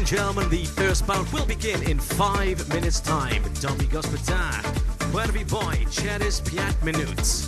gentlemen, the first bout will begin in 5 minutes' time. Domi gospoda, prvi boj, через 5 minut.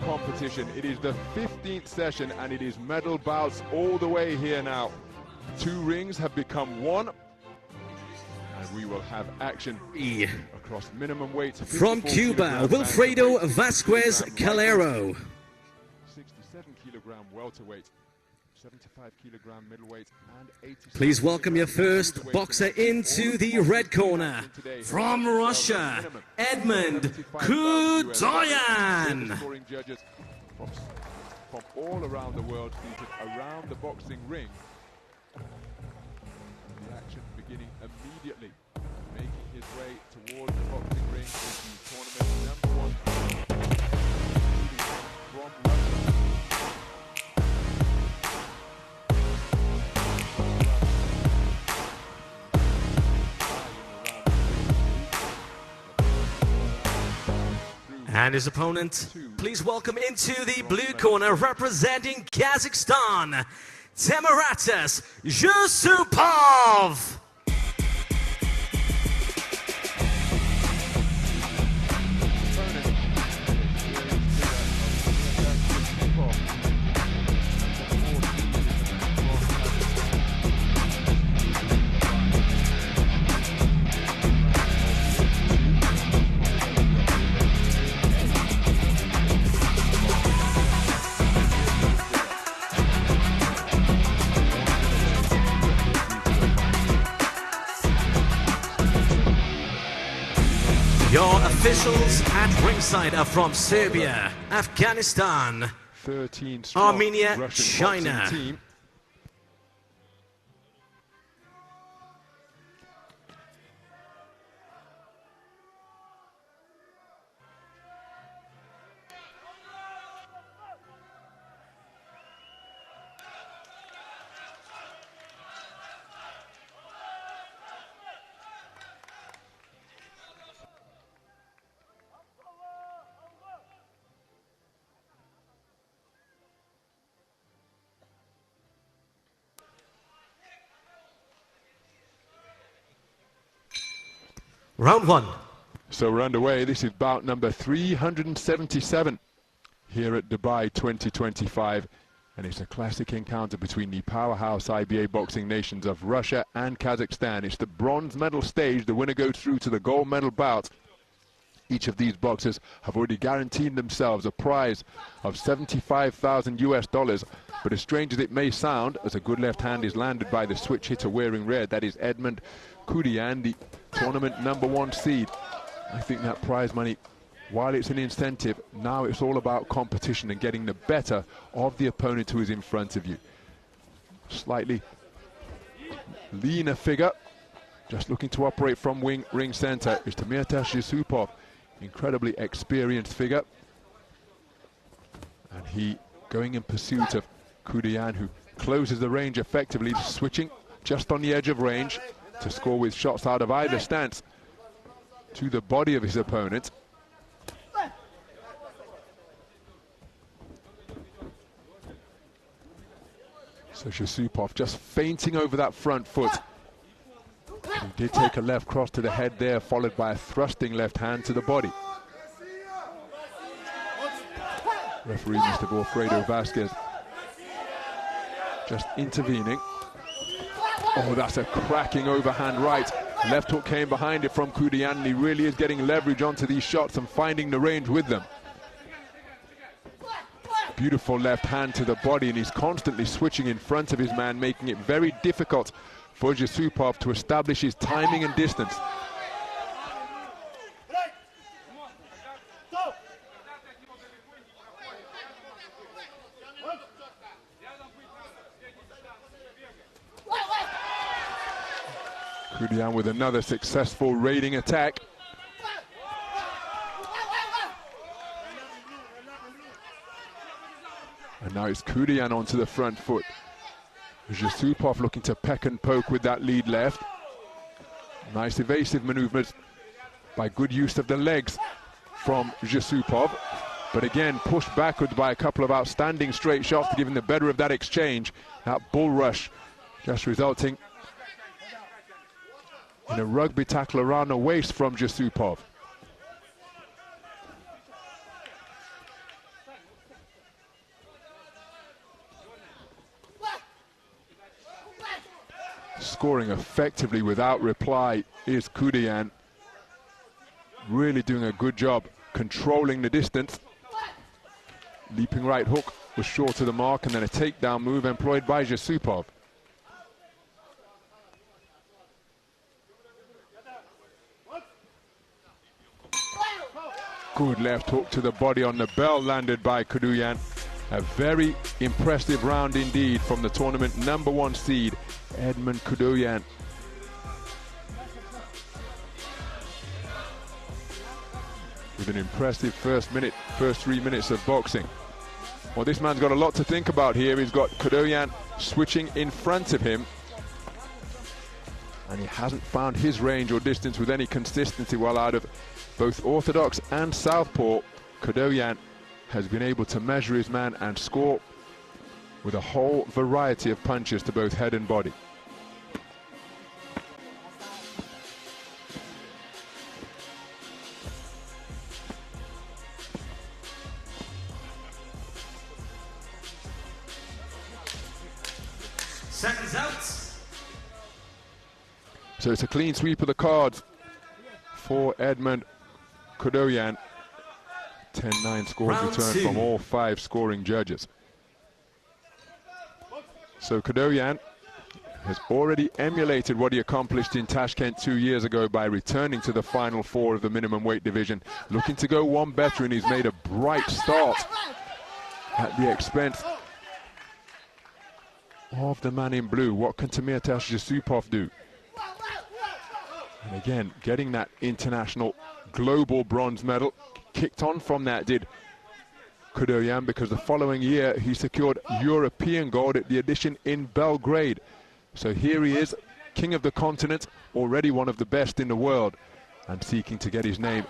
Competition. It is the 15th session and it is medal bouts all the way here now. 2 rings have become 1 and we will have action across minimum weights. From Cuba, Wilfredo Vasquez Calero. 67-kilogram welterweight, 75-kilogram middleweight, and 86. Please welcome your first boxer into the red corner. From Russia, Edmond Khudoian. From all around the world, seated around the boxing ring. The action beginning immediately, making his way towards the boxing ring is the tournament #1 from Russia. And his opponent, please welcome into the blue corner, representing Kazakhstan, Temirtas Zhussupov. officials at ringside are from Serbia, Afghanistan, 13 strong Armenia, Russian China. boxing team. Round one. So we're underway. This is bout number 377 here at Dubai 2025. And it's a classic encounter between the powerhouse IBA boxing nations of Russia and Kazakhstan. It's the bronze medal stage. The winner goes through to the gold medal bout. Each of these boxers have already guaranteed themselves a prize of $75,000 US. But as strange as it may sound, as a good left hand is landed by the switch hitter wearing red, that is Edmond Khudoian, the tournament #1 seed. I think that prize money, while it's an incentive, now it's all about competition and getting the better of the opponent who is in front of you. Slightly leaner figure, just looking to operate from ring center, is Temirtas Zhussupov. Incredibly experienced figure. And he going in pursuit of Khudoian, who closes the range effectively, switching just on the edge of range to score with shots out of either stance to the body of his opponent. So Zhussupov just feinting over that front foot. He did take a left cross to the head there, followed by a thrusting left hand to the body. Referee Mr. Alfredo Vasquez just intervening. Oh, that's a cracking overhand right. Left hook came behind it from Khudoian. He really is getting leverage onto these shots and finding the range with them. Beautiful left hand to the body, and he's constantly switching in front of his man, making it very difficult for Zhussupov to establish his timing and distance. Khudoian with another successful raiding attack. And now it's Khudoian onto the front foot. Zhussupov looking to peck and poke with that lead left. Nice evasive maneuvers by good use of the legs from Zhussupov. But again, pushed backwards by a couple of outstanding straight shots to give him the better of that exchange. That bull rush just resulting in a rugby tackle around the waist from Zhussupov. Scoring effectively without reply is Khudoian. Really doing a good job controlling the distance. Leaping right hook was short of the mark, and then a takedown move employed by Zhussupov. Good left hook to the body on the bell landed by Khudoian. A very impressive round indeed from the tournament #1 seed, Edmond Khudoian. With an impressive first 3 minutes of boxing. Well, this man's got a lot to think about here. He's got Khudoian switching in front of him, and he hasn't found his range or distance with any consistency. While out of both orthodox and southpaw, Khudoian has been able to measure his man and score with a whole variety of punches to both head and body. Seconds out. So it's a clean sweep of the cards for Edmond Khudoian. 10-9 scores returned from all 5 scoring judges. So Khudoian, has already emulated what he accomplished in Tashkent 2 years ago by returning to the final four of the minimum weight division. Looking to go one better, and he's made a bright start at the expense of the man in blue. What can Temirtas Zhussupov do? And again, getting that international global bronze medal. Kicked on from that did Khudoian, because the following year he secured European gold at the edition in Belgrade. So here he is, king of the continent, already one of the best in the world, and seeking to get his name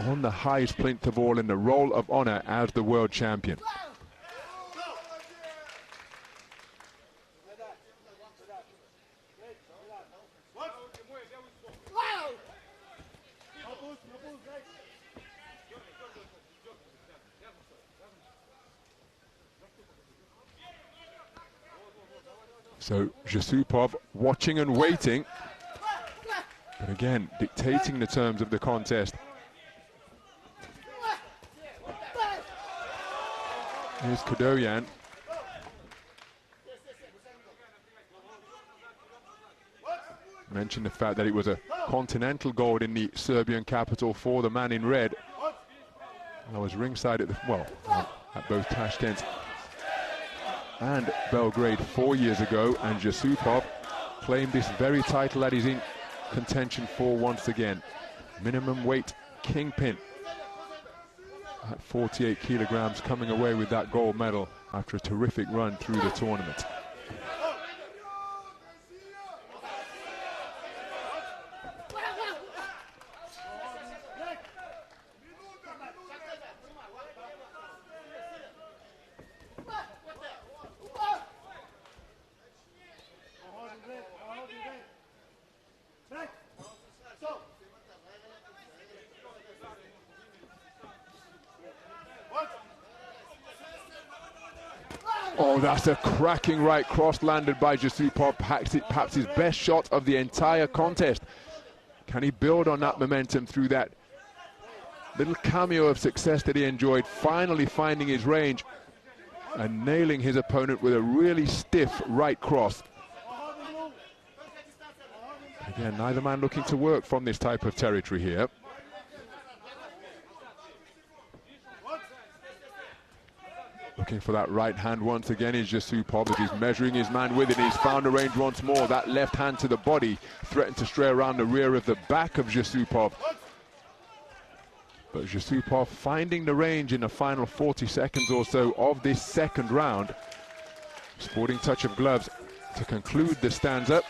on the highest plinth of all in the roll of honor as the world champion. So Zhussupov watching and waiting, but again dictating the terms of the contest. Here's Khudoian. Mentioned the fact that it was a continental gold in the Serbian capital for the man in red. I was ringside at at both Tashkent and Belgrade 4 years ago, and Zhussupov claimed this very title that he's in contention for once again. Minimum weight kingpin at 48 kilograms, coming away with that gold medal after a terrific run through the tournament. Oh, that's a cracking right cross landed by Zhussupov, perhaps his best shot of the entire contest. Can he build on that momentum through that little cameo of success that he enjoyed, finally finding his range and nailing his opponent with a really stiff right cross? Again, neither man looking to work from this type of territory here. Looking for that right hand once again is Zhussupov, as he's measuring his man with it. He's found a range once more. That left hand to the body threatened to stray around the rear of the back of Zhussupov. But Zhussupov finding the range in the final 40 seconds or so of this second round. Sporting touch of gloves to conclude the stanza.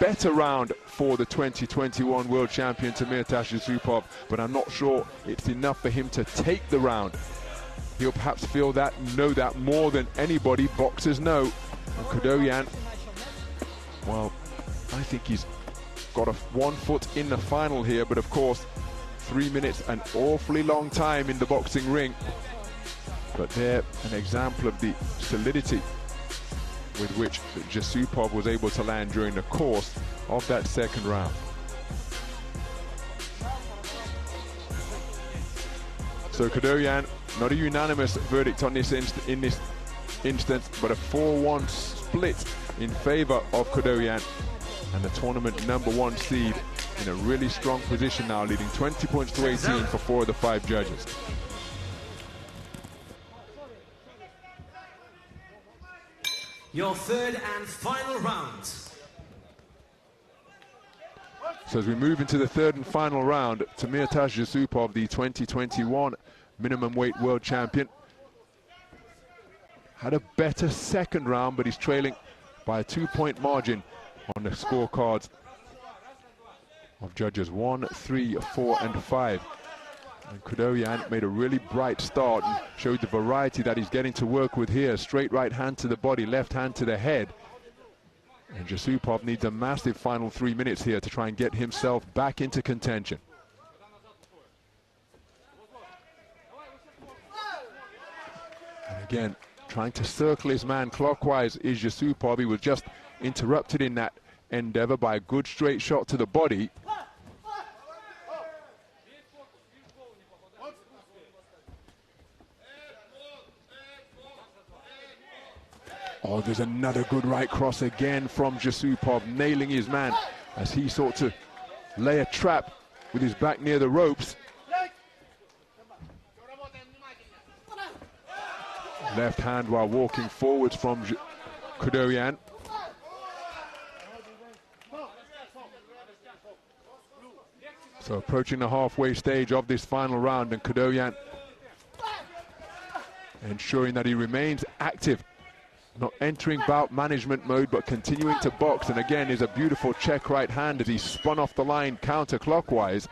Better round for the 2021 world champion Temirtas Zhussupov, but I'm not sure it's enough for him to take the round. He'll perhaps feel that, know that more than anybody. Boxers know. And Khudoian, well, I think he's got one foot in the final here, but of course 3 minutes, an awfully long time in the boxing ring. But there, an example of the solidity with which Zhussupov was able to land during the course of that second round. So Khudoian, not a unanimous verdict on this in this instance, but a 4-1 split in favor of Khudoian, and the tournament #1 seed in a really strong position now, leading 20 points to 18 for 4 of the 5 judges. Your third and final round. So as we move into the third and final round, Temirtas Zhussupov, the 2021 minimum weight world champion, had a better second round, but he's trailing by a 2-point margin on the scorecards of judges 1, 3, 4, and 5. And Khudoian made a really bright start and showed the variety that he's getting to work with here. Straight right hand to the body, left hand to the head. And Zhussupov needs a massive final 3 minutes here to try and get himself back into contention. And again, trying to circle his man clockwise is Zhussupov. He was just interrupted in that endeavor by a good straight shot to the body. Oh, there's another good right cross again from Zhussupov, nailing his man as he sought to lay a trap with his back near the ropes. Left hand while walking forwards from Khudoian. So approaching the halfway stage of this final round, and Khudoian ensuring that he remains active, not entering bout management mode, but continuing to box. And again is a beautiful check right hand as he spun off the line counterclockwise.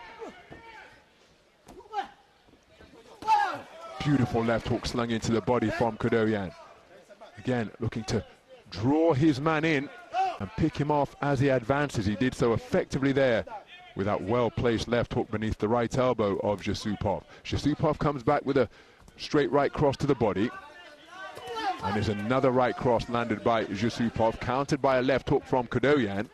Beautiful left hook slung into the body from Khudoian. Again, looking to draw his man in and pick him off as he advances. He did so effectively there with that well-placed left hook beneath the right elbow of Zhussupov. Zhussupov comes back with a straight right cross to the body. And there's another right cross landed by Zhussupov, countered by a left hook from Khudoian.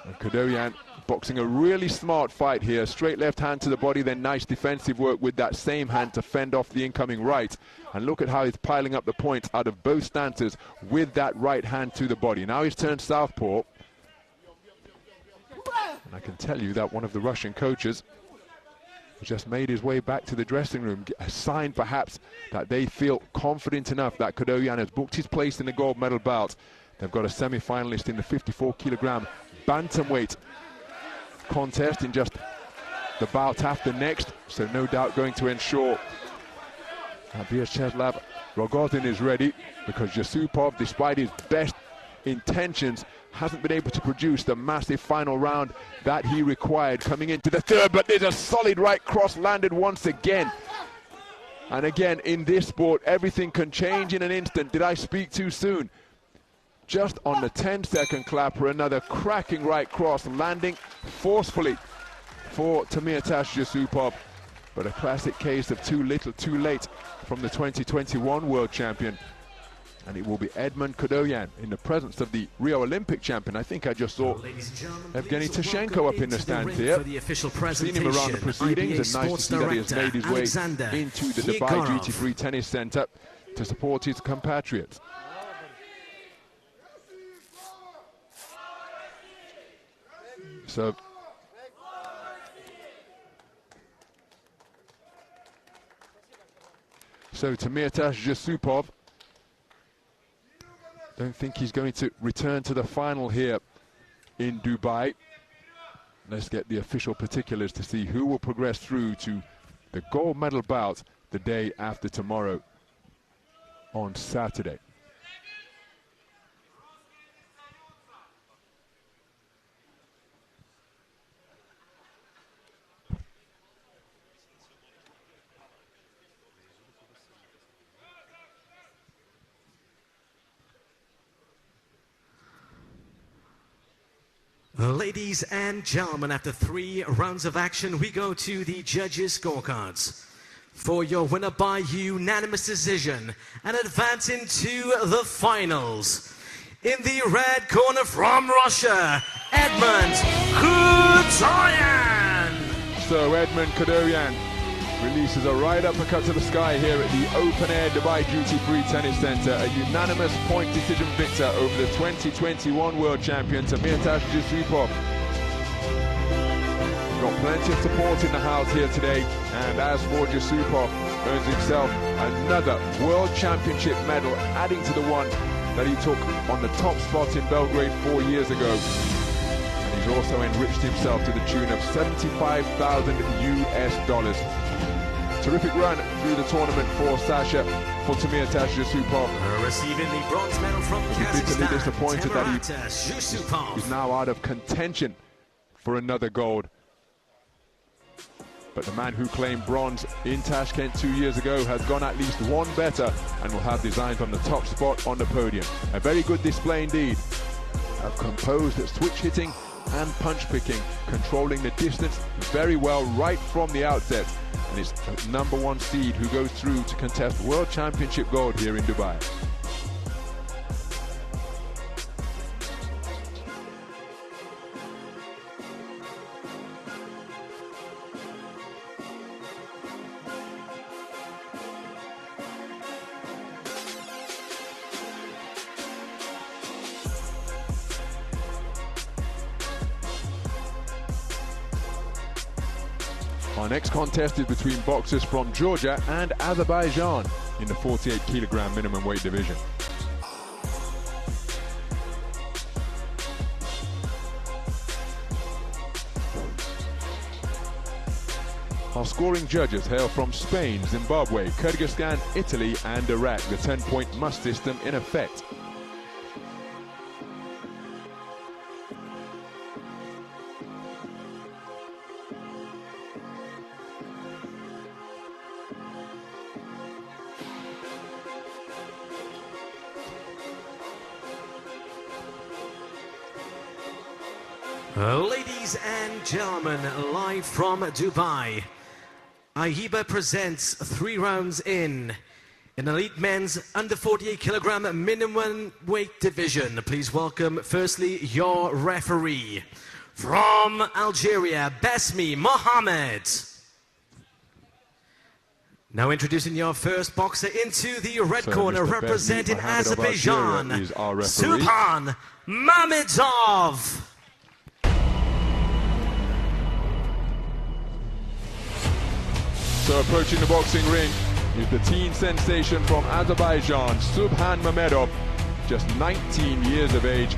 And Khudoian boxing a really smart fight here. Straight left hand to the body, then nice defensive work with that same hand to fend off the incoming right. And look at how he's piling up the points out of both stances with that right hand to the body. Now he's turned southpaw. And I can tell you that one of the Russian coaches just made his way back to the dressing room, a sign perhaps that they feel confident enough that Khudoian has booked his place in the gold medal bout. They've got a semi-finalist in the 54-kilogram bantamweight contest in just the bout after next, so no doubt going to ensure that Viacheslav Rogozin is ready, because Zhussupov, despite his best intentions, hasn't been able to produce the massive final round that he required coming into the third. But there's a solid right cross landed once again. And again, in this sport, everything can change in an instant. Did I speak too soon? Just on the 10-second clapper, another cracking right cross landing forcefully for Temirtas Zhussupov. But a classic case of too little, too late from the 2021 world champion. And it will be Edmond Khudoian in the presence of the Rio Olympic champion. I think I just saw Evgeny Tashenko up in the stands here. Seen him around the proceedings, and nice to see that he has made his way into the Dubai Duty-Free Tennis Centre to support his compatriots. So Temirtas Zhussupov, don't think he's going to return to the final here in Dubai. Let's get the official particulars to see who will progress through to the gold medal bout the day after tomorrow on Saturday. Ladies and gentlemen, after 3 rounds of action, we go to the judges' scorecards. For your winner by unanimous decision and advancing to the finals, in the red corner from Russia, Edmond Khudoian. So Edmond Khudoian releases a right uppercut to the sky here at the open-air Dubai Duty-Free Tennis Centre. A unanimous point decision victor over the 2021 world champion Temirtas Zhussupov. Got plenty of support in the house here today, and as for Zhussupov, earns himself another world championship medal, adding to the one that he took on the top spot in Belgrade 4 years ago. And he's also enriched himself to the tune of $75,000 US. Terrific run through the tournament for Sasha, for Temirtas Zhussupov. Receiving the bronze medal from Kazakhstan, bitterly disappointed that Zhussupov. he's now out of contention for another gold. But the man who claimed bronze in Tashkent 2 years ago has gone at least one better and will have designs on the top spot on the podium. A very good display indeed. A composed switch hitting and punch picking, controlling the distance very well right from the outset. And it's the #1 seed who goes through to contest World Championship gold here in Dubai. Our next contest is between boxers from Georgia and Azerbaijan in the 48 kilogram minimum weight division. Our scoring judges hail from Spain, Zimbabwe, Kyrgyzstan, Italy and Iraq, the 10-point must system in effect. Ladies and gentlemen, live from Dubai, IBA presents 3 rounds in elite men's under 48 kilogram minimum weight division. Please welcome firstly your referee from Algeria, Besmi Mohammed. Now introducing your first boxer into the red corner, representing Azerbaijan, Subhan Mamedov. So approaching the boxing ring is the teen sensation from Azerbaijan, Subhan Mamedov, just 19 years of age,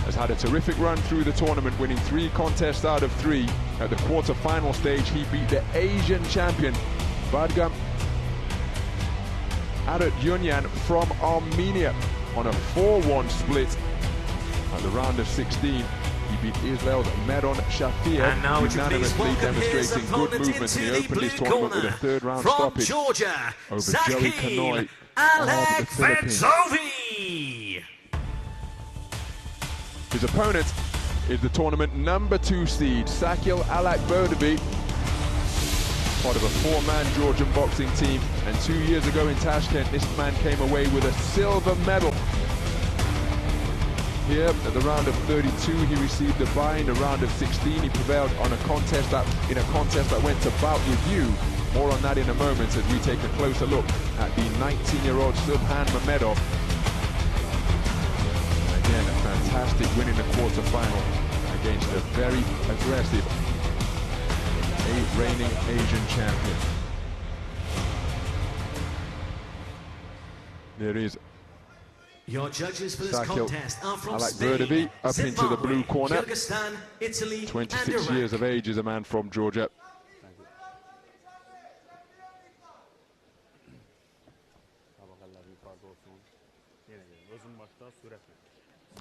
has had a terrific run through the tournament, winning 3 contests out of 3. At the quarter-final stage, he beat the Asian champion, Artur from Armenia on a 4-1 split. At the round of 16, he beat Israel's Medon Shafir, unanimously demonstrating good movement, and he opened his tournament with a 3rd round stoppage Georgia, over Sakhil, Alakhverdovi. His opponent is the tournament number 2 seed, Sakhil Alakhverdovi, part of a 4-man Georgian boxing team, and 2 years ago in Tashkent, this man came away with a silver medal. Here at the round of 32, he received a bye. In the round of 16, he prevailed on a contest that went to bout review. More on that in a moment as we take a closer look at the 19-year-old Subhan Mamedov. Again, a fantastic win in the quarterfinal against a very aggressive reigning Asian champion. There is your judges for this Sakhil contest are from Alakhverdovi up Zimbabwe, into the blue corner. Kyrgyzstan, Italy, 26 years of age is a man from Georgia.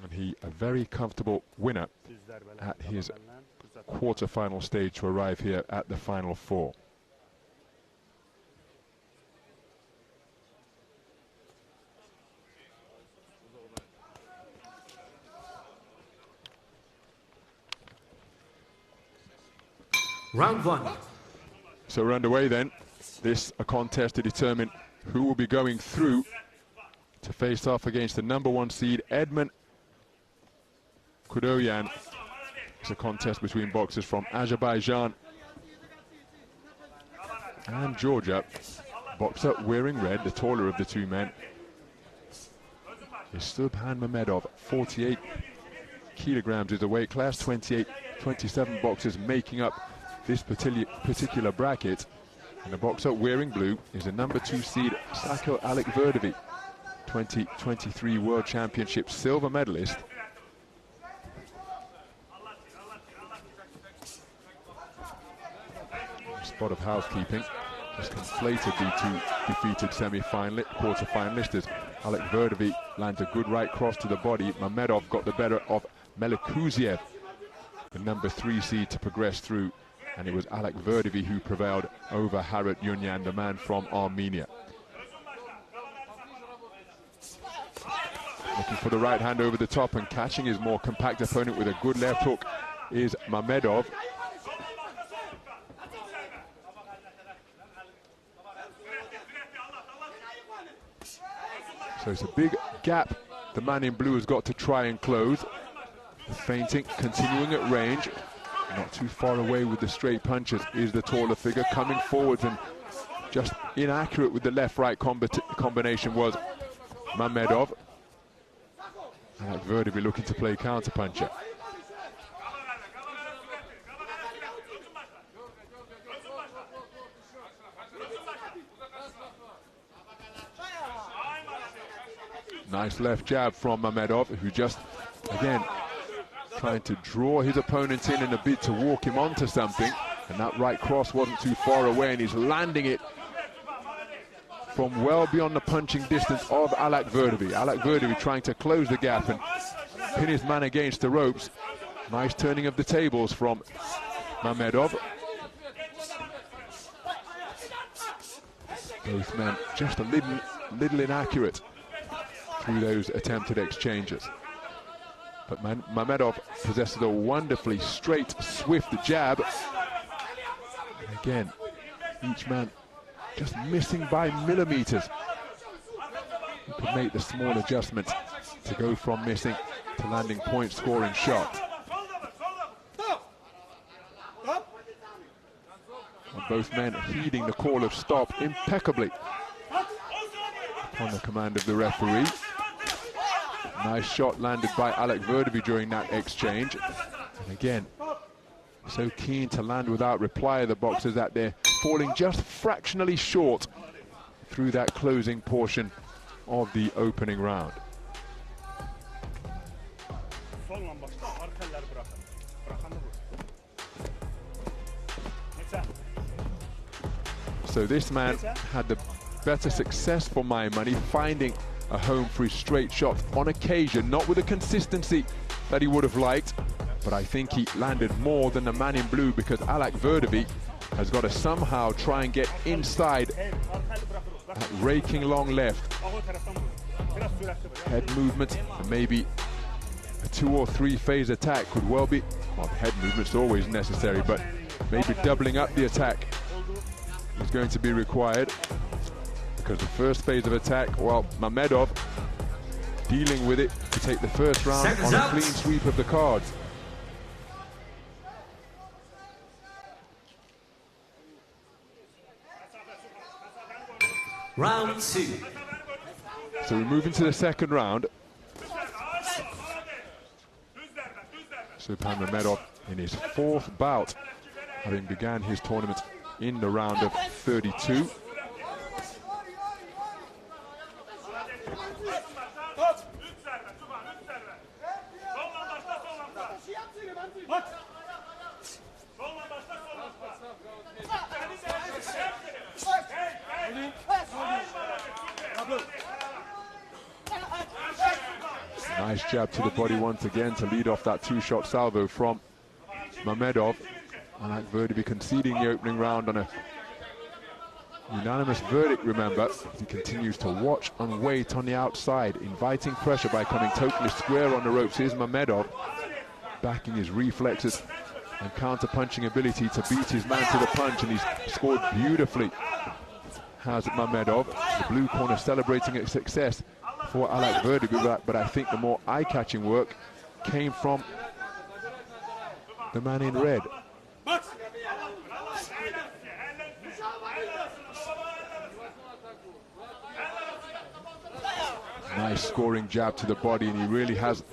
And he a very comfortable winner at his quarter-final stage to arrive here at the final 4. Round 1. So we're underway then. This a contest to determine who will be going through to face off against the number 1 seed, Edmond. Khudoian. It's a contest between boxers from Azerbaijan and Georgia. Boxer wearing red, the taller of the 2 men, is Subhan Mamedov. 48 kilograms is the weight class. 27 boxers making up this particular bracket, and the boxer wearing blue is the number 2 seed, Sakhil Alakhverdovi, 2023 World Championship silver medalist. Spot of housekeeping, just conflated the 2 defeated quarter-finalists as Alakhverdovi lands a good right cross to the body. Mamedov got the better of Muydinkhujaev, the number 3 seed, to progress through, and it was Alakhverdovi who prevailed over Artur, the man from Armenia. Looking for the right hand over the top and catching his more compact opponent with a good left hook is Mamedov. So it's a big gap the man in blue has got to try and close. The feinting continuing at range. Not too far away with the straight punches is the taller figure, coming forwards, and just inaccurate with the left-right combination was Mamedov. Alakhverdovi looking to play counter-puncher. Nice left jab from Mamedov, who just, again, trying to draw his opponent in a bid to walk him onto something. And that right cross wasn't too far away, and he's landing it from well beyond the punching distance of Alakhverdovi. Alakhverdovi trying to close the gap and pin his man against the ropes. Nice turning of the tables from Mamedov. Both men just a little inaccurate through those attempted exchanges. But Mamedov possesses a wonderfully straight, swift jab. And again, each man just missing by millimeters. He could make the small adjustment to go from missing to landing point-scoring shot. And both men heeding the call of stop impeccably upon the command of the referee. Nice shot landed by Alakhverdovi during that exchange. And again, so keen to land without reply of the boxers that they're falling just fractionally short through that closing portion of the opening round. So this man had the better success for my money, finding a home for his straight shot on occasion, not with the consistency that he would have liked, but I think he landed more than the man in blue, because Alakhverdovi has got to somehow try and get inside that raking long left. Head movement, maybe a 2 or 3 phase attack could well be, well, the head movement's always necessary, but maybe doubling up the attack is going to be required, because the first phase of attack, well, Mamedov dealing with it to take the first round on a clean sweep of the cards. Round 2. So we move into the second round. Subhan Mamedov in his 4th bout, having began his tournament in the round of 32. Nice jab to the body once again to lead off that 2-shot salvo from Mamedov. Alakhverdovi conceding the opening round on a unanimous verdict, remember. He continues to watch and wait on the outside, inviting pressure by coming totally square on the ropes. Here's Mamedov backing his reflexes and counter-punching ability to beat his man to the punch, and he's scored beautifully, has Mamedov. The blue corner celebrating its success for Alakhverdovi, but I think the more eye-catching work came from the man in red. Nice scoring jab to the body, and he really has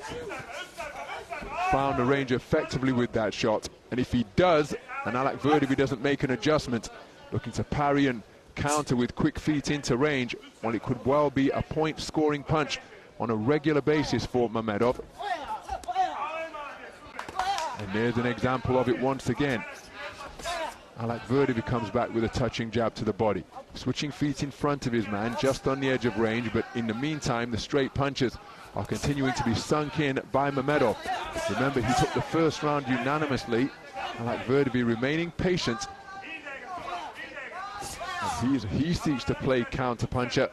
found a range effectively with that shot. And if he does, and Alakhverdovi doesn't make an adjustment, looking to parry and counter with quick feet into range, well, it could well be a point-scoring punch on a regular basis for Mamedov. And there's an example of it once again. Alakhverdovi comes back with a touching jab to the body, switching feet in front of his man, just on the edge of range, but in the meantime, the straight punches are continuing to be sunk in by Mamedov. Remember, he took the first round unanimously. Alakhverdovi remaining patient. As he seeks to play counter-puncher,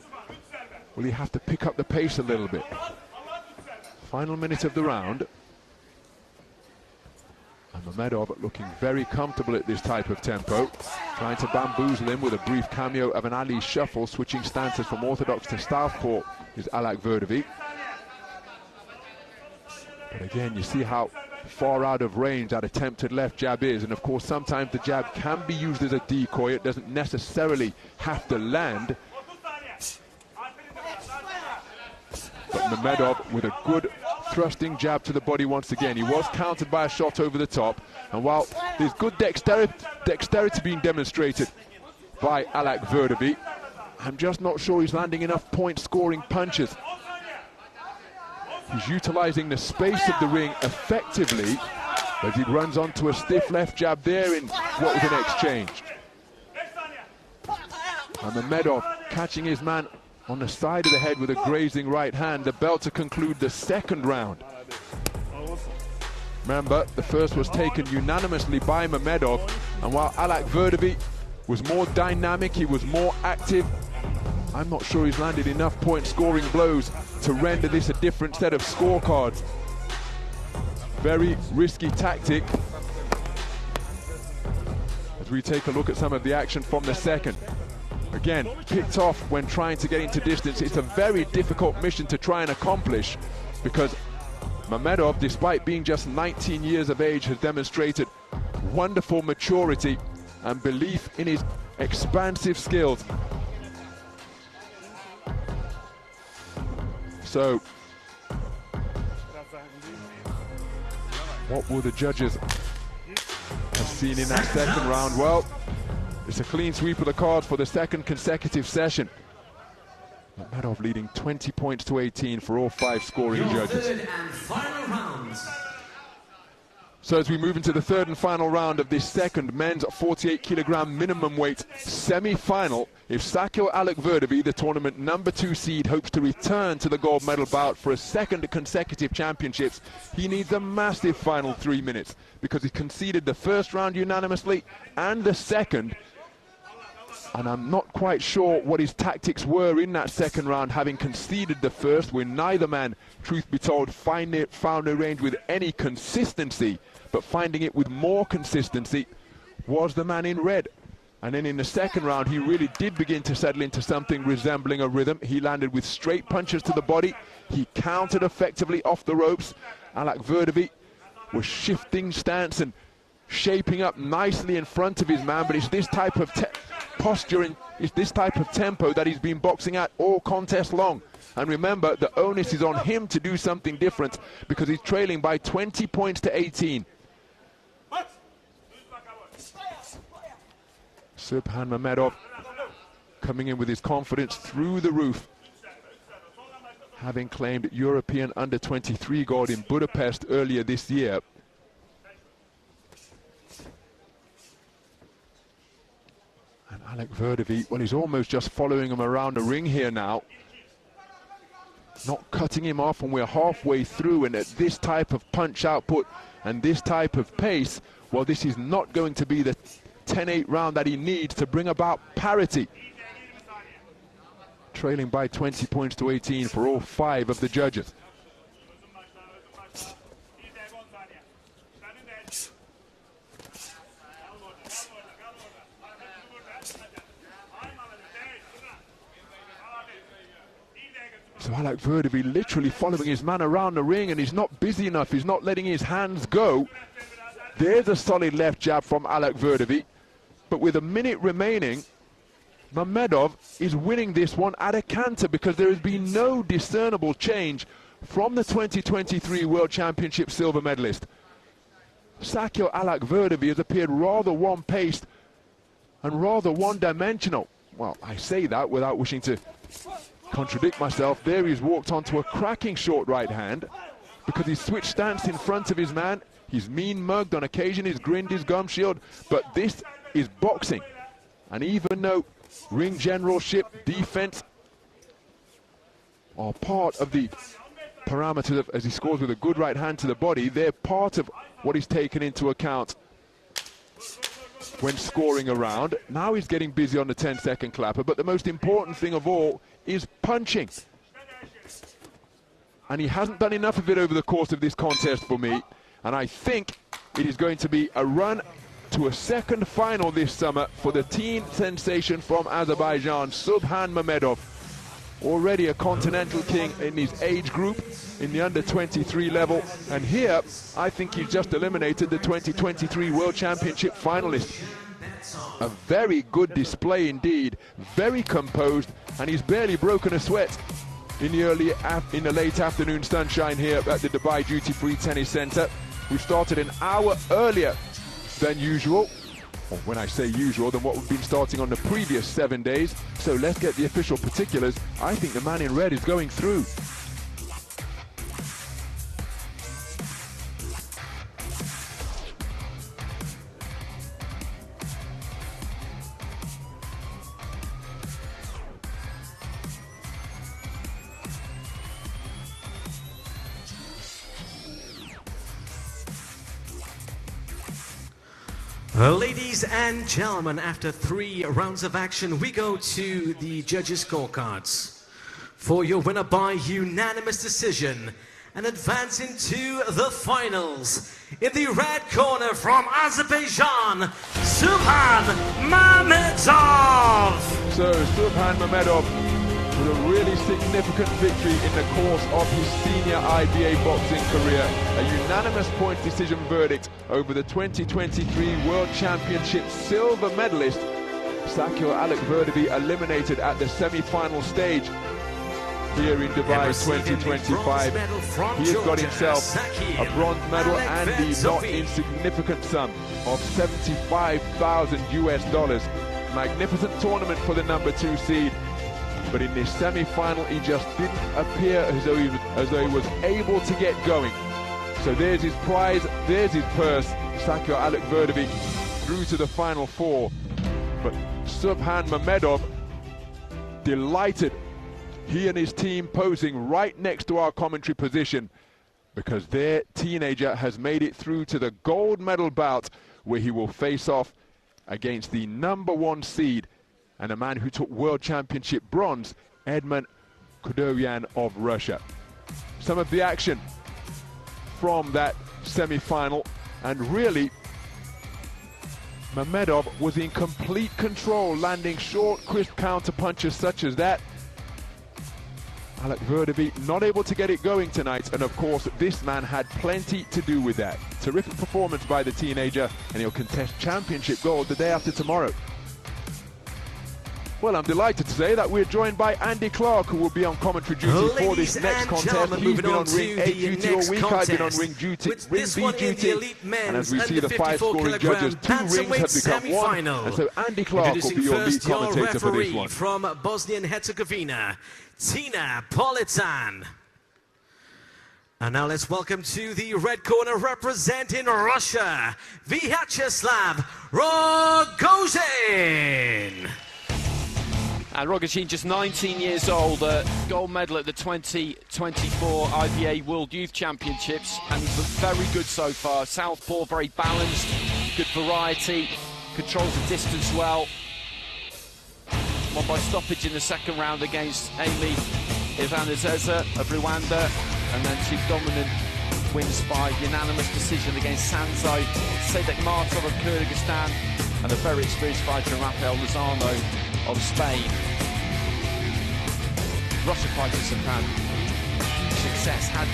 will he have to pick up the pace a little bit? Final minute of the round. And Mamedov looking very comfortable at this type of tempo, trying to bamboozle him with a brief cameo of an Ali shuffle, switching stances from orthodox to southpaw is Alakhverdovi. But again, you see how far out of range that attempted left jab is, and of course sometimes the jab can be used as a decoy. It doesn't necessarily have to land. But Mamedov with a good thrusting jab to the body once again. He was countered by a shot over the top, and while there's good dexterity being demonstrated by Alakhverdovi, I'm just not sure he's landing enough point-scoring punches He's utilizing the space of the ring effectively as he runs onto a stiff left jab there in what was an exchange. And Mamedov catching his man on the side of the head with a grazing right hand, the bell to conclude the second round. Remember, the first was taken unanimously by Mamedov, and while Alakhverdovi was more dynamic, he was more active, I'm not sure he's landed enough point-scoring blows to render this a different set of scorecards. Very risky tactic. As we take a look at some of the action from the second. Again, picked off when trying to get into distance. It's a very difficult mission to try and accomplish because Mamedov, despite being just 19 years of age, has demonstrated wonderful maturity and belief in his expansive skills. So, what will the judges have seen in that second round? Well, it's a clean sweep of the cards for the second consecutive session. Mamedov leading 20 points to 18 for all 5 scoring judges. Third and final rounds. So as we move into the third and final round of this second men's 48-kilogram minimum weight semi-final, if Sakhil Alakhverdovi, the tournament #2 seed, hopes to return to the gold medal bout for a second consecutive championships, he needs a massive final 3 minutes because he conceded the first round unanimously and the second. And I'm not quite sure what his tactics were in that second round, having conceded the first, where neither man, truth be told, found a range with any consistency, but finding it with more consistency was the man in red. And then in the second round, he really did begin to settle into something resembling a rhythm. He landed with straight punches to the body. He countered effectively off the ropes. Alakhverdovi was shifting stance and shaping up nicely in front of his man, but it's this type of posture and it's this type of tempo that he's been boxing at all contest long. And remember, the onus is on him to do something different because he's trailing by 20 points to 18. Subhan Mamedov coming in with his confidence through the roof, having claimed European under-23 gold in Budapest earlier this year. And Alakhverdovi, well, he's almost just following him around the ring here now, not cutting him off, and we're halfway through, and at this type of punch output and this type of pace, well, this is not going to be the 10-8 round that he needs to bring about parity. Trailing by 20 points to 18 for all 5 of the judges. So Alakhverdovi literally following his man around the ring, and he's not busy enough, he's not letting his hands go. There's a solid left jab from Alakhverdovi, but with a minute remaining, Mamedov is winning this one at a canter because there has been no discernible change from the 2023 World Championship silver medalist. Sakhil Alakhverdovi has appeared rather one-paced and rather one-dimensional. Well, I say that without wishing to contradict myself. There he's walked onto a cracking short right hand because he's switched stance in front of his man. He's mean-mugged on occasion, he's grinned his gum shield, but this is boxing. And even though ring generalship, defense are part of the parameters of, as he scores with a good right hand to the body, they're part of what he's taken into account when scoring a round. Now he's getting busy on the 10-second clapper, but the most important thing of all is punching. And he hasn't done enough of it over the course of this contest for me. And I think it is going to be a run to a second final this summer for the teen sensation from Azerbaijan, Subhan Mamedov. Already a continental king in his age group, in the under-23 level. And here, I think he's just eliminated the 2023 World Championship finalist. A very good display indeed, very composed, and he's barely broken a sweat in the late afternoon sunshine here at the Dubai Duty Free Tennis Centre. We've started an hour earlier than usual, or when I say usual, than what we've been starting on the previous 7 days. So let's get the official particulars. I think the man in red is going through. Ladies and gentlemen, after 3 rounds of action, we go to the judges' scorecards. For your winner by unanimous decision and advance into the finals. In the red corner from Azerbaijan, Subhan Mamedov. So Subhan Mamedov with a really significant victory in the course of his senior IBA boxing career. A unanimous point decision verdict over the 2023 World Championship silver medalist Sakhil Alakhverdovi, eliminated at the semi-final stage here in Dubai 2025. He has got himself a bronze medal and the not insignificant sum of $75,000 US. Magnificent tournament for the #2 seed. But in this semi-final, he just didn't appear as though he was able to get going. So there's his prize, there's his purse. Sakhil Alakhverdovi through to the final 4. But Subhan Mamedov, delighted. He and his team posing right next to our commentary position because their teenager has made it through to the gold medal bout, where he will face off against the #1 seed and a man who took World Championship bronze, Edmond Khudoian of Russia. Some of the action from that semi-final, and really Mamedov was in complete control, landing short, crisp counter punches such as that. Alakhverdovi not able to get it going tonight, and of course this man had plenty to do with that. Terrific performance by the teenager, and he'll contest championship gold the day after tomorrow. Well, I'm delighted to say that we're joined by Andy Clark, who will be on commentary duty for this next contest. He's been on ring A duty all week, I've been on ring B duty. And as we see the 5 scoring judges, 2 rings have become 1. And so Andy Clark will be your lead commentator for this one. From Bosnia-Herzegovina, Tina Politan. And now let's welcome to the red corner, representing Russia, Viacheslav Rogozin. And Rogozin, just 19 years old, gold medal at the 2024 IBA World Youth Championships, and he's looked very good so far. Southpaw, very balanced, good variety, controls the distance well. Won by stoppage in the second round against Amy Ivanizeza of Rwanda, and then 2 dominant wins by unanimous decision against Sanzai Sedek Martov of Kyrgyzstan, and a very experienced fighter, Rafael Lozano of Spain. Russian fighters have had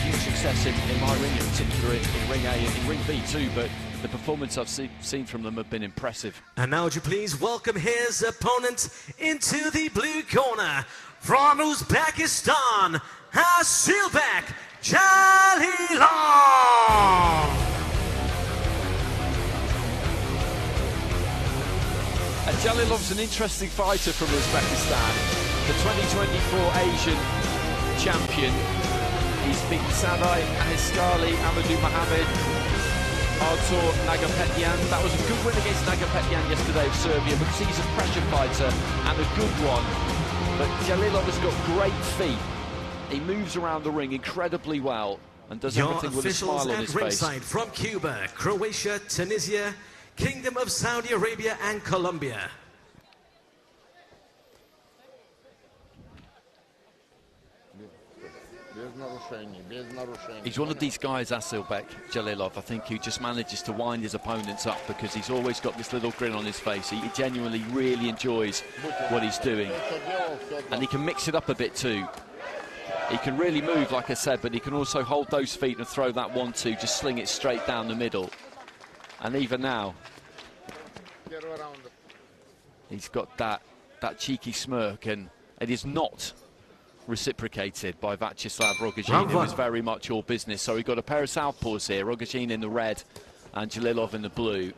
huge success in my ring, in particular in ring A and in ring B too, but the performance I've seen from them have been impressive. And now would you please welcome his opponent into the blue corner, from Uzbekistan, Asilbek Jalilov. Jalilov's an interesting fighter from Uzbekistan, the 2024 Asian champion. He's beaten Sadai, Aniskali, Amadou Mohamed, Artur, Nagapetyan. That was a good win against Nagapetyan yesterday of Serbia, because he's a pressure fighter and a good one. But Jalilov has got great feet. He moves around the ring incredibly well and does everything with a smile on his face. Ringside from Cuba, Croatia, Tunisia, Kingdom of Saudi Arabia and Colombia. He's one of these guys, Asilbek Jalilov, I think, who just manages to wind his opponents up, because he's always got this little grin on his face. He genuinely really enjoys what he's doing, and he can mix it up a bit too. He can really move, like I said, but he can also hold those feet and throw that 1-2, just sling it straight down the middle. And even now, he's got that cheeky smirk, and it is not reciprocated by Viacheslav Rogozin, who is very much all business. So we've got a pair of southpaws here, Rogozin in the red and Jalilov in the blue.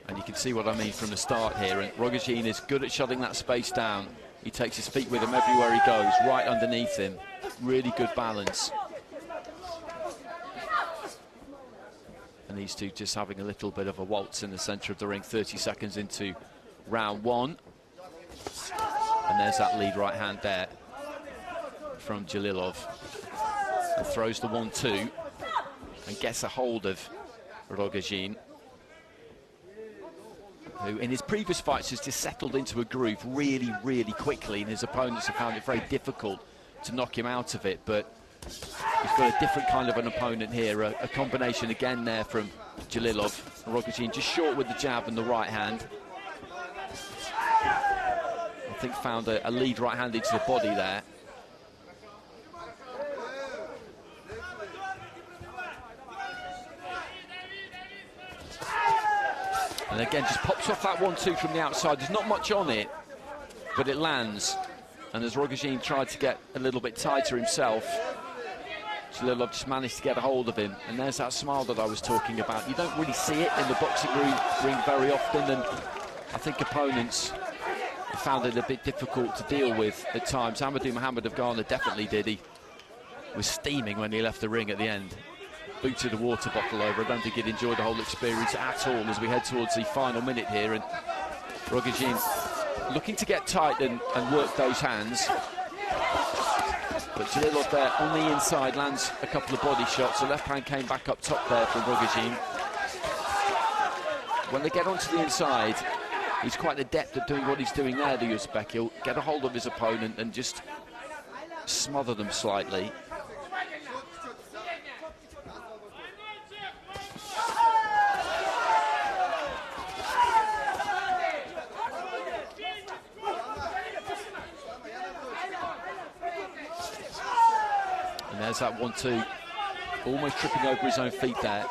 And you can see what I mean from the start here, and Rogozin is good at shutting that space down. He takes his feet with him everywhere he goes, right underneath him. Really good balance. And these two just having a little bit of a waltz in the centre of the ring, 30 seconds into round one. And there's that lead right hand there from Jalilov. And throws the 1-2 and gets a hold of Rogozin, who in his previous fights has just settled into a groove really, really quickly, and his opponents have found it very difficult to knock him out of it. But he's got a different kind of an opponent here, a combination again there from Jalilov. Rogozin just short with the jab and the right hand. I think found a lead right hand into the body there. And again, just pops off that 1-2 from the outside. There's not much on it, but it lands. And as Rogozin tried to get a little bit tighter himself, Jalilov just managed to get a hold of him. And there's that smile that I was talking about. You don't really see it in the boxing ring very often, and I think opponents found it a bit difficult to deal with at times. Mamedov of Ghana definitely did. He was steaming when he left the ring at the end. Booted a water bottle over. I don't think he'd enjoyed the whole experience at all as we head towards the final minute here. And Rogozin looking to get tight and work those hands. But Jalilov there on the inside lands a couple of body shots. The left hand came back up top there from Rogozin. When they get onto the inside, he's quite adept at doing what he's doing there, the Uzbek. He'll get a hold of his opponent and just smother them slightly. There's that 1-2, almost tripping over his own feet there.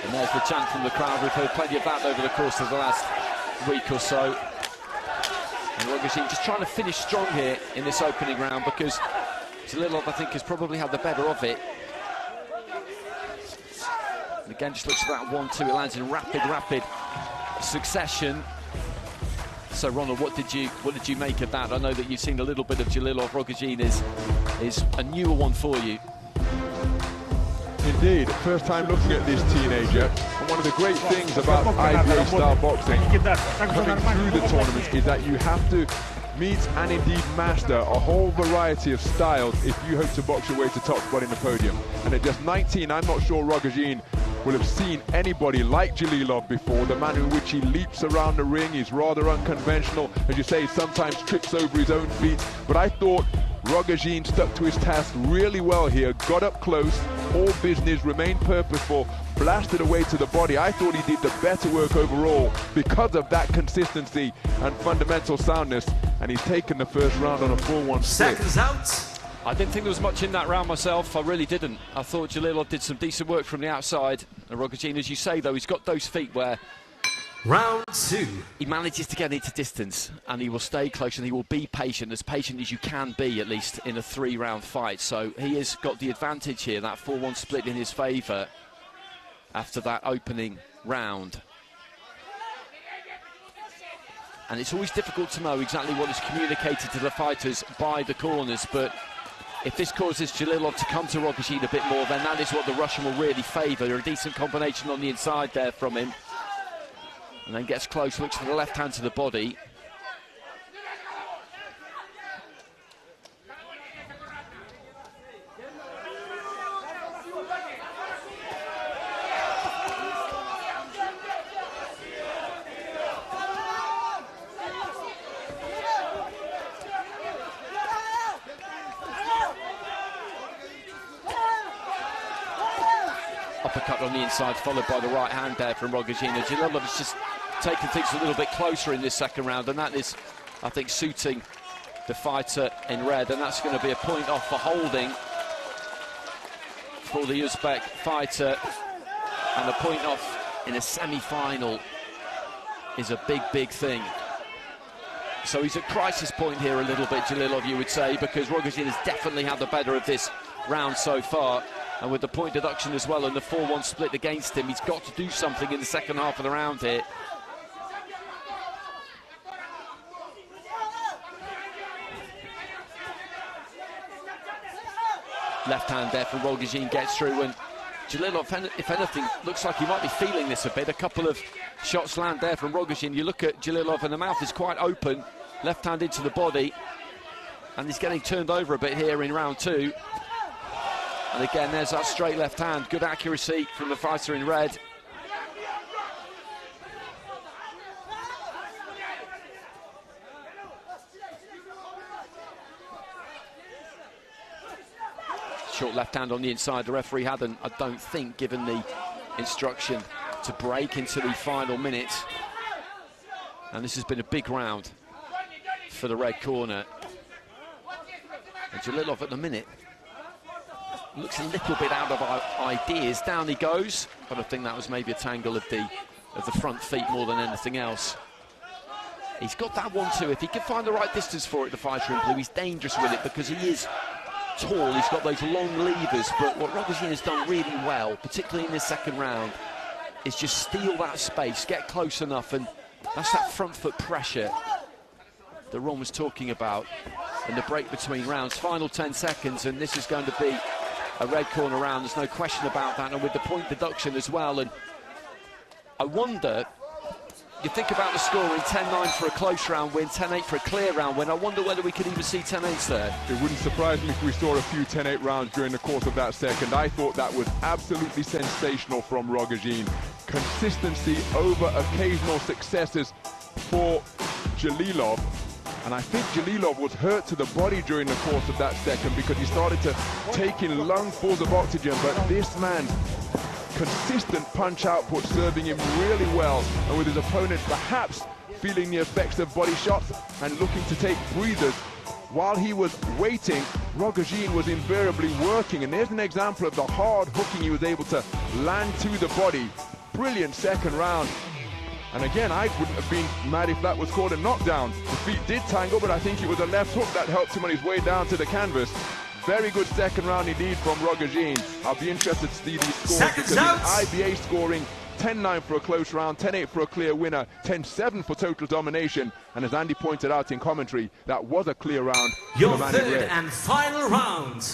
And there's the chant from the crowd. We've heard plenty of that over the course of the last week or so. And Rogozin just trying to finish strong here in this opening round, because Jalilov, I think, has probably had the better of it. And again, just looks at that 1-2. It lands in rapid succession. So, Ronald, what did you make of that? I know that you've seen a little bit of Jalilov. Rogozin is a newer one for you. Indeed, first time looking at this teenager. And one of the great things about IBA style boxing coming through the tournaments is that you have to meet and indeed master a whole variety of styles if you hope to box your way to top spot in the podium. And at just 19, I'm not sure Rogozin will have seen anybody like Jalilov before. The manner in which he leaps around the ring is rather unconventional. As you say, sometimes trips over his own feet. But I thought Rogozin stuck to his task really well here, got up close, all business, remained purposeful, blasted away to the body. I thought he did the better work overall because of that consistency and fundamental soundness, and he's taken the first round on a 4-1 split. Seconds out. I didn't think there was much in that round myself. I really didn't. I thought Jalilov did some decent work from the outside. And Rogozin, as you say, though, he's got those feet where round two, he manages to get into distance, and he will stay close, and he will be patient as you can be, at least in a 3-round fight. So he has got the advantage here, that 4-1 split in his favour after that opening round. And it's always difficult to know exactly what is communicated to the fighters by the corners, but if this causes Jalilov to come to Rogozin a bit more, then that is what the Russian will really favour. A decent combination on the inside there from him. And then gets close, looks for the left hand to the body. Uppercut on the inside, followed by the right hand there from Rogozin. Jalilov has just taken things a little bit closer in this second round, and that is, I think, suiting the fighter in red, and that's going to be a point off for holding for the Uzbek fighter, and a point off in a semi-final is a big thing. So he's at crisis point here a little bit, Jalilov, you would say, because Rogozin has definitely had the better of this round so far. And with the point deduction as well and the 4-1 split against him, he's got to do something in the second half of the round here. left hand there from Rogozin gets through, and Jalilov, if anything, looks like he might be feeling this a bit. A couple of shots land there from Rogozin. You look at Jalilov and the mouth is quite open, left hand into the body, and he's getting turned over a bit here in round 2. And again, there's that straight left hand. Good accuracy from the fighter in red. Short left hand on the inside. The referee hadn't, I don't think, given the instruction to break into the final minutes. And this has been a big round for the red corner. And Jalilov at the minute looks a little bit out of ideas. Down he goes, but I think that was maybe a tangle of the front feet more than anything else. He's got that 1-2. If he can find the right distance for it, the fighter in blue, he's dangerous with it because he is tall. He's got those long levers. But what Rogozin has done really well, particularly in this second round, is just steal that space, get close enough, and that's that front foot pressure that Ron was talking about in the break between rounds. Final 10 seconds, and this is going to be a red corner round, there's no question about that, and with the point deduction as well. And I wonder, you think about the scoring, 10-9 for a close round win, 10-8 for a clear round win. I wonder whether we could even see 10-8s there. It wouldn't surprise me if we saw a few 10-8 rounds during the course of that second. I thought that was absolutely sensational from Rogozin. Consistency over occasional successes for Jalilov. And I think Jalilov was hurt to the body during the course of that second because he started to take in lungfuls of oxygen. But this man, consistent punch output, serving him really well. And with his opponent perhaps feeling the effects of body shots and looking to take breathers. While he was waiting, Rogozin was invariably working. And there's an example of the hard hooking he was able to land to the body. Brilliant second round. And again, I wouldn't have been mad if that was called a knockdown. The feet did tangle, but I think it was a left hook that helped him on his way down to the canvas. Very good second round indeed from Rogozin. I'll be interested to see these scores because IBA scoring 10-9 for a close round, 10-8 for a clear winner, 10-7 for total domination. And as Andy pointed out in commentary, that was a clear round. Your third and final round.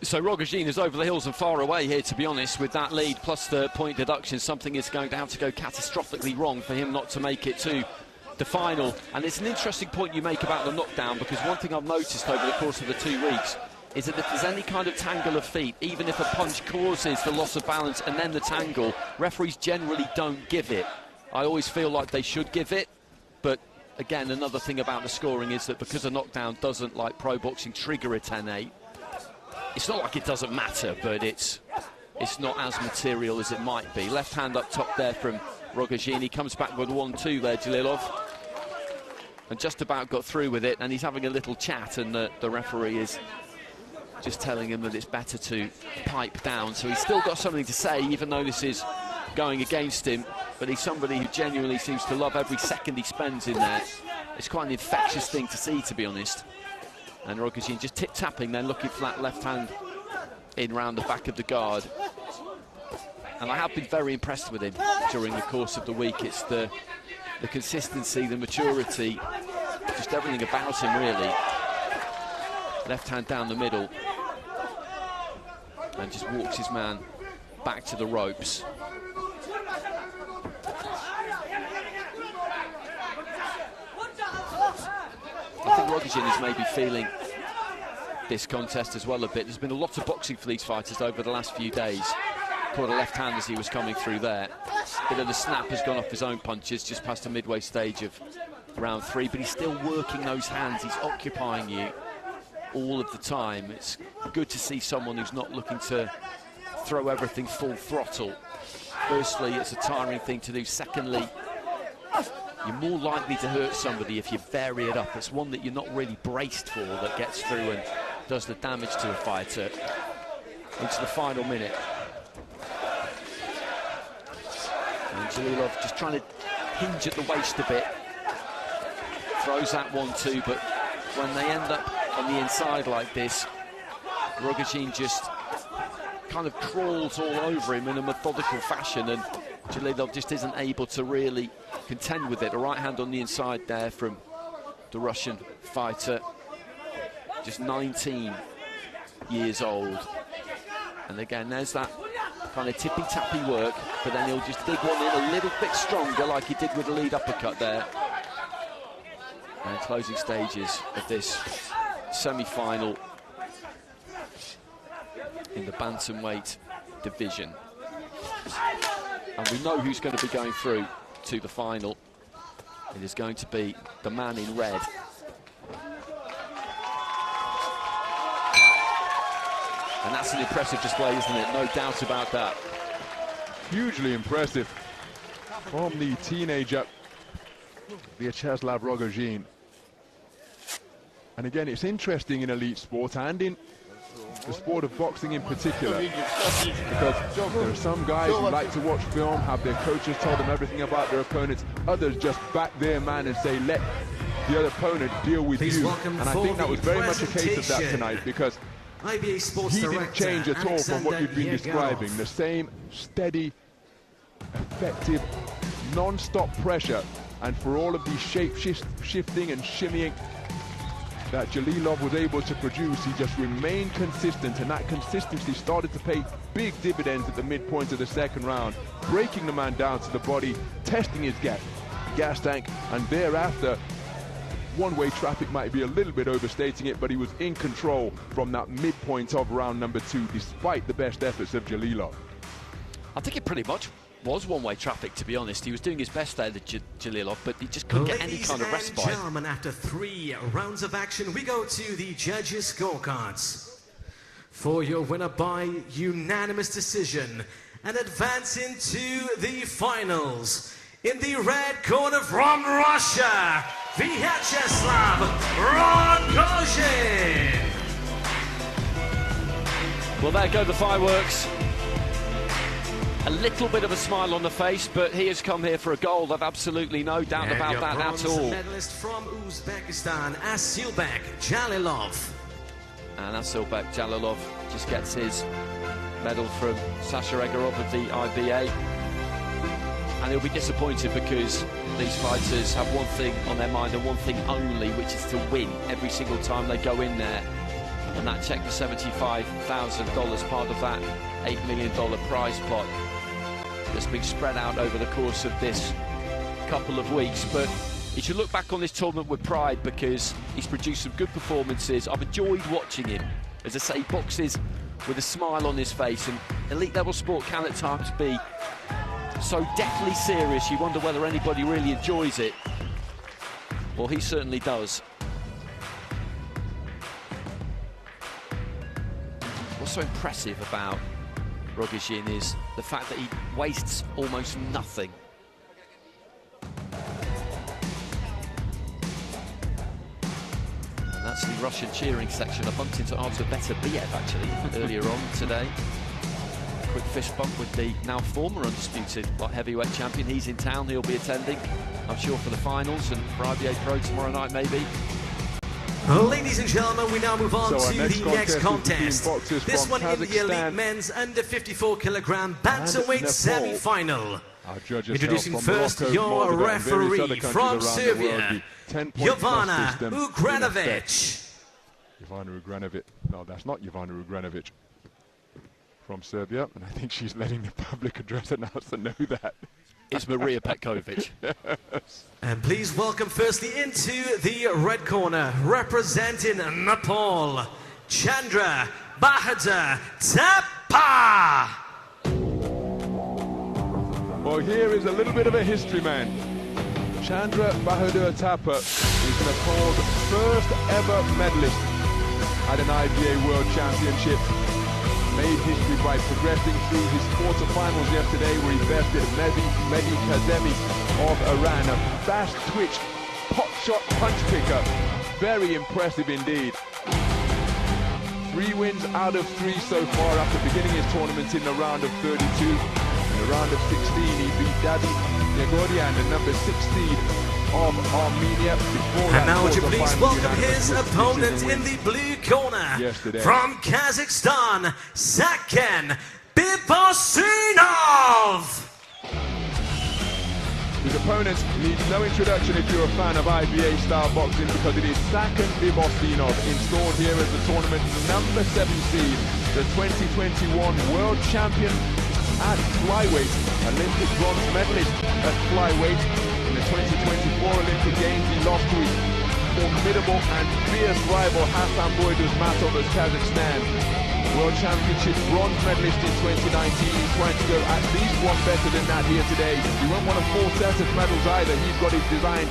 So Rogozin is over the hills and far away here, to be honest, with that lead plus the point deduction. Something is going to have to go catastrophically wrong for him not to make it to the final. And it's an interesting point you make about the knockdown, because one thing I've noticed over the course of the 2 weeks is that if there's any kind of tangle of feet, even if a punch causes the loss of balance and then the tangle, referees generally don't give it. I always feel like they should give it, but again, another thing about the scoring is that because a knockdown doesn't, like pro boxing, trigger a 10-8, it's not like it doesn't matter, but it's not as material as it might be. Left hand up top there from Rogozin. He comes back with 1-2 there, Jalilov, and just about got through with it, and he's having a little chat, and the referee is just telling him that it's better to pipe down. So he's still got something to say, even though this is going against him, but he's somebody who genuinely seems to love every second he spends in there. It's quite an infectious thing to see, to be honest. And Rogozin just tip-tapping, then looking for that left hand in round the back of the guard. And I have been very impressed with him during the course of the week. It's the consistency, the maturity, just everything about him, really. Left hand down the middle. And just walks his man back to the ropes. I think Rogozin is maybe feeling this contest as well a bit. There's been a lot of boxing for these fighters over the last few days. Caught a left hand as he was coming through there. Bit of the snap has gone off his own punches just past the midway stage of round 3, but he's still working those hands. He's occupying you all of the time. It's good to see someone who's not looking to throw everything full throttle. Firstly, it's a tiring thing to do. Secondly, you're more likely to hurt somebody if you vary it up. It's one that you're not really braced for that gets through and does the damage to a fighter. Into the final minute. And Jalilov just trying to hinge at the waist a bit. Throws that 1-2, but when they end up on the inside like this, Rogozin just kind of crawls all over him in a methodical fashion, and Jalilov just isn't able to really contend with it. A right hand on the inside there from the Russian fighter, just 19 years old. And again, there's that kind of tippy-tappy work, but then he'll just dig one in a little bit stronger like he did with the lead uppercut there. And closing stages of this semi-final in the bantamweight division. And we know who's going to be going through to the final. It is going to be the man in red. And that's an impressive display, isn't it? No doubt about that. Hugely impressive from the teenager, Viacheslav Rogozin. And again, it's interesting in elite sport and in the sport of boxing in particular, because there are some guys who like to watch film, have their coaches tell them everything about their opponents. Others just back their man and say, let the other opponent deal with you. And I think that was very much a case of that tonight, because IBA Sports he didn't change at all from what you've been describing. The same steady, effective, non-stop pressure, and for all of the shape-shifting and shimmying that Jalilov was able to produce, he just remained consistent, and that consistency started to pay big dividends at the midpoint of the second round, breaking the man down to the body, testing his gas tank, and thereafter, one-way traffic might be a little bit overstating it, but he was in control from that midpoint of round number 2, despite the best efforts of Jalilov. I think it pretty much was one-way traffic, to be honest. He was doing his best there, the Jalilov, but he just couldn't get any kind of respite. Ladies and gentlemen, after 3 rounds of action, we go to the judges' scorecards. For your winner by unanimous decision and advance into the finals, in the red corner from Russia, Viacheslav Rogozin. Well, there go the fireworks. A little bit of a smile on the face, but he has come here for a gold. I've absolutely no doubt about that at all. Medalist from Uzbekistan, Asilbek Jalilov. And Asilbek Jalilov just gets his medal from Sasha Egorov of the IBA. And he'll be disappointed because these fighters have one thing on their mind and one thing only, which is to win every single time they go in there. And that check for $75,000, part of that $8 million prize pot that's been spread out over the course of this couple of weeks. But he should look back on this tournament with pride, because he's produced some good performances. I've enjoyed watching him. As I say, he boxes with a smile on his face, and elite level sport can at times be so deathly serious you wonder whether anybody really enjoys it. Well, he certainly does. What's so impressive about Rogozin is the fact that he wastes almost nothing. And that's the Russian cheering section. I bumped into Artur actually earlier on today. Quick fist bump with the now former undisputed light heavyweight champion. He's in town, he'll be attending, I'm sure, for the finals and for IBA Pro tomorrow night maybe. Ladies and gentlemen, we now move on to the next contest. This one in the elite men's under 54 kilogram bantamweight semi-final. Introducing first your referee from Serbia, Jovana Ugranovic. Jovana Ugranovic. No, that's not Jovana Ugranovic. From Serbia, and I think she's letting the public address announcer know that. It's Maria Petkovic. Yes. And please welcome firstly into the red corner, representing Nepal, Chandra Bahadur Thapa. Well, here is a little bit of a history man. Chandra Bahadur Thapa is Nepal's first ever medalist at an IBA World Championship. Made history by progressing through his quarterfinals yesterday, where he bested Mehdi Kazemi of Iran, a fast twitch, pot shot punch picker. Very impressive indeed. 3 wins out of 3 so far after beginning his tournament in the round of 32. In the round of 16, he beat David Negorian, the number 6 seed of Armenia. And now would you please welcome his opponent in the blue corner, from Kazakhstan, Saken Bibossinov. His opponent needs no introduction if you're a fan of IBA-style boxing, because it is Saken Bibossinov, installed here as the tournament's number 7 seed, the 2021 world champion at flyweight, Olympic bronze medalist at flyweight. In the 2024 Olympic Games, he lost to his formidable and fierce rival Hassan Buyduzmatov of Kazakhstan. World Championship bronze medalist in 2019. He's trying to go at least one better than that here today. He won't want a full set of medals either. He's got his design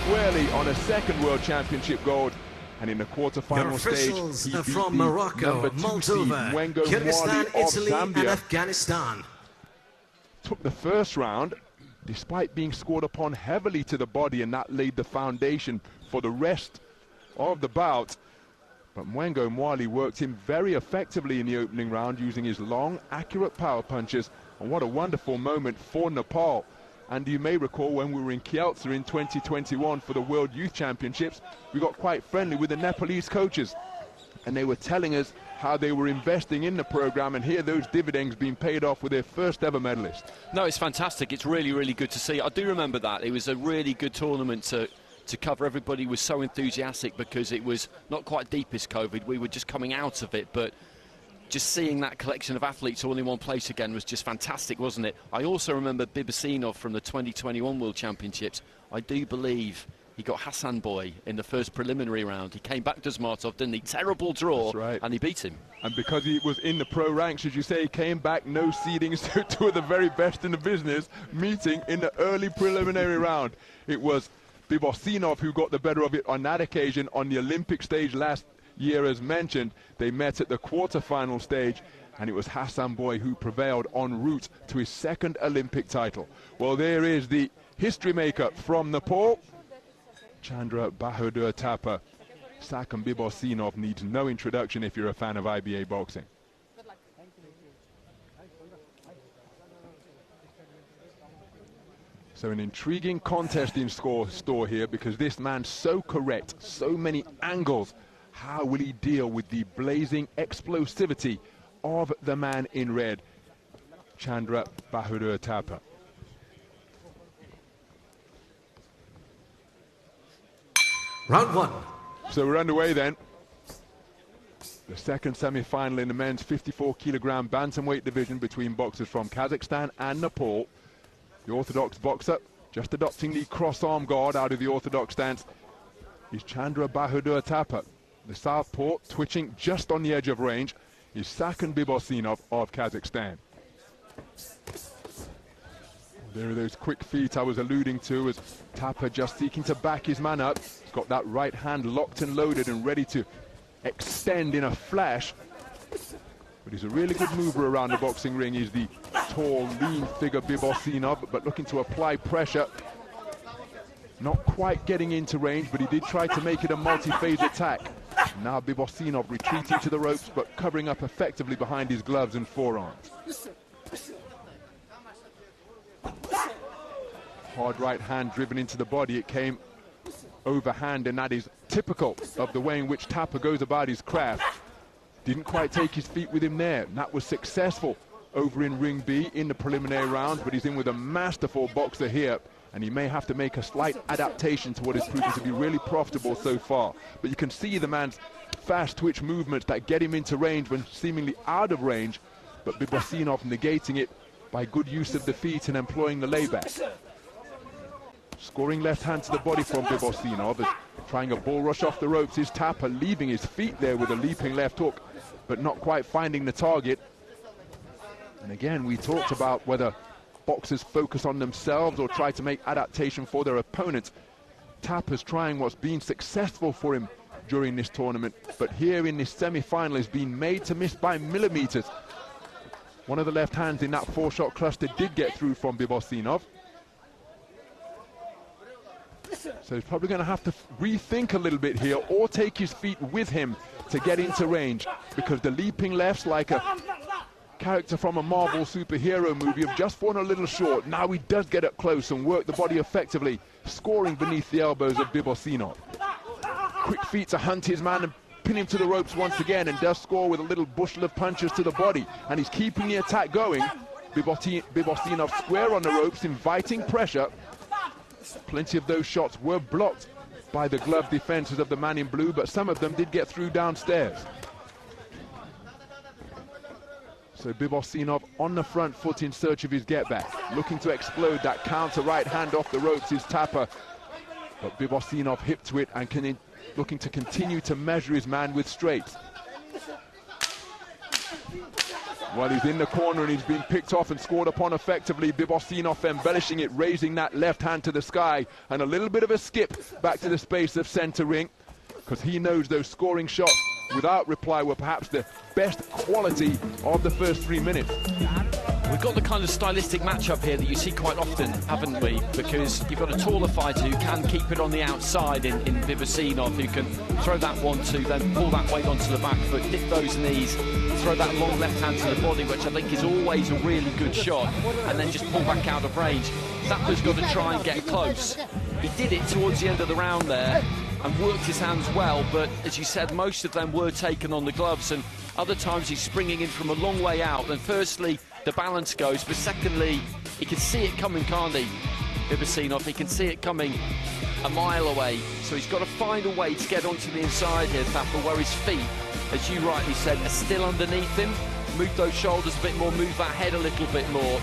squarely on a second World Championship gold. And in the quarterfinal stage, he beat from Morocco, Moldova, Kyrgyzstan, Italy, and Afghanistan. Took the first round, despite being scored upon heavily to the body, and that laid the foundation for the rest of the bout. But Mwengo Mwali worked him very effectively in the opening round, using his long, accurate power punches. And what a wonderful moment for Nepal. And you may recall when we were in Kielce in 2021 for the World Youth Championships, we got quite friendly with the Nepalese coaches. And they were telling us how they were investing in the program, and here those dividends being paid off with their first ever medalist. No, it's fantastic. It's really, really good to see. I do remember that. It was a really good tournament to cover. Everybody was so enthusiastic because it was not quite deepest COVID. We were just coming out of it, but just seeing that collection of athletes all in one place again was just fantastic, wasn't it? I also remember Bibossinov from the 2021 World Championships. I do believe he got Hassan Boy in the first preliminary round. He came back to Zhussupov, didn't he? Terrible draw. That's right. And he beat him. And because he was in the pro ranks, as you say, he came back, no seedings, so two of the very best in the business meeting in the early preliminary round. It was Bibossinov who got the better of it on that occasion on the Olympic stage last year, as mentioned. They met at the quarterfinal stage, and it was Hassan Boy who prevailed en route to his second Olympic title. Well, there is the history maker from Nepal, Chandra Bahadur Thapa. Saken Bibossinov needs no introduction if you're a fan of IBA boxing. So an intriguing contest in store here, because this man's so correct, so many angles. How will he deal with the blazing explosivity of the man in red, Chandra Bahadur Thapa? Round 1. So we're underway then. The second semi-final in the men's 54-kilogram bantamweight division between boxers from Kazakhstan and Nepal. The orthodox boxer, just adopting the cross-arm guard out of the orthodox stance, is Chandra Bahadur Thapa. The southpaw, twitching just on the edge of range, is Saken Bibossinov of Kazakhstan. There are those quick feet I was alluding to, as Thapa just seeking to back his man up. He's got that right hand locked and loaded and ready to extend in a flash. But he's a really good mover around the boxing ring. He's the tall, lean figure Bibossinov, but looking to apply pressure. Not quite getting into range, but he did try to make it a multi-phase attack. Now Bibossinov retreating to the ropes, but covering up effectively behind his gloves and forearms. Hard right hand driven into the body. It came overhand, and that is typical of the way in which Thapa goes about his craft. Didn't quite take his feet with him there. And that was successful over in ring B in the preliminary rounds, but he's in with a masterful boxer here, and he may have to make a slight adaptation to what is proving to be really profitable so far. But you can see the man's fast twitch movements that get him into range when seemingly out of range, but Bibossinov negating it by good use of the feet and employing the layback. Scoring left hand to the body from Bibossinov, trying a bull rush off the ropes is Thapa, leaving his feet there with a leaping left hook, but not quite finding the target. And again, we talked about whether boxers focus on themselves or try to make adaptation for their opponents. Thapa's trying what's been successful for him during this tournament, but here in this semi-final has been made to miss by millimeters. One of the left hands in that four-shot cluster did get through from Bibossinov. So he's probably going to have to rethink a little bit here, or take his feet with him to get into range, because the leaping lefts, like a character from a Marvel superhero movie, have just fallen a little short. Now he does get up close and work the body effectively, scoring beneath the elbows of Bibossinov. Quick feet to hunt his man and pin him to the ropes once again, and does score with a little bushel of punches to the body, and he's keeping the attack going. Bibossinov square on the ropes, inviting pressure. Plenty of those shots were blocked by the glove defenses of the man in blue, but some of them did get through downstairs. So Bibossinov on the front foot in search of his get-back, looking to explode. That counter right hand off the ropes is Thapa, but Bibossinov hip to it and looking to continue to measure his man with straights. Well, he's in the corner and he's been picked off and scored upon effectively. Bibossinov embellishing it, raising that left hand to the sky, and a little bit of a skip back to the space of center ring, because he knows those scoring shots without reply were perhaps the best quality of the first 3 minutes. We've got the kind of stylistic matchup here that you see quite often, haven't we? Because you've got a taller fighter who can keep it on the outside in Bibossinov, who can throw that 1-2, then pull that weight onto the back foot, dip those knees, throw that long left hand to the body, which I think is always a really good shot, and then just pull back out of range. Thapa's got to try and get close. He did it towards the end of the round there and worked his hands well, but as you said, most of them were taken on the gloves, and other times he's springing in from a long way out. And firstly, the balance goes, but secondly, he can see it coming, can't he, Bibossinov? He can see it coming a mile away, so he's got to find a way to get onto the inside here, Thapa, where his feet, as you rightly said, are still underneath him. Move those shoulders a bit more, move that head a little bit more.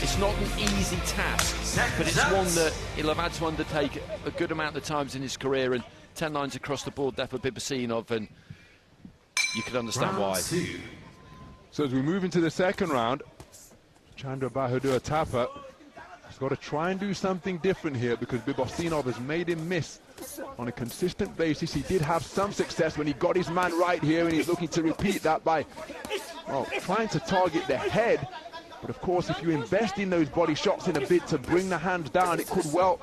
It's not an easy task, but it's one that he'll have had to undertake a good amount of times in his career, and 10 lines across the board there for Bibossinov, and you can understand why. So as we move into the second round, Chandra Bahadur Thapa has got to try and do something different here, because Bibossinov has made him miss on a consistent basis. He did have some success when he got his man right here, and he's looking to repeat that by, well, trying to target the head. But of course, if you invest in those body shots in a bid to bring the hands down, it could well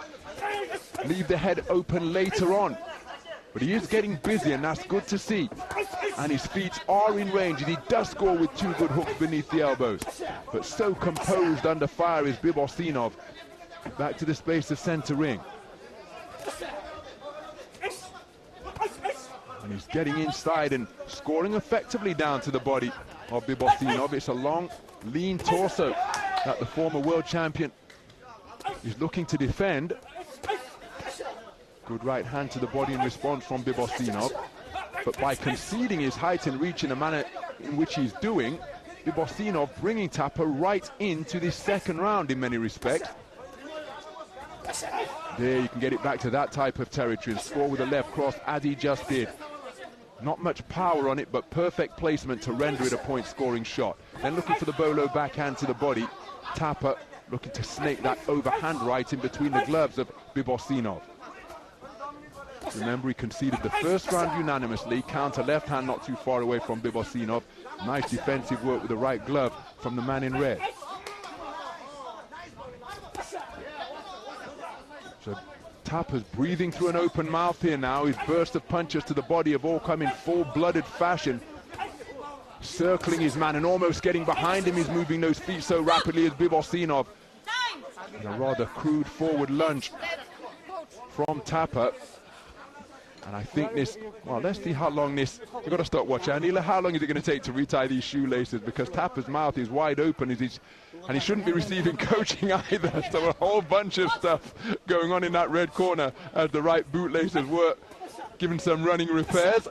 leave the head open later on. But he is getting busy, and that's good to see. And his feet are in range, and he does score with 2 good hooks beneath the elbows. But so composed under fire is Bibossinov. Back to the space of center ring. And he's getting inside and scoring effectively down to the body of Bibossinov. It's a long, lean torso that the former world champion is looking to defend. Good right hand to the body in response from Bibossinov. But by conceding his height and reach in the manner in which he's doing, Bibossinov bringing Thapa right into this second round in many respects. There, you can get it back to that type of territory and score with a left cross as he just did. Not much power on it, but perfect placement to render it a point-scoring shot. Then looking for the bolo backhand to the body. Thapa looking to snake that overhand right in between the gloves of Bibossinov. Remember, he conceded the first round unanimously. Counter left hand not too far away from Bibossinov. Nice defensive work with the right glove from the man in red. So Thapa's breathing through an open mouth here now. His burst of punches to the body have all come in full-blooded fashion. Circling his man and almost getting behind him. He's moving those feet so rapidly as Bibossinov. And a rather crude forward lunge from Thapa. And I think this, well, let's see how long this, we've got to stop watching. Anila, how long is it going to take to retie these shoelaces? Because Thapa's mouth is wide open, and he shouldn't be receiving coaching either. So a whole bunch of stuff going on in that red corner as the right bootlaces were given some running repairs.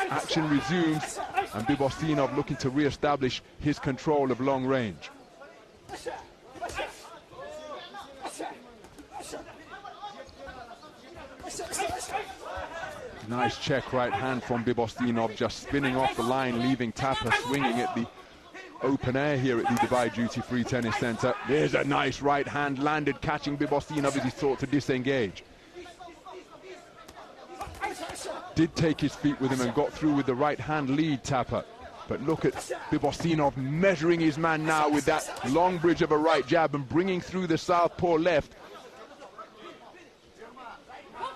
Action resumes, and Bibossinov looking to re-establish his control of long range. Nice check right hand from Bibossinov, just spinning off the line, leaving Thapa swinging at the open air here at the Dubai Duty Free Tennis Center. There's a nice right hand landed, catching Bibossinov as he sought to disengage. Did take his feet with him and got through with the right hand lead, Thapa. But look at Bibossinov measuring his man now with that long bridge of a right jab and bringing through the southpaw left.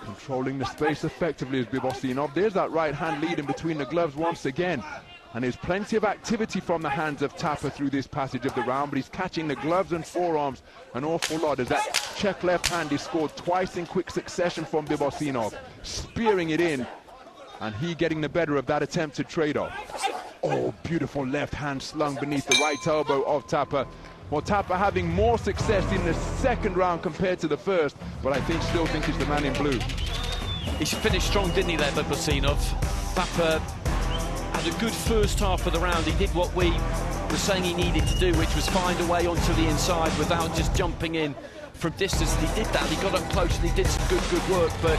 Controlling the space effectively is Bibossinov. There's that right hand lead in between the gloves once again. And there's plenty of activity from the hands of Thapa through this passage of the round, but he's catching the gloves and forearms an awful lot as that check left hand is scored twice in quick succession from Bibossinov, spearing it in, and he getting the better of that attempted trade-off. Oh, beautiful left hand slung beneath the right elbow of Thapa, Well, Thapa having more success in the second round compared to the first, but I still think he's the man in blue. He finished strong, didn't he, there, Bibossinov? Thapa had a good first half of the round. He did what we were saying he needed to do, which was find a way onto the inside without just jumping in from distance. And he did that. He got up close and he did some good work, but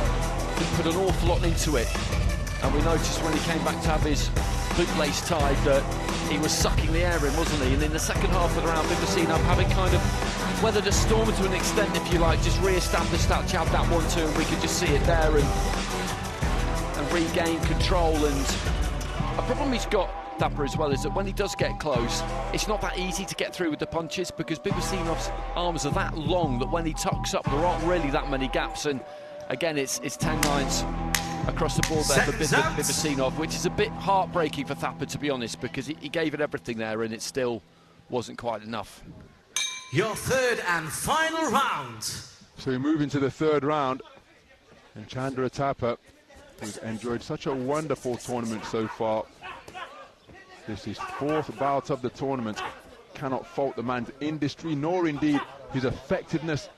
he put an awful lot into it. And we noticed when he came back to have his bootlace tied that he was sucking the air in, wasn't he? And in the second half of the round, Bibossinov having kind of weathered a storm to an extent, if you like, just re-established that jab, that 1-2, and we could just see it there and regain control. And a problem he's got, Thapa, as well, is that when he does get close, it's not that easy to get through with the punches, because Bibosinov's arms are that long that when he tucks up, there aren't really that many gaps. And again, it's 10 lines across the board there for Bibossinov, which is a bit heartbreaking for Thapa, to be honest, because he gave it everything there and it still wasn't quite enough. Your third and final round. So we move into the third round, and Chandra Thapa, who's enjoyed such a wonderful tournament so far. This is fourth bout of the tournament. Cannot fault the man's industry, nor indeed his effectiveness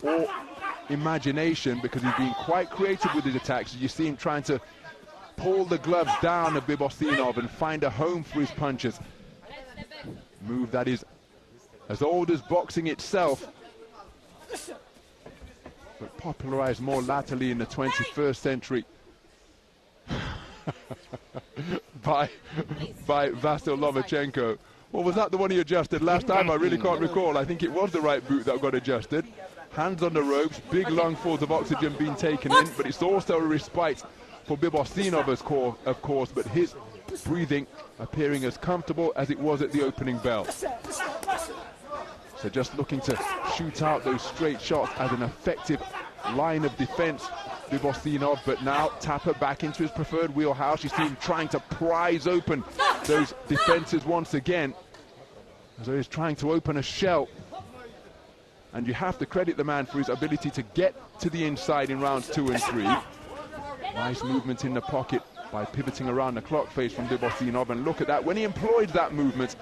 or imagination, because he's been quite creative with his attacks. You see him trying to pull the gloves down of Bibossinov and find a home for his punches. Move that is as old as boxing itself, but popularized more latterly in the 21st century by Vasyl Lomachenko. Or was that the one he adjusted last time? I really can't recall. I think it was the right boot that got adjusted. Hands on the ropes, big lungfuls of oxygen being taken in, but it's also a respite for Bibossinov, of course, but his breathing appearing as comfortable as it was at the opening bell. So just looking to shoot out those straight shots as an effective line of defense, Bibossinov, but now Thapa back into his preferred wheelhouse. You see him trying to prise open those defenses once again, as though he's trying to open a shell. And you have to credit the man for his ability to get to the inside in rounds 2 and 3. Nice movement in the pocket by pivoting around the clock face from Bibossinov, and look at that, when he employs that movement,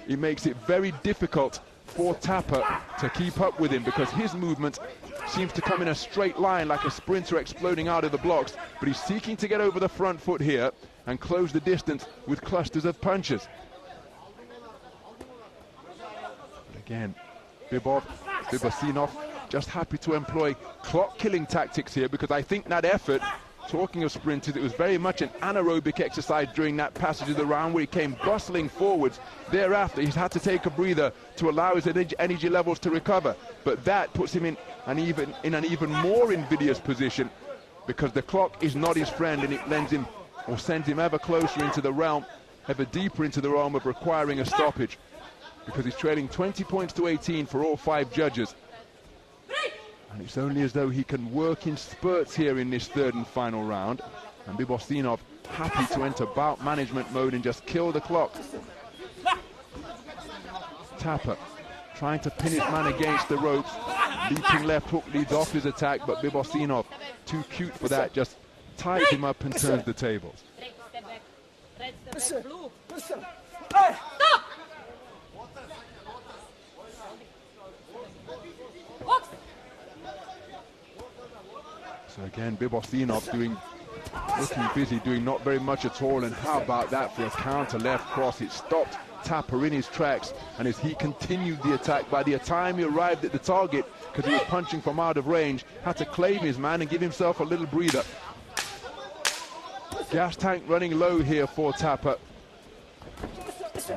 it makes it very difficult for Thapa to keep up with him, because his movement seems to come in a straight line like a sprinter exploding out of the blocks, but he's seeking to get over the front foot here and close the distance with clusters of punches. Again, Bibossinov just happy to employ clock-killing tactics here, because I think that effort, talking of sprinters, it was very much an anaerobic exercise during that passage of the round where he came bustling forwards. Thereafter, he's had to take a breather to allow his energy levels to recover. But that puts him in an even more invidious position, because the clock is not his friend, and it lends him or sends him ever closer into the realm, ever deeper into the realm of requiring a stoppage, because he's trailing 20 points to 18 for all 5 judges. And it's only as though he can work in spurts here in this third and final round. And Bibossinov happy to enter bout management mode and just kill the clock. Thapa trying to pin his man against the ropes. Leaping left hook leads off his attack, but Bibossinov, too cute for that, just ties him up and turns the tables. So again, Bibossinov looking busy, doing not very much at all, and how about that for a counter left cross? It stopped Thapa in his tracks, and as he continued the attack, by the time he arrived at the target, because he was punching from out of range, had to claim his man and give himself a little breather. Gas tank running low here for Thapa.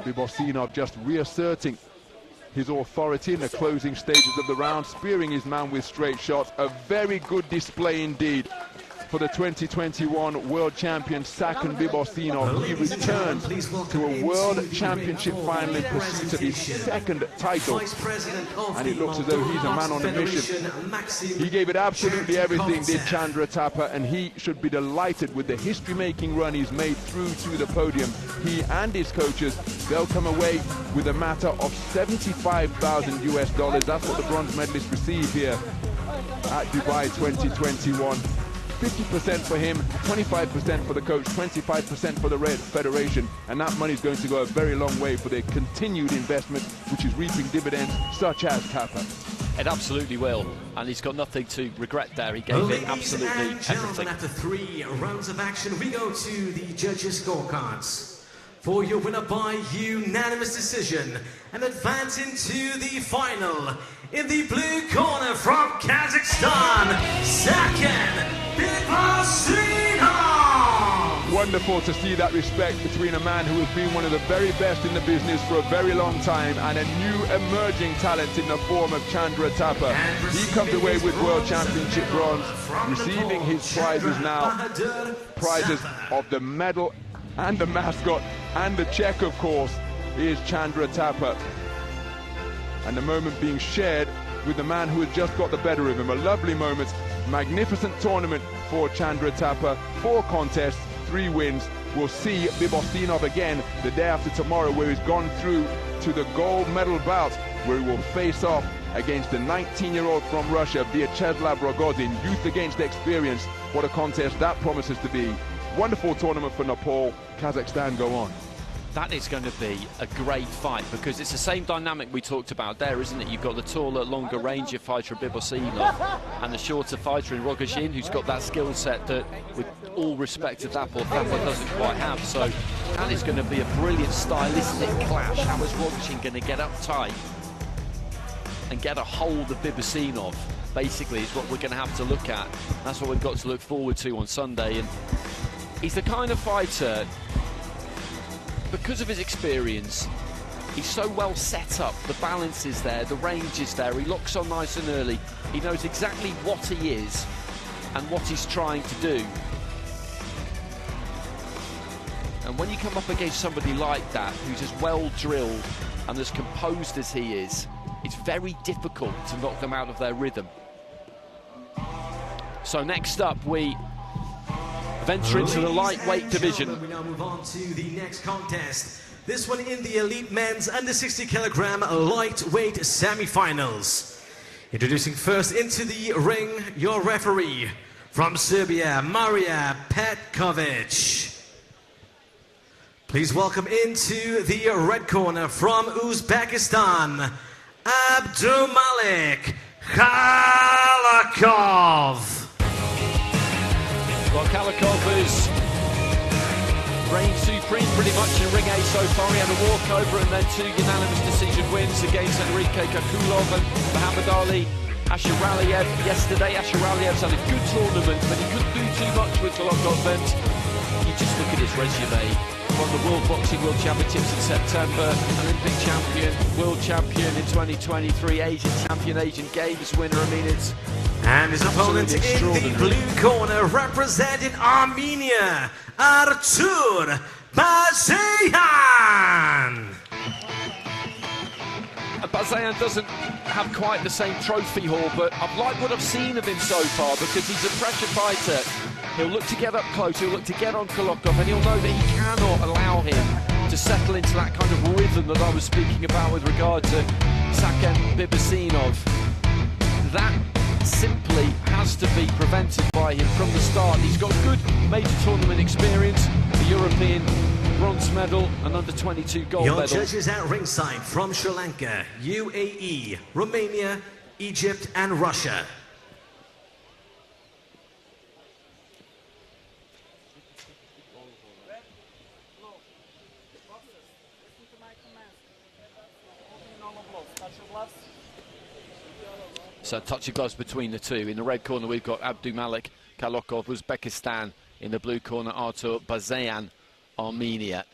Bibossinov just reasserting his authority in the closing stages of the round, spearing his man with straight shots. A very good display indeed for the 2021 world champion Saken Bibossinov. He returned to a world championship final in pursuit of his second title, and it looks as though he's a man on a mission. He gave it absolutely everything, did Chandra Thapa, and he should be delighted with the history-making run he's made through to the podium. He and his coaches, they'll come away with a matter of $75,000 US. That's what the bronze medalists receive here at Dubai 2021. 50% for him, 25% for the coach, 25% for the Red Federation, and that money is going to go a very long way for their continued investment, which is reaping dividends such as Thapa. It absolutely will, and he's got nothing to regret there. He gave it absolutely everything. After 3 rounds of action, we go to the judges' scorecards. For your winner by unanimous decision and advance into the final. In the blue corner from Kazakhstan, Saken Bibossinov! Wonderful to see that respect between a man who has been one of the very best in the business for a very long time and a new emerging talent in the form of Chandra Thapa. He comes away with World Championship bronze, receiving his prizes now, prizes of the medal and the mascot and the check, of course, is Chandra Thapa. And the moment being shared with the man who has just got the better of him. A lovely moment, magnificent tournament for Chandra Thapa. 4 contests, 3 wins. We'll see Bibossinov again the day after tomorrow, where he's gone through to the gold medal bout, where he will face off against the 19-year-old from Russia, Viacheslav Rogozin. Youth against experience. What a contest that promises to be. Wonderful tournament for Nepal. Kazakhstan go on. That is going to be a great fight, because it's the same dynamic we talked about there, isn't it? You've got the taller, longer ranger fighter Bibossinov and the shorter fighter in Rogozin, who's got that skill set that, with all respect to Thapa doesn't quite have. So that is going to be a brilliant stylistic clash. How is Rogozin going to get up tight and get a hold of Bibossinov? Basically, is what we're going to have to look at. That's what we've got to look forward to on Sunday. And he's the kind of fighter, because of his experience, he's so well set up. The balance is there, the range is there, he locks on nice and early. He knows exactly what he is and what he's trying to do. And when you come up against somebody like that, who's as well drilled and as composed as he is, it's very difficult to knock them out of their rhythm. So next up, we venture into the lightweight division. We now move on to the next contest. This one in the elite men's under 60 kilogram lightweight semi-finals. Introducing first into the ring, your referee from Serbia, Marija Petkovic. Please welcome into the red corner from Uzbekistan, Abdumalik Khalokov. Well, Akkalykov has reigned supreme pretty much in Ring A so far. He had a walkover and then 2 unanimous decision wins against Enrique Kool and Mohamed Asharaliev yesterday. Asharaliev's had a good tournament, but he couldn't do too much with Khalokov. And you just look at his resume. Won the World Boxing World Championships in September, Olympic champion, world champion in 2023, Asian champion, Asian Games winner. I mean, it's... And his opponent in the blue corner, representing Armenia, Artur Bazeyan. Bazeyan doesn't have quite the same trophy haul, but I've liked what I've seen of him so far, because he's a pressure fighter. He'll look to get up close, he'll look to get on Khalokov, and he'll know that he cannot allow him to settle into that kind of rhythm that I was speaking about with regard to Saken Bibossinov. That simply has to be prevented by him from the start. He's got good major tournament experience, the European bronze medal and under-22 gold medal. Your judges at ringside from Sri Lanka, UAE, Romania, Egypt and Russia. So touch of gloves between the two. In the red corner we've got Abdumalik Khalokov, Uzbekistan. In the blue corner, Artur Bazeyan, Armenia.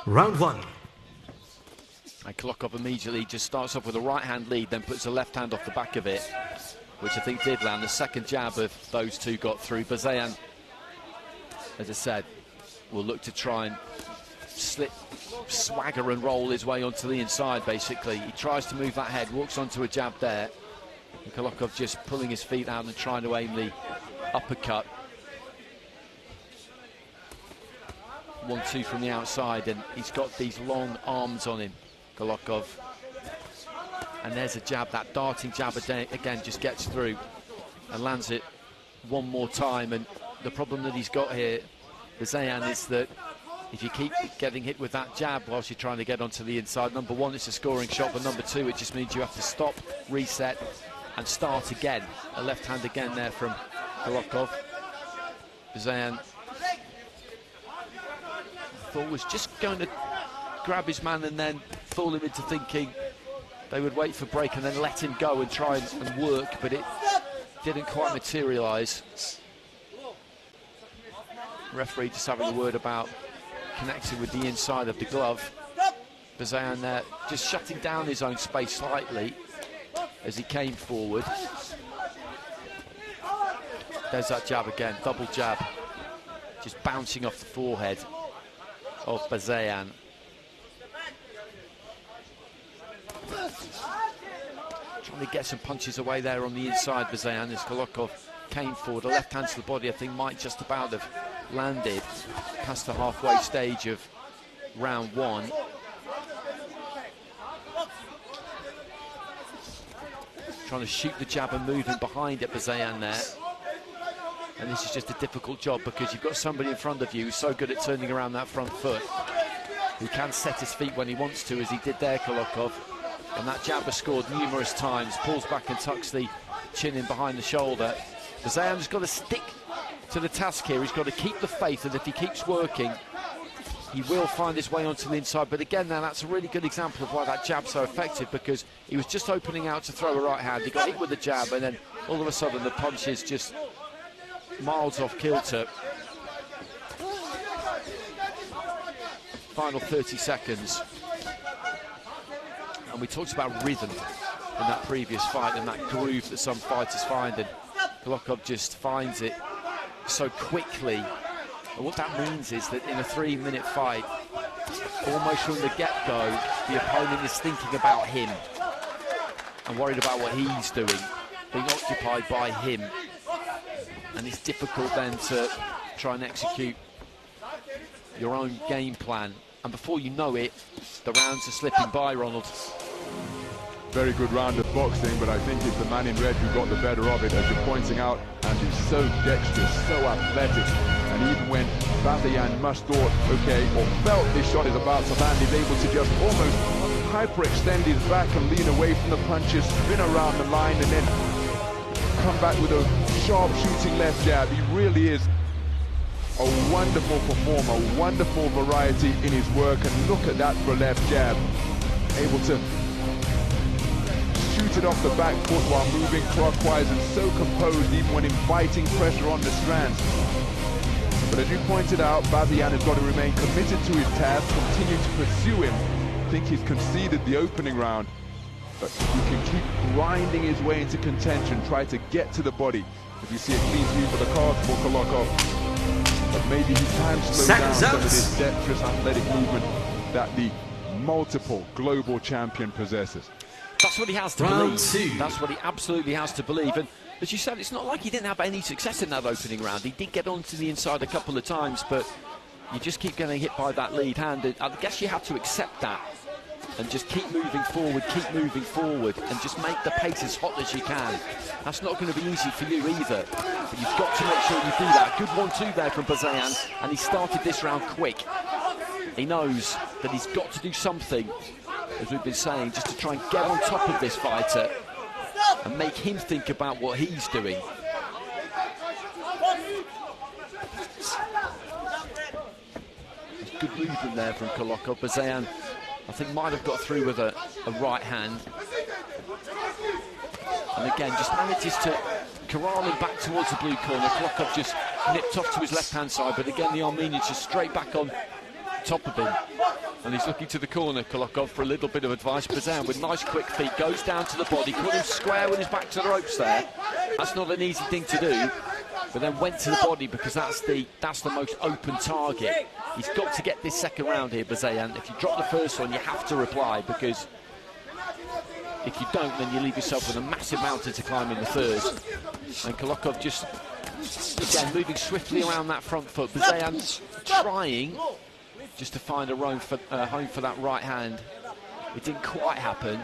Round 1. And Khalokov immediately just starts off with a right-hand lead, then puts a left hand off the back of it, which I think did land. The second jab of those two got through. Bazeyan, as I said, will look to try and swagger and roll his way onto the inside, basically. He tries to move that head, walks onto a jab there. And Khalokov just pulling his feet out and trying to aim the uppercut. 1-2 from the outside, and he's got these long arms on him, Khalokov. And there's a jab, that darting jab again just gets through and lands it one more time. And the problem that he's got here, Bazeyan, is that if you keep getting hit with that jab whilst you're trying to get onto the inside, number one, it's a scoring shot, but number two, it just means you have to stop, reset, and start again. A left hand again there from Khalokov. Bazeyan thought was just going to grab his man and then fool him into thinking they would wait for break and then let him go and try and work, but it didn't quite materialise. Referee just having a word about connecting with the inside of the glove. Bazeyan there just shutting down his own space slightly as he came forward. There's that jab again, double jab, just bouncing off the forehead of Bazeyan. Trying to get some punches away there on the inside, Bazeyan, as Khalokov came forward. A left hand to the body, I think, might just about have landed past the halfway stage of round one. Trying to shoot the jab and move in behind it, Bazeyan there. And this is just a difficult job because you've got somebody in front of you who's so good at turning around that front foot, who can set his feet when he wants to, as he did there, Khalokov. And that jab was scored numerous times. Pulls back and tucks the chin in behind the shoulder. Bazeyan's got to stick to the task here. He's got to keep the faith, and if he keeps working, he will find his way onto the inside. But again, now that's a really good example of why that jab's so effective, because he was just opening out to throw a right hand. He got hit with the jab, and then all of a sudden the punch is just miles off kilter. Final 30 seconds. And we talked about rhythm in that previous fight and that groove that some fighters find, and Khalokov just finds it so quickly. And what that means is that in a 3-minute fight, almost from the get-go, the opponent is thinking about him and worried about what he's doing, being occupied by him. And it's difficult then to try and execute your own game plan. And before you know it, the rounds are slipping by, Ronald. Very good round of boxing, but I think it's the man in red who got the better of it, as you're pointing out, and he's so dexterous, so athletic. And even when Bazeyan must thought, okay, or felt this shot is about to land, he's able to just almost hyperextend his back and lean away from the punches, spin around the line, and then come back with a sharp shooting left jab. He really is a wonderful performer, wonderful variety in his work, and look at that for a left jab. Able to shoot it off the back foot while moving clockwise, and so composed even when inviting pressure on the strands. But as you pointed out, Bazeyan has got to remain committed to his task, continue to pursue him. I think he's conceded the opening round, but he can keep grinding his way into contention, try to get to the body. If you see a clean sweep for the cards for Khalokov, but maybe he can slow down some of this dexterous athletic movement that the multiple global champion possesses. That's what he has to believe. That's what he absolutely has to believe. And as you said, it's not like he didn't have any success in that opening round. He did get onto the inside a couple of times, but you just keep getting hit by that lead hand. And I guess you have to accept that and just keep moving forward, and just make the pace as hot as you can. That's not going to be easy for you either, but you've got to make sure you do that. Good 1-2 there from Bazeyan, and he started this round quick. He knows that he's got to do something, as we've been saying, just to try and get on top of this fighter and make him think about what he's doing. There's good movement there from Khalokov. Bazeyan, I think, might have got through with a right hand. And again, just manages to corral him back towards the blue corner. Khalokov just nipped off to his left-hand side, but again, the Armenian's just straight back on top of him. And he's looking to the corner, Khalokov, for a little bit of advice. Bazeyan, with nice quick feet, goes down to the body, caught him square with his back to the ropes there. That's not an easy thing to do, but then went to the body because that's the most open target. He's got to get this second round here, Bazeyan. If you drop the first one, you have to reply, because if you don't, then you leave yourself with a massive mountain to climb in the third. And Khalokov just, again, moving swiftly around that front foot. Bazeyan trying just to find a home for that right hand. It didn't quite happen.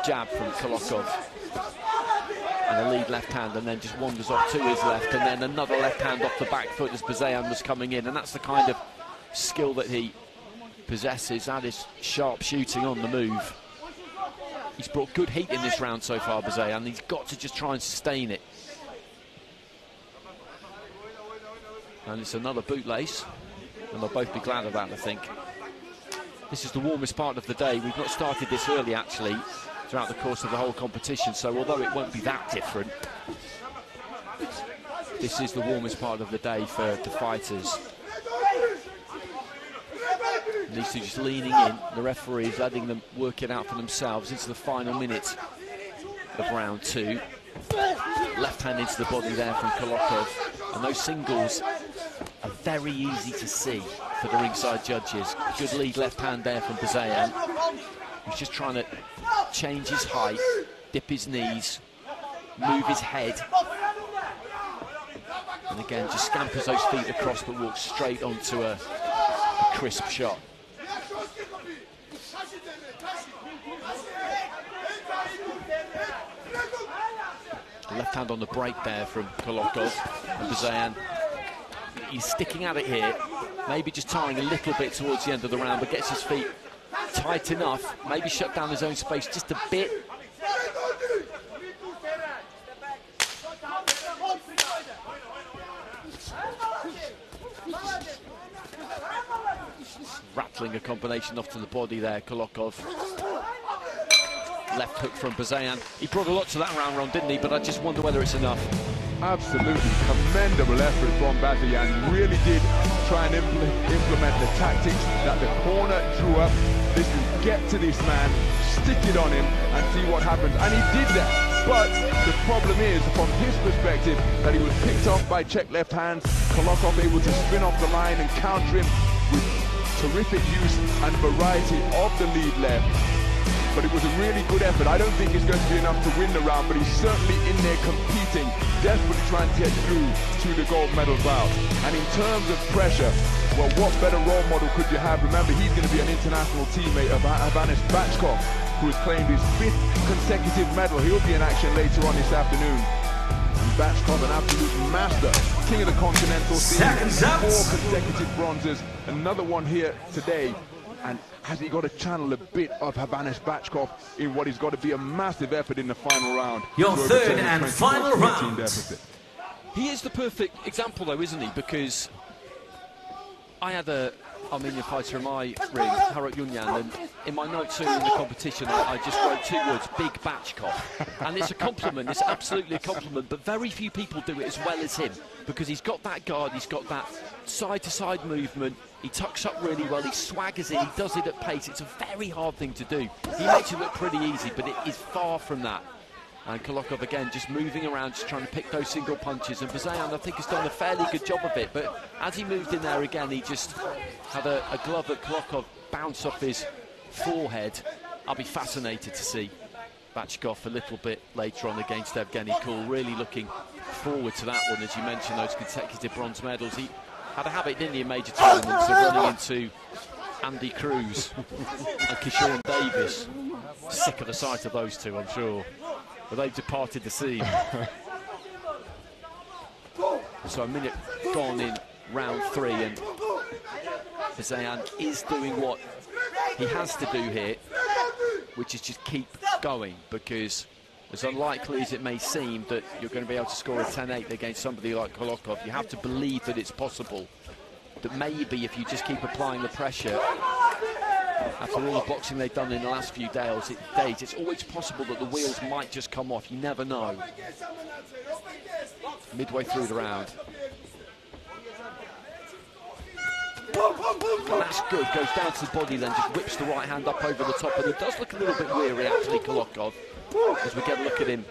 Jab from Khalokov. and a lead left hand, and then just wanders off to his left, and then another left hand off the back foot as Bazeyan was coming in, and that's the kind of skill that he possesses. That is sharp shooting on the move. He's brought good heat in this round so far, Bazeyan. He's got to just try and sustain it. And it's another bootlace, and they'll both be glad of that, I think. This is the warmest part of the day. We've not started this early, actually, throughout the course of the whole competition, so although it won't be that different, this is the warmest part of the day for the fighters. These two just leaning in, the referee is letting them work it out for themselves into the final minute of round 2. Left hand into the body there from Khalokov, and those singles are very easy to see for the ringside judges. Good lead left hand there from Bazeyan. He's just trying to change his height, dip his knees, move his head, and again just scampers those feet across but walks straight onto a crisp shot. Left hand on the break there from Khalokov, and Bazeyan, he's sticking at it here, maybe just tying a little bit towards the end of the round, but gets his feet tight enough, maybe shut down his own space just a bit. Rattling a combination off to the body there, Khalokov. Left hook from Bazeyan. He brought a lot to that round, Ron, didn't he? But I just wonder whether it's enough. Absolutely commendable effort from Bazeyan. Really did try and implement the tactics that the corner drew up. Listen, get to this man, stick it on him, and see what happens. And he did that. But the problem is, from his perspective, that he was picked off by check left hands. Khalokov able to spin off the line and counter him with terrific use and variety of the lead left. But it was a really good effort. I don't think it's going to be enough to win the round, but he's certainly in there competing, desperately trying to get through to the gold medal bout. And in terms of pressure, well, what better role model could you have? Remember, he's going to be an international teammate of Bachkov, who has claimed his 5th consecutive medal. He'll be in action later on this afternoon. And Bachkov, an absolute master, king of the continental scene, 4 consecutive bronzes, another one here today. And has he got to channel a bit of Habanis Bachkov in what is got to be a massive effort in the final round? Your third and final round. He is the perfect example, though, isn't he? Because I had a Armenian fighter in my ring, Khudoian, and in my notes early in the competition, I just wrote 2 words: Big Bachkov. And it's a compliment, it's absolutely a compliment, but very few people do it as well as him, because he's got that guard, he's got that side-to-side movement, he tucks up really well, he swaggers it, he does it at pace. It's a very hard thing to do. He makes it look pretty easy, but it is far from that. And Khalokov, again, just moving around, just trying to pick those single punches. And Bazeyan, I think, has done a fairly good job of it. But as he moved in there again, he just had a glove at Khalokov bounce off his forehead. I'll be fascinated to see Bachkov a little bit later on against Evgeny Kool. Really looking forward to that one, as you mentioned, those consecutive bronze medals. He had a habit, didn't he, in major tournaments of running into Andy Cruz and Kishore Davis. Sick of the sight of those two, I'm sure. But they've departed the scene. So a minute gone in round 3, and Bazeyan is doing what he has to do here, which is just keep going, because as unlikely as it may seem that you're going to be able to score a 10-8 against somebody like Khalokov, you have to believe that it's possible, that maybe if you just keep applying the pressure, after all the boxing they've done in the last few days, it's always possible that the wheels might just come off. You never know. Midway through the round. And that's good. Goes down to the body, then just whips the right hand up over the top. And he does look a little bit weary, actually, Khalokov, as we get a look at him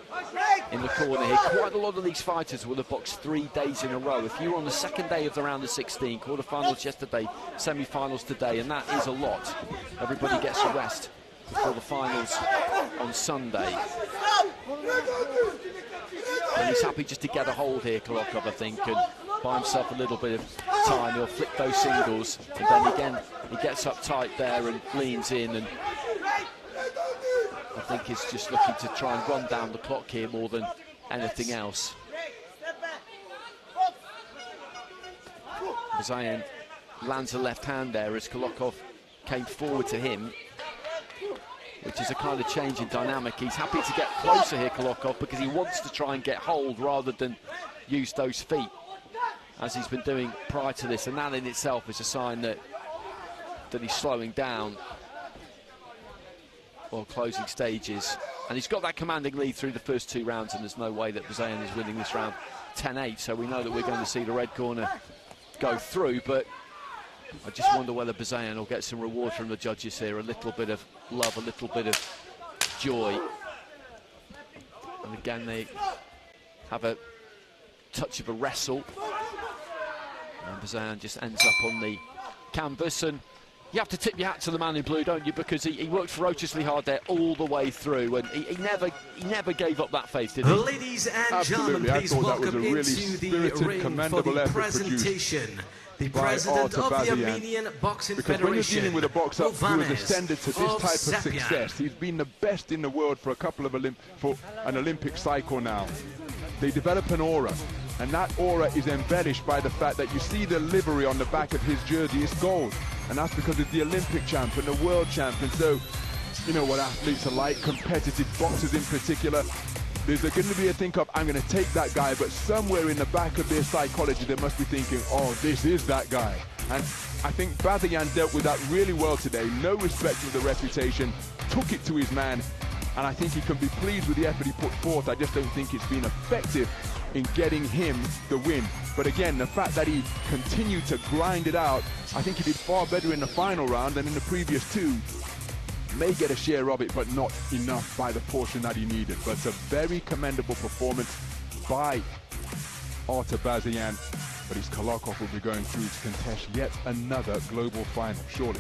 in the corner here. Quite a lot of these fighters will have boxed 3 days in a row. If you were on the second day of the round of 16, quarterfinals yesterday, semi-finals today, and that is a lot. Everybody gets a rest before the finals on Sunday. And he's happy just to get a hold here, Khalokov, I think, and buy himself a little bit of time. He'll flick those singles, and then again he gets up tight there and leans in, and I think he's just looking to try and run down the clock here more than anything else. Bazeyan lands a left hand there as Khalokov came forward to him, which is a kind of change in dynamic. He's happy to get closer here, Khalokov, because he wants to try and get hold rather than use those feet, as he's been doing prior to this, and that in itself is a sign that he's slowing down or closing stages. And he's got that commanding lead through the first 2 rounds, and there's no way that Bazeyan is winning this round 10-8, so we know that we're going to see the red corner go through, but I just wonder whether Bazeyan will get some reward from the judges here, a little bit of love, a little bit of joy. And again, they have a touch of a wrestle, and Bazeyan just ends up on the canvas. And you have to tip your hat to the man in blue, don't you, because he worked ferociously hard there all the way through, and he never gave up that faith, did he? Ladies and gentlemen, please welcome really into the ring for the presentation the president of the Armenian Boxing because Federation. When you're dealing with a boxer who has ascended to this type of success, he's been the best in the world for a couple of an Olympic cycle now. They develop an aura, and that aura is embellished by the fact that you see the livery on the back of his jersey is gold, and that's because of the Olympic champion, the world champion. So you know what athletes are like, competitive boxers in particular. There's going to be a think of, I'm going to take that guy, but somewhere in the back of their psychology they must be thinking, oh, this is that guy. And I think Bazeyan dealt with that really well today. No respect for the reputation, took it to his man, and I think he can be pleased with the effort he put forth. I just don't think it's been effective in getting him the win. But again, the fact that he continued to grind it out, I think he did far better in the final round than in the previous 2. May get a share of it, but not enough by the portion that he needed. But it's a very commendable performance by Artur Bazeyan. But his Khalokov will be going through to contest yet another global final, surely.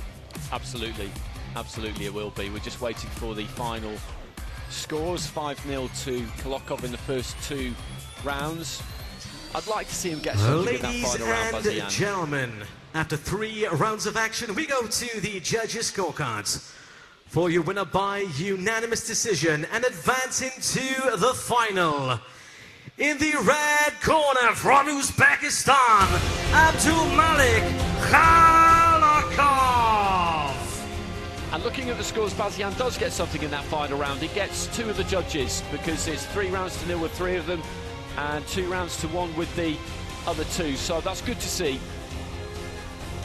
Absolutely, absolutely it will be. We're just waiting for the final scores. 5-0 to Khalokov in the first 2 rounds. I'd like to see him get something in that final round, Bazeyan. Ladies and gentlemen, after 3 rounds of action, we go to the judges' scorecards. For your winner by unanimous decision and advancing to the final. In the red corner from Uzbekistan, Abdumalik Khalokov. And looking at the scores, Bazeyan does get something in that final round. He gets 2 of the judges, because it's 3 rounds to 0 with 3 of them and 2 rounds to 1 with the other 2. So that's good to see.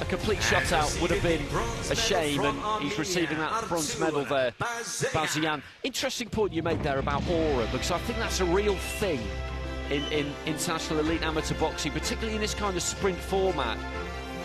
A complete shutout would have been a shame, and he's receiving that bronze medal there, Bazeyan. Interesting point you made there about aura, because I think that's a real thing in international elite amateur boxing, particularly in this kind of sprint format.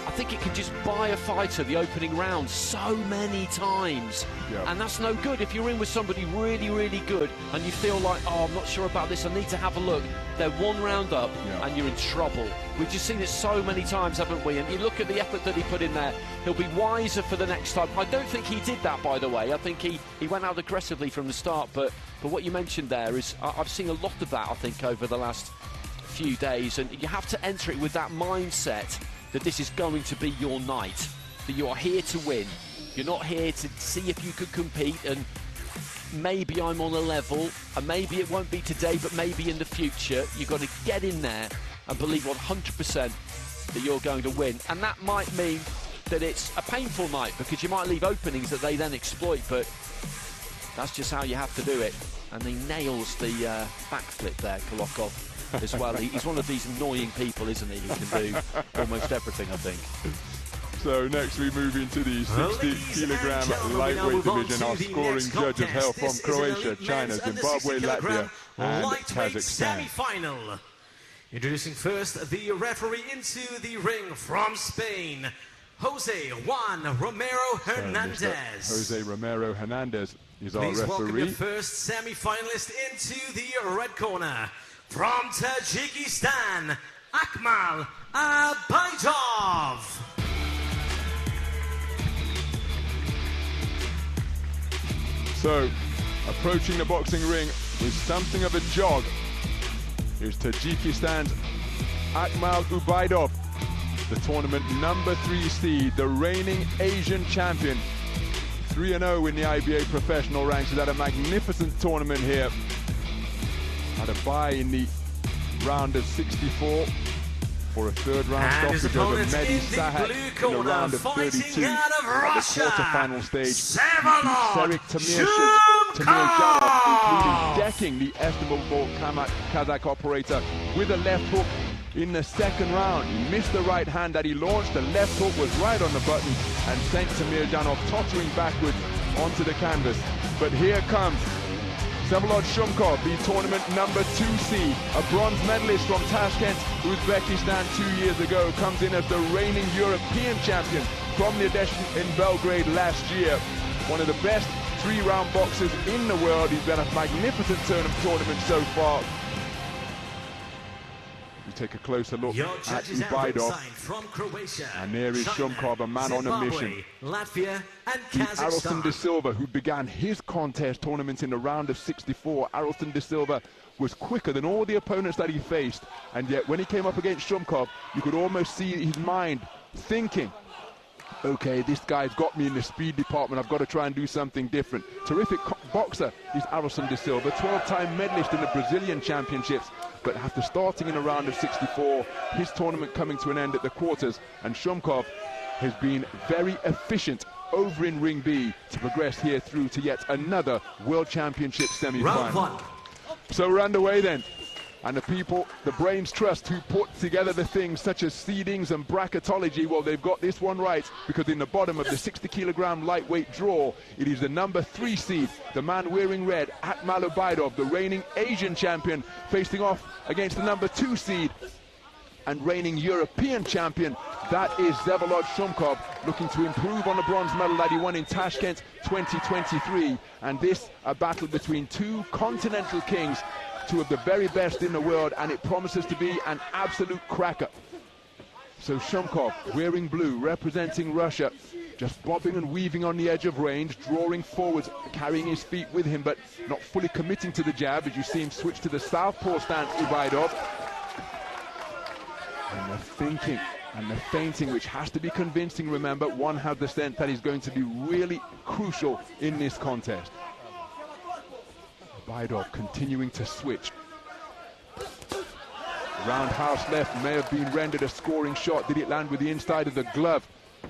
I think it can just buy a fighter the opening round so many times. Yeah. And that's no good. If you're in with somebody really, really good and you feel like, oh, I'm not sure about this, I need to have a look, they're 1 round up, yeah, and you're in trouble. We've just seen it so many times, haven't we? And you look at the effort that he put in there, he'll be wiser for the next time. I don't think he did that, by the way. I think he went out aggressively from the start, but what you mentioned there is, I've seen a lot of that, I think, over the last few days, and you have to enter it with that mindset that this is going to be your night, that you are here to win. You're not here to see if you could compete and maybe I'm on a level, and maybe it won't be today, but maybe in the future. You've got to get in there and believe 100% that you're going to win. And that might mean that it's a painful night, because you might leave openings that they then exploit, but that's just how you have to do it. And he nails the backflip there, Khalokov, as well. He's one of these annoying people, isn't he, who can do almost everything, I think. So next we move into the 60-kilogram lightweight division. Our scoring judges hail from Croatia, China, Zimbabwe, Latvia and Kazakhstan. Semi-final. Introducing first the referee into the ring from Spain, Jose Juan Romero Hernandez. Jose Romero Hernandez is our referee. Please welcome your first semi-finalist into the red corner, from Tajikistan, Akmal Ubaidov. So, approaching the boxing ring with something of a jog is Tajikistan's Akmal Ubaidov, the tournament #3 seed, the reigning Asian champion. 3-0 in the IBA professional ranks. He's had a magnificent tournament here. had a bye in the round of 64 for a third round stoppage over Mehdi Sahat in the round of 32 at the quarter-final stage. Serik Temirtas, including decking the estimable Kazakh operator with a left hook in the second round. He missed the right hand that he launched. The left hook was right on the button and sent Temirtas tottering backwards onto the canvas. But here comes Shumkov, the tournament number 2 seed, a bronze medalist from Tashkent, Uzbekistan 2 years ago, comes in as the reigning European champion from the edition in Belgrade last year. One of the best 3-round boxers in the world. He's been a magnificent tournament so far. We take a closer look at Ubaidov, from Croatia, and there is Shumkov, a man on a mission. Latvia and Artur de Silva, who began his contest tournament in the round of 64. Artur de Silva was quicker than all the opponents that he faced, and yet when he came up against Shumkov, you could almost see his mind thinking, okay, this guy's got me in the speed department, I've got to try and do something different. Terrific boxer is Artur de Silva, 12-time medalist in the Brazilian Championships, but after starting in a round of 64, his tournament coming to an end at the quarters, and Shumkov has been very efficient over in Ring B to progress here through to yet another World Championship semi-final. So we're underway then. And the people, the brains trust, who put together the things such as seedings and bracketology, well, they've got this one right, because in the bottom of the 60-kilogram lightweight draw, it is the number 3 seed, the man wearing red, Akmal Ubaidov, the reigning Asian champion, facing off against the number 2 seed and reigning European champion, that is Zhevolod Shumkov, looking to improve on the bronze medal that he won in Tashkent 2023. And this, a battle between 2 continental kings, 2 of the very best in the world, and it promises to be an absolute cracker. So Shumkov, wearing blue, representing Russia, just bobbing and weaving on the edge of range, drawing forwards, carrying his feet with him, but not fully committing to the jab, as you see him switch to the southpaw stance, Ubaidov. And the thinking and the feinting, which has to be convincing, remember, one has the sense that is going to be really crucial in this contest. Ubaidov continuing to switch. Roundhouse left may have been rendered a scoring shot. Did it land with the inside of the glove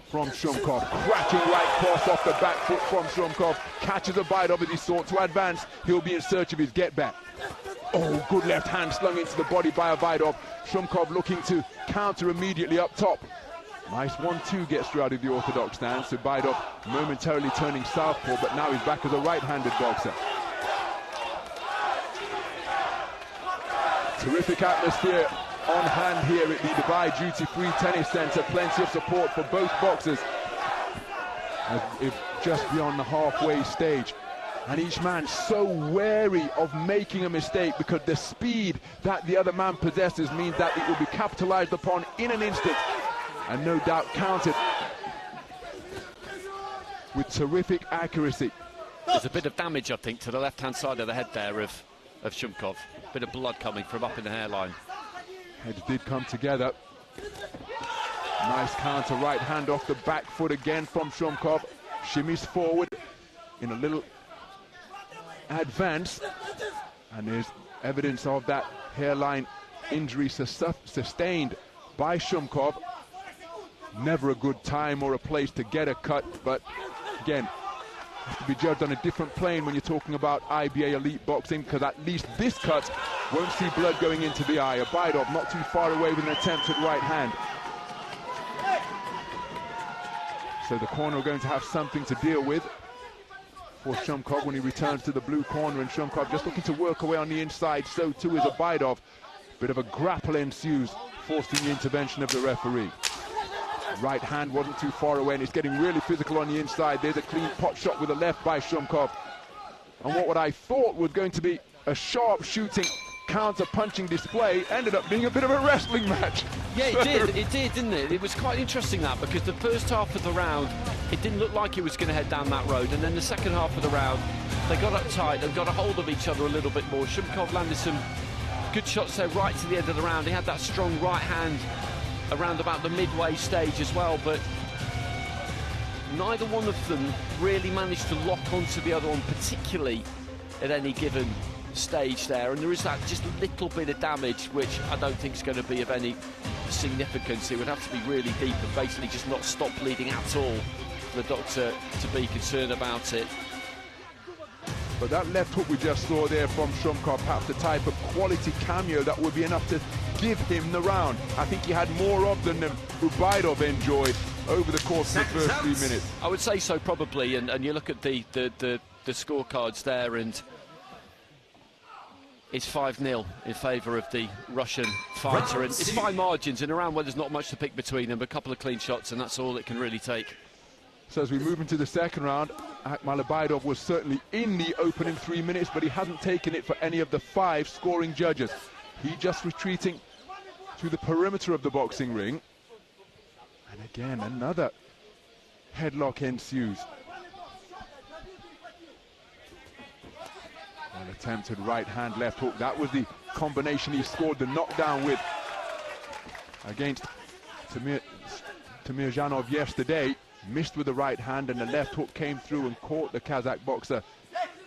from Shumkov? Cracking right cross off the back foot from Shumkov. Catches Ubaidov as he sought to advance. He'll be in search of his get back. Oh, good left hand slung into the body by Ubaidov. Shumkov looking to counter immediately up top. Nice 1-2 gets through out of the orthodox stance. Ubaidov momentarily turning southpaw, but now he's back as a right-handed boxer. Terrific atmosphere on hand here at the Dubai Duty Free Tennis Centre. Plenty of support for both boxers, as if just beyond the halfway stage. And each man so wary of making a mistake, because the speed that the other man possesses means that it will be capitalized upon in an instant, and no doubt countered with terrific accuracy. There's a bit of damage, I think, to the left-hand side of the head there of Shumkov. Bit of blood coming from up in the hairline. Heads did come together. Nice counter right hand off the back foot again from Shumkov. Shimmies forward in a little advance, and there's evidence of that hairline injury sustained by Shumkov. Never a good time or a place to get a cut, but again, has to be judged on a different plane when you're talking about IBA elite boxing, because at least this cut won't see blood going into the eye. Ubaidov not too far away with an attempted right hand. So the corner are going to have something to deal with for Shumkov when he returns to the blue corner, and Shumkov just looking to work away on the inside. So too is Ubaidov. Bit of a grapple ensues, forcing the intervention of the referee. Right hand wasn't too far away, and it's getting really physical on the inside. There's a clean pot shot with the left by Shumkov. And what I thought was going to be a sharp shooting counter-punching display ended up being a bit of a wrestling match. Yeah, it did, didn't it? It was quite interesting, that, because the first half of the round, it didn't look like it was going to head down that road, and then the second half of the round, they got up tight, they got a hold of each other a little bit more. Shumkov landed some good shots there right to the end of the round. He had that strong right hand around about the midway stage as well, but neither one of them really managed to lock onto the other one, particularly at any given stage there, and there is that just little bit of damage, which I don't think is going to be of any significance. It would have to be really deep and basically just not stop bleeding at all for the doctor to be concerned about it. But that left hook we just saw there from Shumkov, perhaps the type of quality cameo that would be enough to give him the round. I think he had more of than Ubaidov enjoyed over the course of the first 3 minutes. I would say so, probably, and you look at the scorecards there, and it's 5-0 in favour of the Russian fighter, and it's fine margins in a round where there's not much to pick between them, a couple of clean shots, and that's all it can really take. So as we move into the second round, Akmal Ubaidov was certainly in the opening 3 minutes, but he hasn't taken it for any of the 5 scoring judges. He just retreating to the perimeter of the boxing ring. And again, another headlock ensues. An attempted right hand, left hook. That was the combination he scored the knockdown with against Temirtas yesterday. Missed with the right hand, and the left hook came through and caught the Kazakh boxer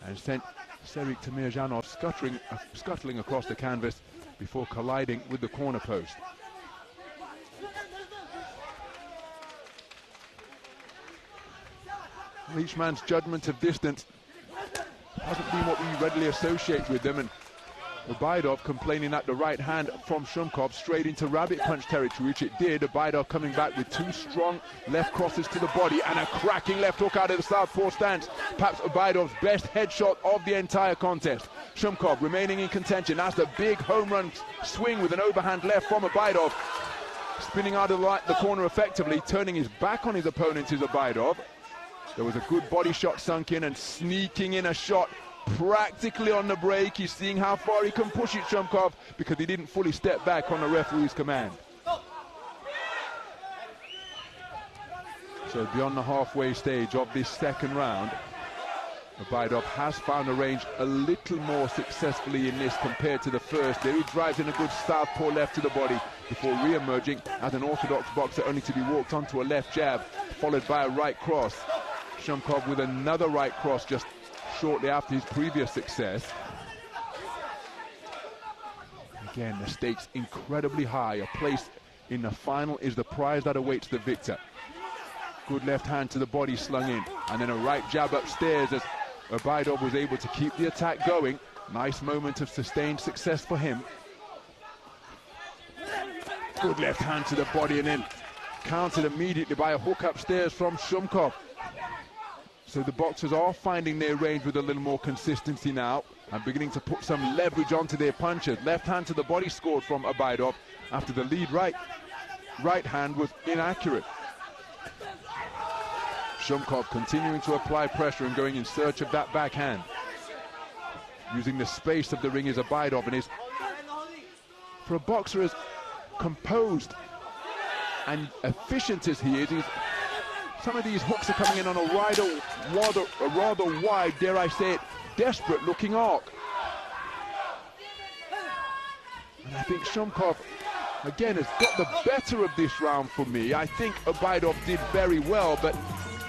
and sent Temirtas scuttling across the canvas before colliding with the corner post. Each man's judgment of distance hasn't been what we readily associate with them, and Ubaidov complaining that the right hand from Shumkov straight into rabbit punch territory, which it did. Ubaidov coming back with 2 strong left crosses to the body and a cracking left hook out of the southpaw stance. Perhaps Ubaidov's best headshot of the entire contest. Shumkov remaining in contention. That's a big home run swing with an overhand left from Ubaidov. Spinning out of the corner effectively, turning his back on his opponent is Ubaidov. There was a good body shot sunk in, and sneaking in a shot practically on the break. He's seeing how far he can push it, Shumkov, because he didn't fully step back on the referee's command. So beyond the halfway stage of this second round, Ubaidov has found a range a little more successfully in this compared to the first. There he drives in a good southpaw left to the body before re-emerging as an orthodox boxer, only to be walked onto a left jab followed by a right cross. Shumkov with another right cross just shortly after his previous success. Again, the stakes incredibly high. A place in the final is the prize that awaits the victor. Good left hand to the body slung in, and then a right jab upstairs as Ubaidov was able to keep the attack going. Nice moment of sustained success for him. Good left hand to the body, and then countered immediately by a hook upstairs from Shumkov. So the boxers are finding their range with a little more consistency now and beginning to put some leverage onto their punches. Left hand to the body scored from Ubaidov after the lead right hand was inaccurate. Shumkov continuing to apply pressure and going in search of that backhand. Using the space of the ring is Ubaidov, and is, for a boxer as composed and efficient as he is, some of these hooks are coming in on a rather wide, dare I say it, desperate looking arc. And I think Shumkov, again, has got the better of this round for me. I think Ubaidov did very well, but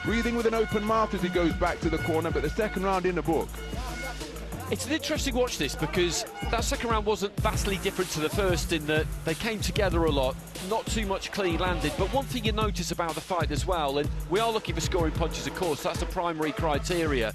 breathing with an open mouth as he goes back to the corner, but the second round in the book. It's an interesting watch, this, because that second round wasn't vastly different to the first in that they came together a lot, not too much clean landed. But one thing you notice about the fight as well, and we are looking for scoring punches, of course, that's the primary criteria.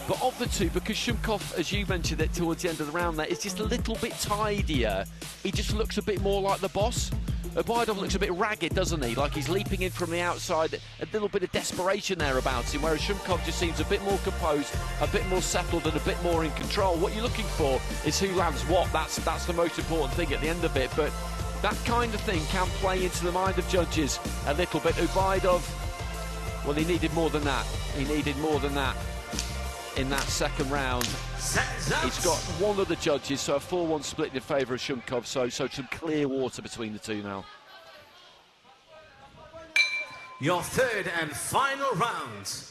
But of the two, because Shumkov, as you mentioned it towards the end of the round there, is just a little bit tidier, he just looks a bit more like the boss. Ubaidov looks a bit ragged, doesn't he? Like he's leaping in from the outside, a little bit of desperation there about him, whereas Shumkov just seems a bit more composed, a bit more settled and a bit more in control. What you're looking for is who lands what. That's the most important thing at the end of it. But that kind of thing can play into the mind of judges a little bit. Ubaidov, well, he needed more than that. He needed more than that in that second round. He's got one of the judges, so a 4-1 split in favour of Shumkov, so some clear water between the two now. Your third and final round.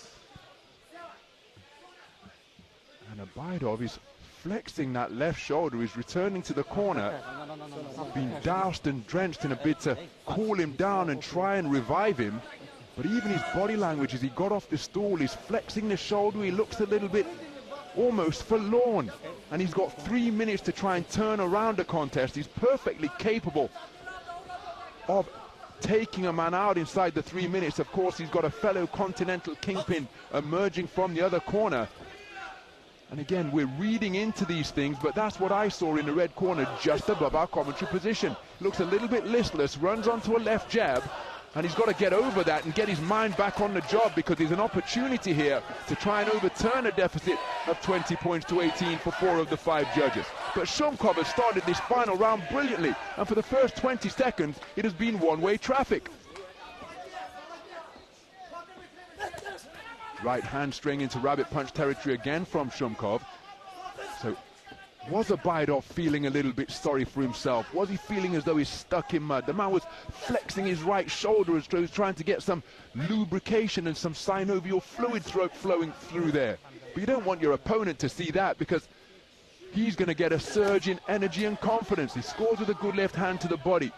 And Ubaidov is flexing that left shoulder, he's returning to the corner, being doused and drenched in a bid to cool him down and try and revive him. But even his body language as he got off the stool, he's flexing the shoulder, he looks a little bit almost forlorn. And he's got 3 minutes to try and turn around a contest. He's perfectly capable of taking a man out inside the 3 minutes. Of course, he's got a fellow continental kingpin emerging from the other corner. And again, we're reading into these things, but that's what I saw in the red corner, just above our commentary position. Looks a little bit listless, runs onto a left jab, and he's got to get over that and get his mind back on the job, because there's an opportunity here to try and overturn a deficit of 20 points to 18 for 4 of the 5 judges. But Shumkov has started this final round brilliantly, and for the first 20 seconds, it has been one-way traffic. Right hand string into rabbit punch territory again from Shumkov. So was Ubaidov feeling a little bit sorry for himself? Was he feeling as though he's stuck in mud? The man was flexing his right shoulder as though he's trying to get some lubrication and some synovial fluid flowing through there. But you don't want your opponent to see that, because he's going to get a surge in energy and confidence. He scores with a good left hand to the body,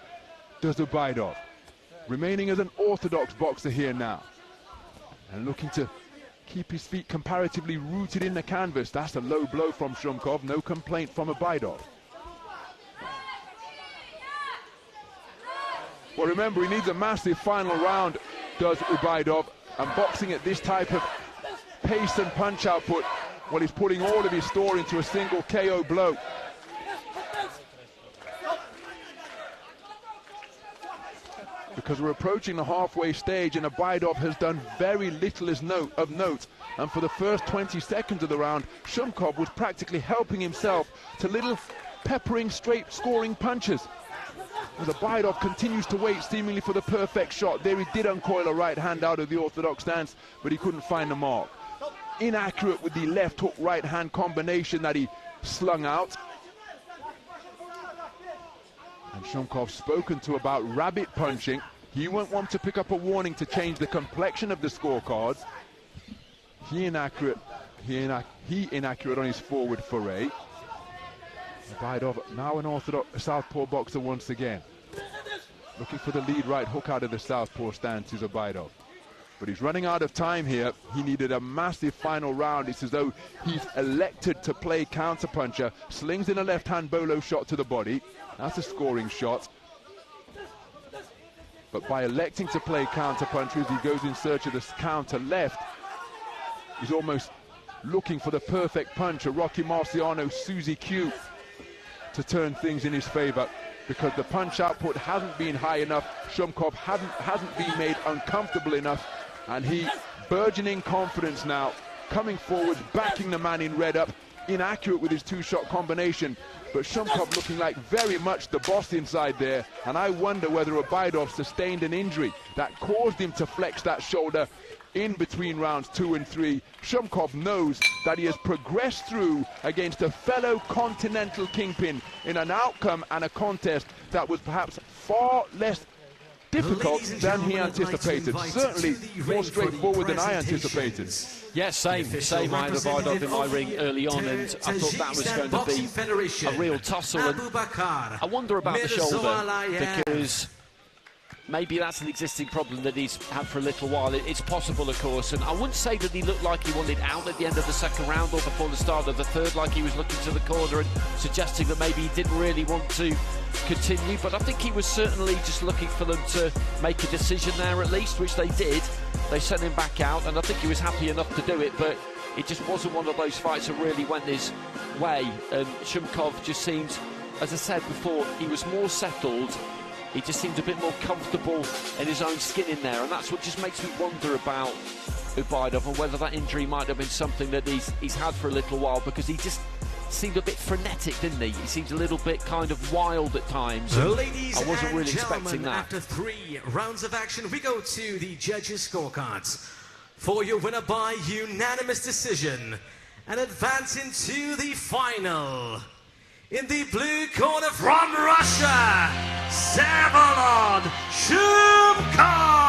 does Ubaidov. Remaining as an orthodox boxer here now, and looking to keep his feet comparatively rooted in the canvas. That's a low blow from Shumkov, no complaint from Ubaidov. Well, remember, he needs a massive final round, does Ubaidov, and boxing at this type of pace and punch output, well, he's putting all of his store into a single KO blow. Because we're approaching the halfway stage, and Ubaidov has done very little of note. And for the first 20 seconds of the round, Shumkov was practically helping himself to little peppering straight scoring punches. As Ubaidov continues to wait seemingly for the perfect shot. There he did uncoil a right hand out of the orthodox stance, but he couldn't find the mark. Inaccurate with the left hook right hand combination that he slung out. And Shumkov spoken to about rabbit punching. He won't want to pick up a warning to change the complexion of the scorecards. He inaccurate on his forward foray. Ubaidov now an orthodox southpaw boxer once again. Looking for the lead right hook out of the southpaw stance is Ubaidov. But he's running out of time here. He needed a massive final round. It's as though he's elected to play counterpuncher. Slings in a left-hand bolo shot to the body. That's a scoring shot. But by electing to play counterpuncher as he goes in search of the counter left, he's almost looking for the perfect punch, a Rocky Marciano Suzy Q, to turn things in his favor, because the punch output hasn't been high enough. Shumkov hasn't been made uncomfortable enough, and he, burgeoning confidence now, coming forward, backing the man in red up, inaccurate with his two-shot combination, but Shumkov looking like very much the boss inside there, and I wonder whether Ubaidov sustained an injury that caused him to flex that shoulder in between rounds 2 and 3. Shumkov knows that he has progressed through against a fellow continental kingpin in an outcome and a contest that was perhaps far less difficult than he anticipated. Certainly more straightforward than I anticipated. Yes, same. I had Ubaidov in my ring early on, and I thought that was going to be a real tussle. And I wonder about the shoulder, because maybe that's an existing problem that he's had for a little while. It's possible, of course, and I wouldn't say that he looked like he wanted out at the end of the second round or before the start of the third, like he was looking to the corner and suggesting that maybe he didn't really want to continue, but I think he was certainly just looking for them to make a decision there at least, which they did. They sent him back out, and I think he was happy enough to do it, but it just wasn't one of those fights that really went his way. And Shumkov just seemed, as I said before, he was more settled. He just seemed a bit more comfortable in his own skin in there, and that's what just makes me wonder about Ubaidov and whether that injury might have been something that he's had for a little while, because he just seemed a bit frenetic, didn't he? He seemed a little bit kind of wild at times. Ladies I wasn't really expecting that. After 3 rounds of action, we go to the judges' scorecards. For your winner by unanimous decision and advancing to the final. In the blue corner from Russia, Vsevolod Shumkov!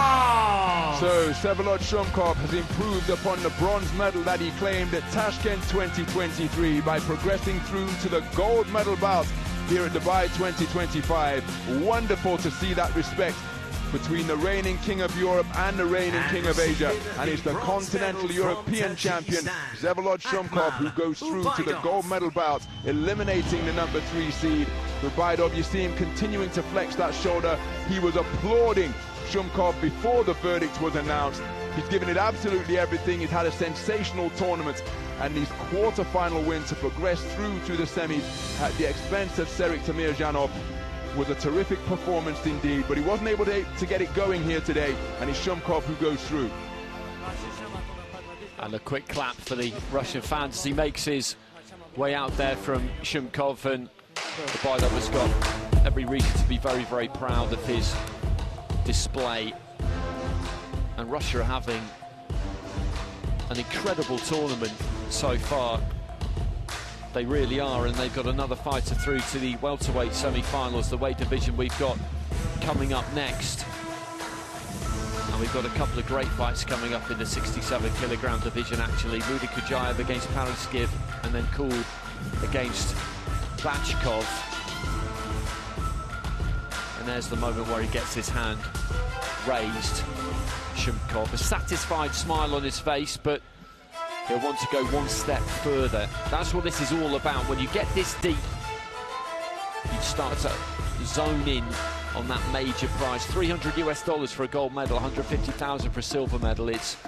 So, Vsevolod Shumkov has improved upon the bronze medal that he claimed at Tashkent 2023 by progressing through to the gold medal bout here at Dubai 2025. Wonderful to see that respect between the reigning King of Europe and the reigning King of Asia, and it's the continental European champion Shumkov who goes through to the gold medal bout, eliminating the number 3 seed. Ubaidov, you see him continuing to flex that shoulder. He was applauding Shumkov before the verdict was announced. He's given it absolutely everything. He's had a sensational tournament, and his quarter-final win to progress through to the semis at the expense of Temirtas was a terrific performance indeed, but he wasn't able to get it going here today, and it's Shumkov who goes through. And a quick clap for the Russian fans as he makes his way out there from Shumkov, and Ubaidov has got every reason to be very, very proud of his display. And Russia are having an incredible tournament so far. They really are, and they've got another fighter through to the welterweight semi-finals, the weight division we've got coming up next. And we've got a couple of great fights coming up in the 67-kilogram division, actually. Muydinkhujaev against Paraskiv, and then Kool against Bachkov. And there's the moment where he gets his hand raised. Shumkov, a satisfied smile on his face, but he'll want to go one step further. That's what this is all about. When you get this deep, you start to zone in on that major prize. $300 US for a gold medal, 150,000 for a silver medal. It's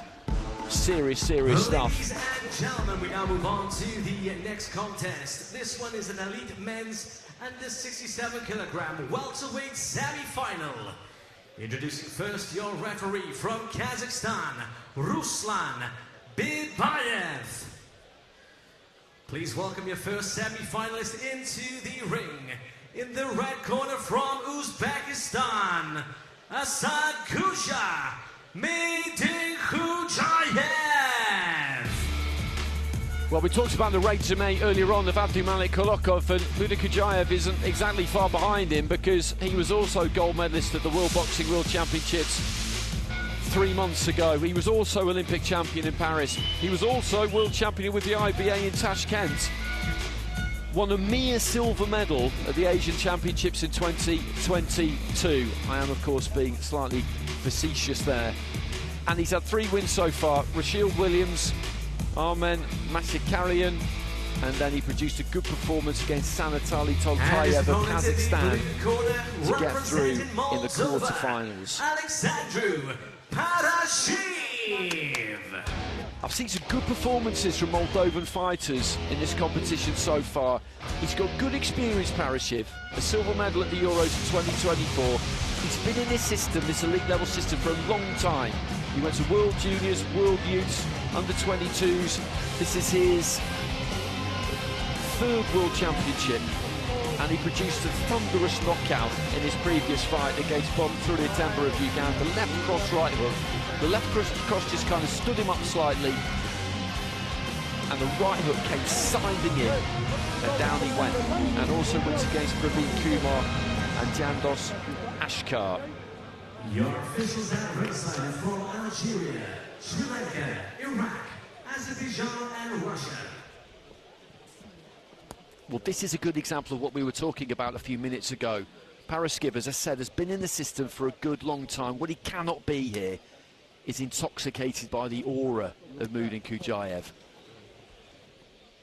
serious, serious stuff. Ladies and gentlemen, we now move on to the next contest. This one is an elite men's and the 67-kilogram welterweight semi-final. Introducing first your referee from Kazakhstan, Ruslan Bibayev. Please welcome your first semi-finalist into the ring. In the red corner from Uzbekistan, Asad Kusha Muydinkhujaev. Well, we talked about the resume earlier on of Abdumalik, Khalokov, and Muydinkhujaev isn't exactly far behind him, because he was also gold medalist at the World Boxing World Championships 3 months ago. He was also Olympic champion in Paris. He was also world champion with the IBA in Tashkent. Won a mere silver medal at the Asian Championships in 2022. I am, of course, being slightly facetious there. And he's had 3 wins so far. Rashid Williams, Armen Masikarian, and then he produced a good performance against Sanatali Toltayev of Kazakhstan to get through in the quarterfinals. I've seen some good performances from Moldovan fighters in this competition so far. He's got good experience, Parashiv, a silver medal at the Euros in 2024. He's been in this system, this elite level system, for a long time. He went to World Juniors, World Youths, under 22s. This is his 3rd World Championship, and he produced a thunderous knockout in his previous fight against Bahadur of Uganda. Left cross, right hook. The left cross just kind of stood him up slightly, and the right hook came siding in, and down he went. And also wins against Praveen Kumar and Jandos Ashkar. Your officials at ringside are from Algeria, Sri Lanka, Iraq, Azerbaijan, and Russia. Well, this is a good example of what we were talking about a few minutes ago. Paraskiv, as I said, has been in the system for a good long time. What he cannot be here is intoxicated by the aura of Muydinkhujaev.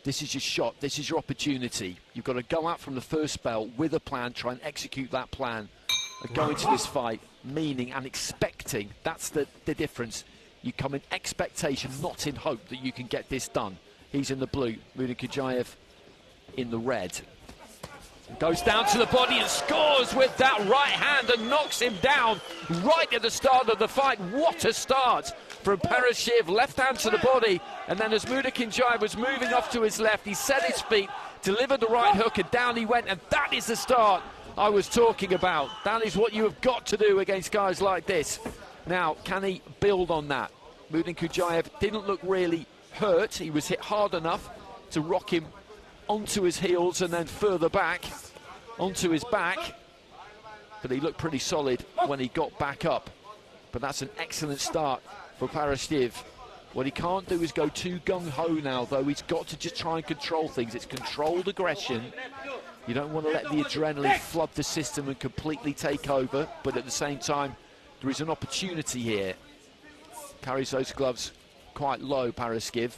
This is your shot, this is your opportunity. You've got to go out from the first bell with a plan, try and execute that plan, and go into this fight meaning and expecting. That's the difference. You come in expectation, not in hope that you can get this done. He's in the blue, Muydinkhujaev in the red. Goes down to the body and scores with that right hand and knocks him down right at the start of the fight. What a start from Parashiv. Left hand to the body, and then as Muydinkhujaev was moving off to his left, he set his feet, delivered the right hook, and down he went. And that is the start I was talking about. That is what you have got to do against guys like this. Now, can he build on that? Muydinkhujaev didn't look really hurt. He was hit hard enough to rock him onto his heels and then further back onto his back, but he looked pretty solid when he got back up. But that's an excellent start for Parashiv. What he can't do is go too gung-ho now, though. He's got to just try and control things. It's controlled aggression. You don't want to let the adrenaline flood the system and completely take over, but at the same time, There is an opportunity here. Carries those gloves quite low, Paraskiv.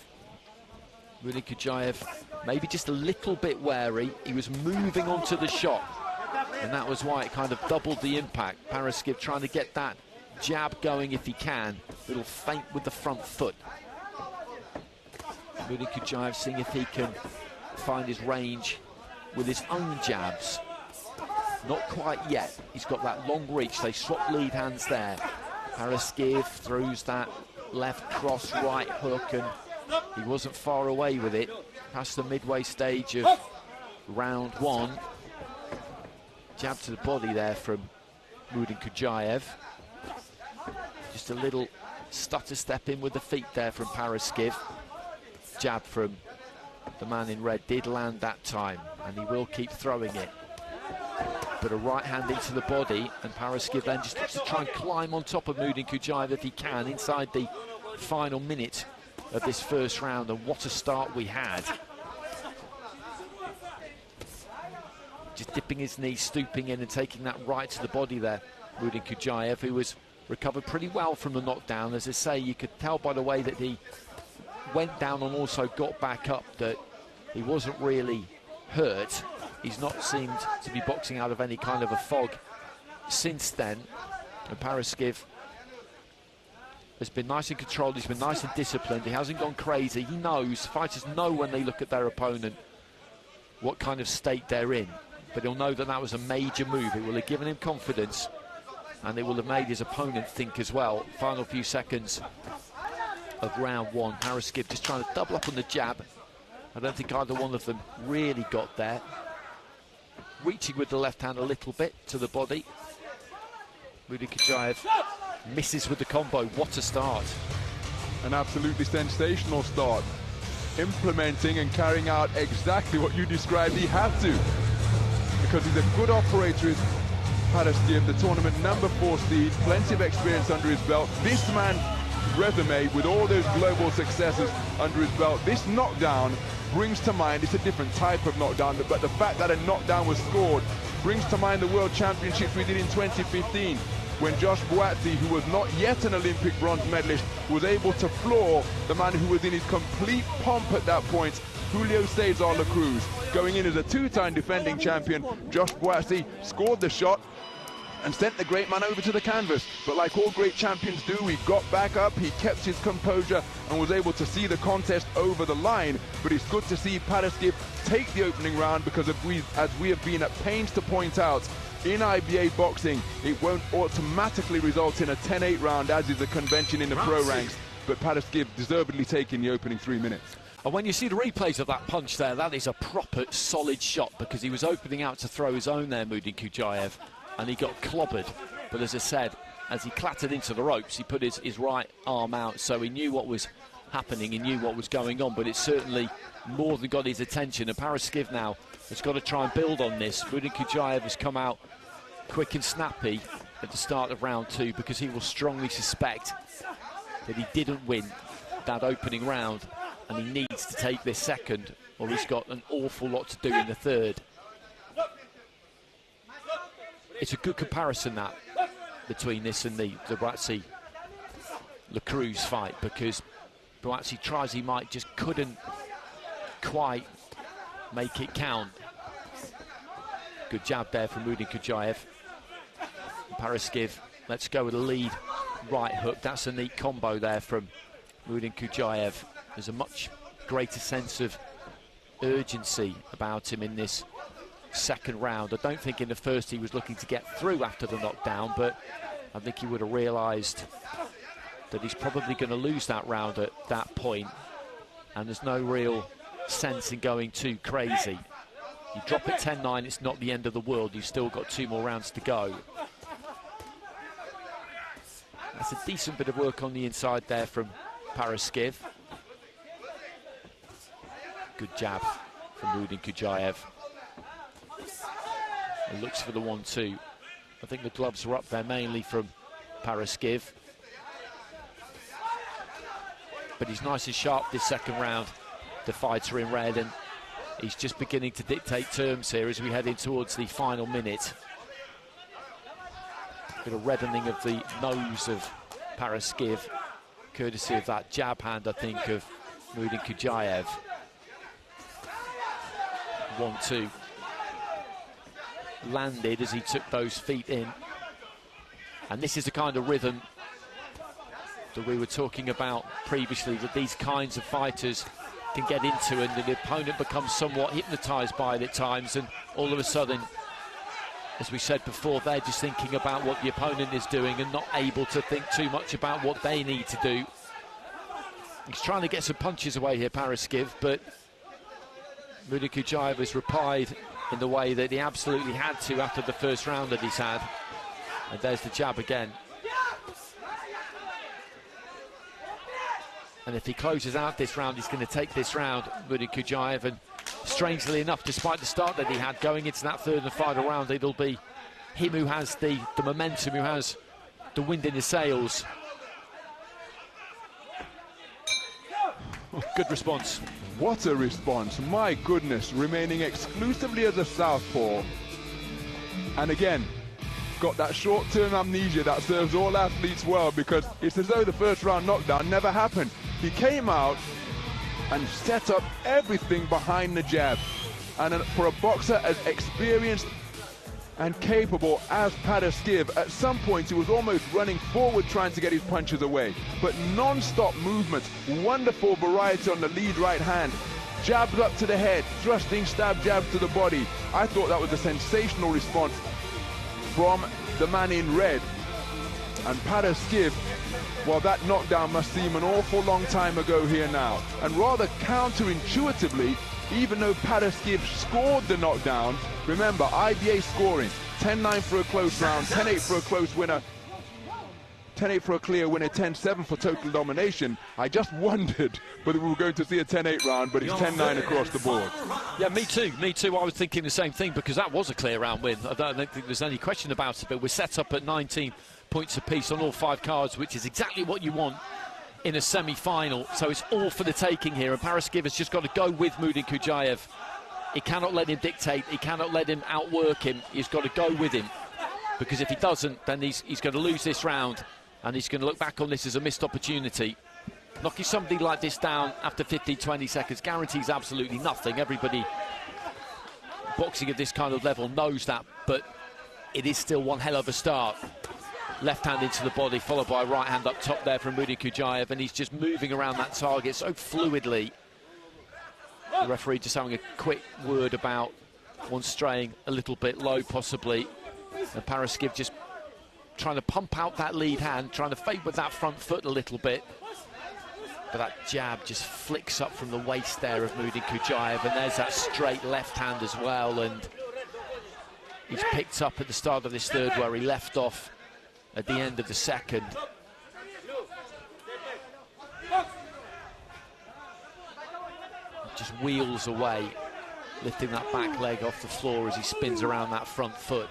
Muydinkhujaev maybe just a little bit wary. He was moving onto the shot, and that was why it kind of doubled the impact. Paraskiv trying to get that jab going if he can. Little feint with the front foot. Muydinkhujaev seeing if he can find his range with his own jabs. Not quite yet. He's got that long reach. They swap lead hands there. Paraskiv throws that left cross, right hook, and he wasn't far away with it. Past the midway stage of round one. Jab to the body there from Muydinkhujaev. Just a little stutter step in with the feet there from Paraskiv. Jab from the man in red did land that time, and he will keep throwing it. But a right hand into the body, and Paraskiv then just has to try and climb on top of Muydinkhujaev if he can inside the final minute of this first round. And what a start we had. Just dipping his knee, stooping in and taking that right to the body there. Muydinkhujaev, who was recovered pretty well from the knockdown. As I say, you could tell by the way that he went down and also got back up that he wasn't really hurt. He's not seemed to be boxing out of any kind of a fog since then. And Paraskiv has been nice and controlled, he's been nice and disciplined, he hasn't gone crazy. He knows, fighters know when they look at their opponent what kind of state they're in. But he'll know that that was a major move. It will have given him confidence, and it will have made his opponent think as well. Final few seconds of round one. Paraskiv just trying to double up on the jab. I don't think either one of them really got there. Reaching with the left hand a little bit to the body. Muydinkhujaev misses with the combo. What a start. An absolutely sensational start. Implementing and carrying out exactly what you described he had to. Because he's a good operator, is Paraskiv, the tournament #4 seed, plenty of experience under his belt. This man's resume with all those global successes under his belt, this knockdown brings to mind, it's a different type of knockdown, but the fact that a knockdown was scored brings to mind the World Championships we did in 2015, when Josh Buatsi, who was not yet an Olympic bronze medalist, was able to floor the man who was in his complete pomp at that point, Julio Cesar La Cruz. Going in as a two-time defending champion, Josh Buatsi scored the shot and sent the great man over to the canvas. But like all great champions do, he got back up, he kept his composure and was able to see the contest over the line. But it's good to see Paraskiv take the opening round, because as we have been at pains to point out, in IBA boxing, it won't automatically result in a 10-8 round, as is the convention in the pro ranks. But Paraskiv deservedly taking the opening 3 minutes. And when you see the replays of that punch there, that is a proper solid shot, because he was opening out to throw his own there, Muydinkhujaev, and he got clobbered. But as I said, as he clattered into the ropes, he put his right arm out, so he knew what was happening, he knew what was going on, but it certainly more than got his attention. And Paraskiv now has got to try and build on this. Muydinkhujaev has come out quick and snappy at the start of round two, because he will strongly suspect that he didn't win that opening round, and he needs to take this second, or he's got an awful lot to do in the third. It's a good comparison, that, between this and the Buatsi-La Cruz fight, because Buatsi tries, he might, just couldn't quite make it count. Good jab there from Muydinkhujaev. Paraskiv, let's go with a lead right hook. That's a neat combo there from Muydinkhujaev. There's a much greater sense of urgency about him in this second round. I don't think in the first he was looking to get through after the knockdown, but I think he would have realised that he's probably going to lose that round at that point, and there's no real sense in going too crazy. You drop it 10-9, it's not the end of the world. You've still got 2 more rounds to go. That's a decent bit of work on the inside there from Paraskiv. Good jab from Muydinkhujaev. He looks for the 1-2. I think the gloves were up there mainly from Paraskiv. But he's nice and sharp this second round, the fighter in red, and he's just beginning to dictate terms here as we head in towards the final minute. bit of reddening of the nose of Paraskiv, courtesy of that jab hand, I think, of Muydinkhujaev. 1-2. Landed as he took those feet in. And this is the kind of rhythm that we were talking about previously, that these kinds of fighters can get into, and the opponent becomes somewhat hypnotized by it at times, and all of a sudden, as we said before, they're just thinking about what the opponent is doing and not able to think too much about what they need to do. He's trying to get some punches away here, Paraskiv, but Muydinkhujaev has replied in the way that he absolutely had to after the first round that he's had. And there's the jab again. And if he closes out this round, he's going to take this round, Muydinkhujaev. And strangely enough, despite the start that he had going into that third and final round, it'll be him who has the momentum, who has the wind in his sails. Good response. What a response, my goodness, remaining exclusively as a southpaw. And again, got that short-term amnesia that serves all athletes well, because it's as though the first round knockdown never happened. He came out and set up everything behind the jab. And for a boxer as experienced and capable as Paraskiv, at some points he was almost running forward trying to get his punches away. But non-stop movements, wonderful variety on the lead right hand, jabs up to the head, thrusting stab jabs to the body. I thought that was a sensational response from the man in red. And Paraskiv, well, that knockdown must seem an awful long time ago here now. And rather counterintuitively, even though Paraskiv scored the knockdown, remember, IBA scoring, 10-9 for a close round, 10-8 for a close winner, 10-8 for a clear winner, 10-7 for total domination. I just wondered whether we were going to see a 10-8 round, but it's 10-9 across the board. Yeah, me too. I was thinking the same thing, because that was a clear round win. I don't think there's any question about it, but we're set up at 19 points apiece on all 5 cards, which is exactly what you want in a semi-final. So it's all for the taking here, and Paraskiv has just got to go with Muydinkhujaev. He cannot let him dictate, he cannot let him outwork him, he's got to go with him, because if he doesn't, then he's going to lose this round, and he's going to look back on this as a missed opportunity. Knocking somebody like this down after 15-20 seconds guarantees absolutely nothing. Everybody boxing at this kind of level knows that, but it is still one hell of a start. Left hand into the body, followed by a right hand up top there from Muydinkhujaev, and he's just moving around that target so fluidly. The referee just having a quick word about one straying a little bit low, possibly. And Paraskiv just trying to pump out that lead hand, trying to fade with that front foot a little bit. But that jab just flicks up from the waist there of Muydinkhujaev, and there's that straight left hand as well. And he's picked up at the start of this third where he left off at the end of the second. Just wheels away, lifting that back leg off the floor as he spins around that front foot.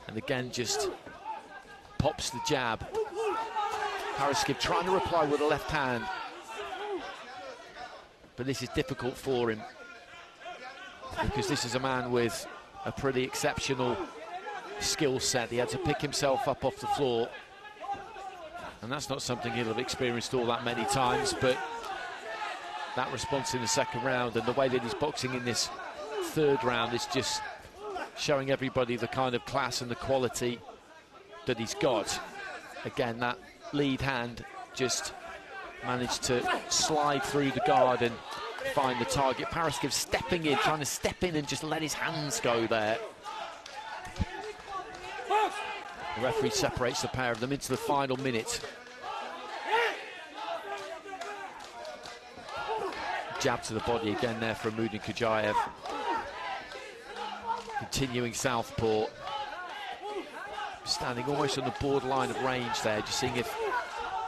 And again, just pops the jab. Paraskiv trying to reply with a left hand. But this is difficult for him, because this is a man with a pretty exceptional skill set. He had to pick himself up off the floor, and that's not something he'll have experienced all that many times. But that response in the second round and the way that he's boxing in this third round is just showing everybody the kind of class and the quality that he's got. Again, that lead hand just managed to slide through the guard and find the target. Paraskiv stepping in, trying to step in and just let his hands go there. The referee separates the pair of them into the final minute. Jab to the body again there from Muydinkhujaev. Continuing southpaw. Standing almost on the borderline of range there, just seeing if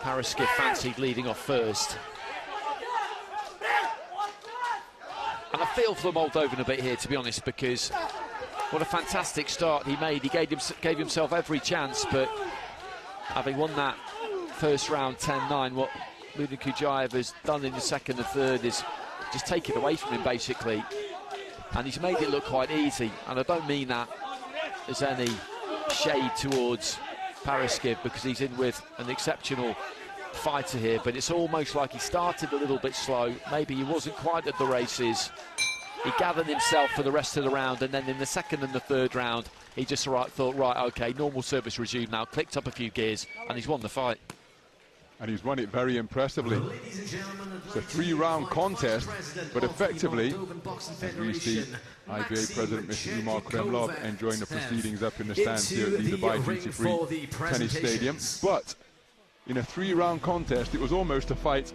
Paraskiv fancied leading off first. And I feel for the Moldovan a bit here, to be honest, because what a fantastic start he made. He gave himself every chance, but having won that first round 10-9, what Muydinkhujaev has done in the second and third is just take it away from him, basically. And he's made it look quite easy, and I don't mean that as any shade towards Paraskiv, because he's in with an exceptional fighter here, but it's almost like he started a little bit slow. Maybe he wasn't quite at the races. He gathered himself for the rest of the round, and then in the second and the third round, he just thought, right, okay, normal service resume now, clicked up a few gears, and he's won the fight. And he's won it very impressively. It's a 3-round contest, but effectively, as we see IBA President Mr. Umar Kremlov enjoying the proceedings up in the stands here at the Dubai Duty-Free Tennis Stadium. But in a 3-round contest, it was almost a fight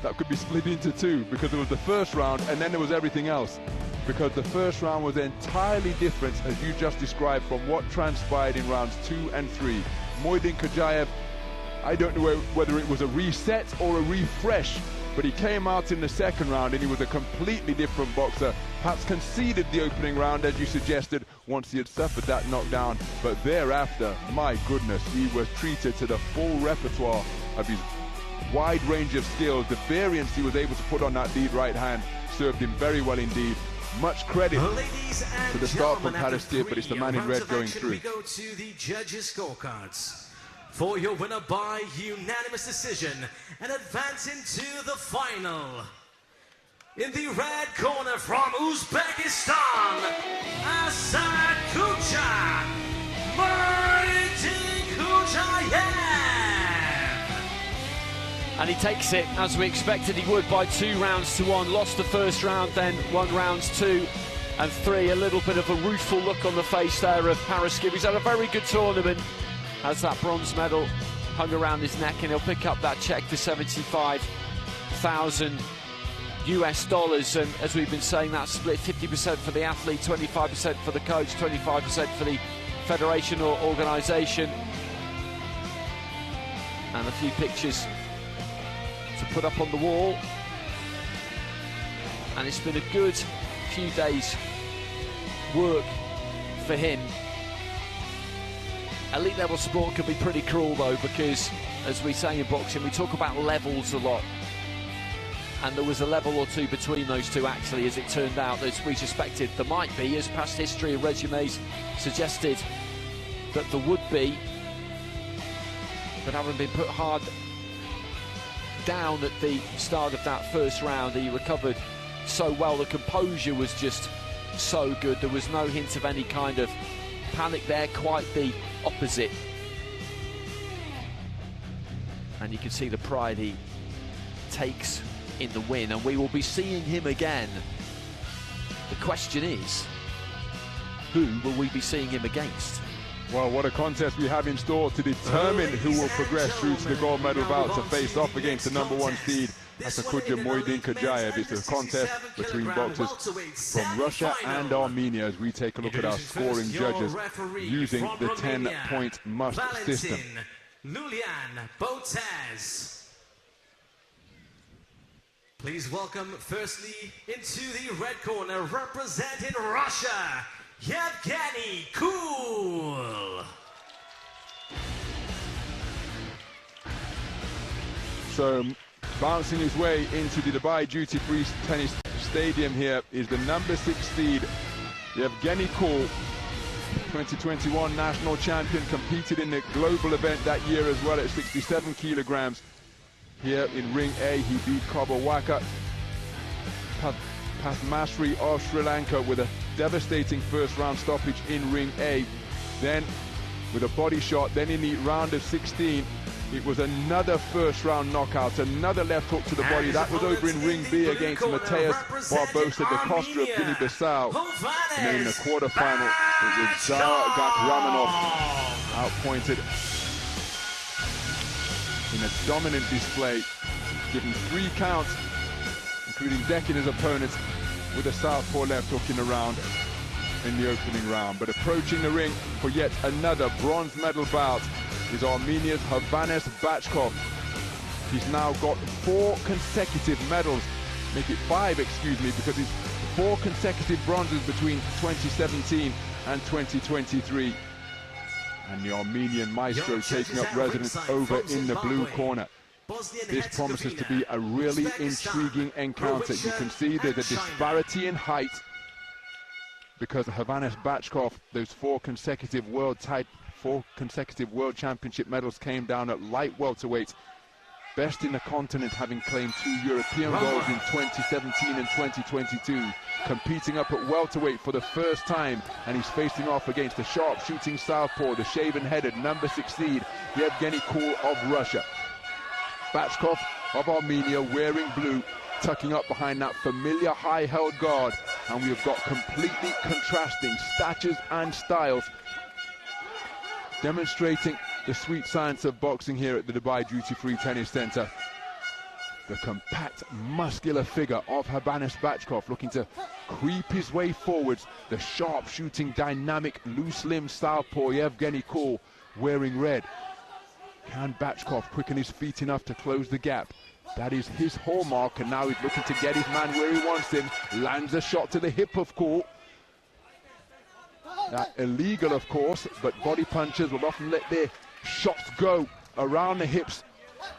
that could be split into 2, because there was the first round and then there was everything else. Because the first round was entirely different, as you just described, from what transpired in rounds 2 and 3. Muydinkhujaev, I don't know whether it was a reset or a refresh, but he came out in the second round and he was a completely different boxer. Perhaps conceded the opening round, as you suggested, once he had suffered that knockdown. But thereafter, my goodness, he was treated to the full repertoire of his wide range of skills. The variance he was able to put on that lead right hand served him very well indeed. Much credit to the start from Paraskiv, but it's the man in red going through. We go to the judges' scorecards. For your winner by unanimous decision and advancing to the final. In the red corner from Uzbekistan, Asilbek Muydinkhujaev. And he takes it, as we expected he would, by 2 rounds to 1. Lost the first round, then won rounds 2 and 3. A little bit of a rueful look on the face there of Paraskiv. He's had a very good tournament. Has that bronze medal hung around his neck, and he'll pick up that check for $75,000 US. And as we've been saying, that's split 50% for the athlete, 25% for the coach, 25% for the federation or organisation. And a few pictures to put up on the wall. And it's been a good few days work for him. Elite level sport can be pretty cruel though, because as we say in boxing, we talk about levels a lot, and there was a level or two between those two actually, as it turned out, as we suspected there might be, as past history and resumes suggested that there would be. But having been put hard down at the start of that first round, he recovered so well. The composure was just so good. There was no hint of any kind of panic there, quite the opposite. And you can see the pride he takes in the win, and we will be seeing him again. The question is, who will we be seeing him against? Well, what a contest we have in store to determine who will progress through to the gold medal bout to face off against the #1 seed, Khudoian Muydinkhujaev. It's a contest between boxers from Russia and Armenia, as we take a look at our scoring judges using the 10-point must system. Please welcome firstly into the red corner, representing Russia, Yevgeny Kool. So, bouncing his way into the Dubai Duty-Free Tennis Stadium here is the #6 seed, Yevgeny Kool, 2021 national champion, competed in the global event that year as well at 67 kilograms. Here in Ring A, he beat Kabawaka Pathmasri of Sri Lanka with a devastating first round stoppage in Ring A. Then with a body shot, then in the round of 16, it was another first round knockout, another left hook to the body. That was over in Ring B against Mateus Barbosa da Costa of Guinea-Bissau. And then in the quarterfinal, it was Ramanov outpointed in a dominant display, giving 3 counts, including decking his opponent with a southpaw left hook in the round, in the opening round. But approaching the ring for yet another bronze medal bout is Armenia's Havanes Bachkov. He's now got 4 consecutive medals, make it 5, excuse me, because it's 4 consecutive bronzes between 2017 and 2023. And the Armenian maestro taking up residence over in the blue corner. This promises to be a really intriguing encounter. You can see there's a disparity in height, because Havanes Bachkov, those 4 consecutive world 4 consecutive World Championship medals came down at light welterweight. Best in the continent, having claimed 2 European golds in 2017 and 2022. Competing up at welterweight for the first time, and he's facing off against the sharp-shooting southpaw, the shaven-headed number 6 seed, Yevgeny Kool of Russia. Bachkov of Armenia wearing blue, tucking up behind that familiar high-held guard, and we've got completely contrasting statures and styles, demonstrating the sweet science of boxing here at the Dubai Duty-Free Tennis Center. The compact, muscular figure of Habanis Bachkov looking to creep his way forwards. The sharp-shooting, dynamic, loose-limbed southpaw Yevgeny Kool wearing red. Can Bachkov quicken his feet enough to close the gap? That is his hallmark, and now he's looking to get his man where he wants him. Lands a shot to the hip of Kool. Illegal, of course, but body punchers will often let their shots go around the hips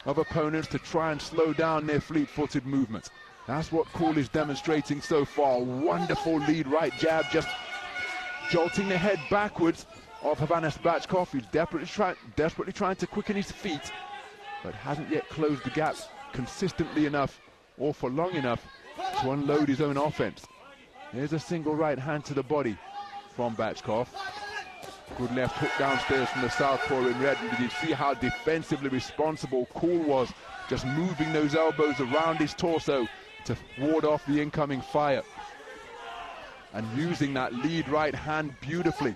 of opponents to try and slow down their fleet-footed movements. That's what Kool is demonstrating so far. Wonderful lead right jab, just jolting the head backwards of Habanis Bachkov. He's desperately trying to quicken his feet, but hasn't yet closed the gap consistently enough or for long enough to unload his own offense. There's a single right hand to the body from Bachkov. Good left hook downstairs from the southpaw in red. And did you see how defensively responsible Kool was, just moving those elbows around his torso to ward off the incoming fire, and using that lead right hand beautifully,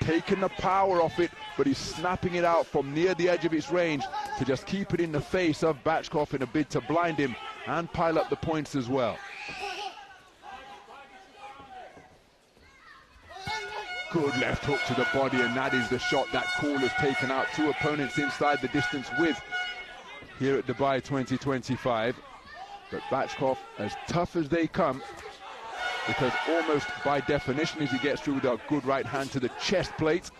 taking the power off it, but he's snapping it out from near the edge of its range to just keep it in the face of Bachkov in a bid to blind him and pile up the points as well. Good left hook to the body, and that is the shot that Kool has taken out 2 opponents inside the distance with here at Dubai 2025. But Bachkov, as tough as they come, because almost by definition as he gets through with a good right hand to the chest plate.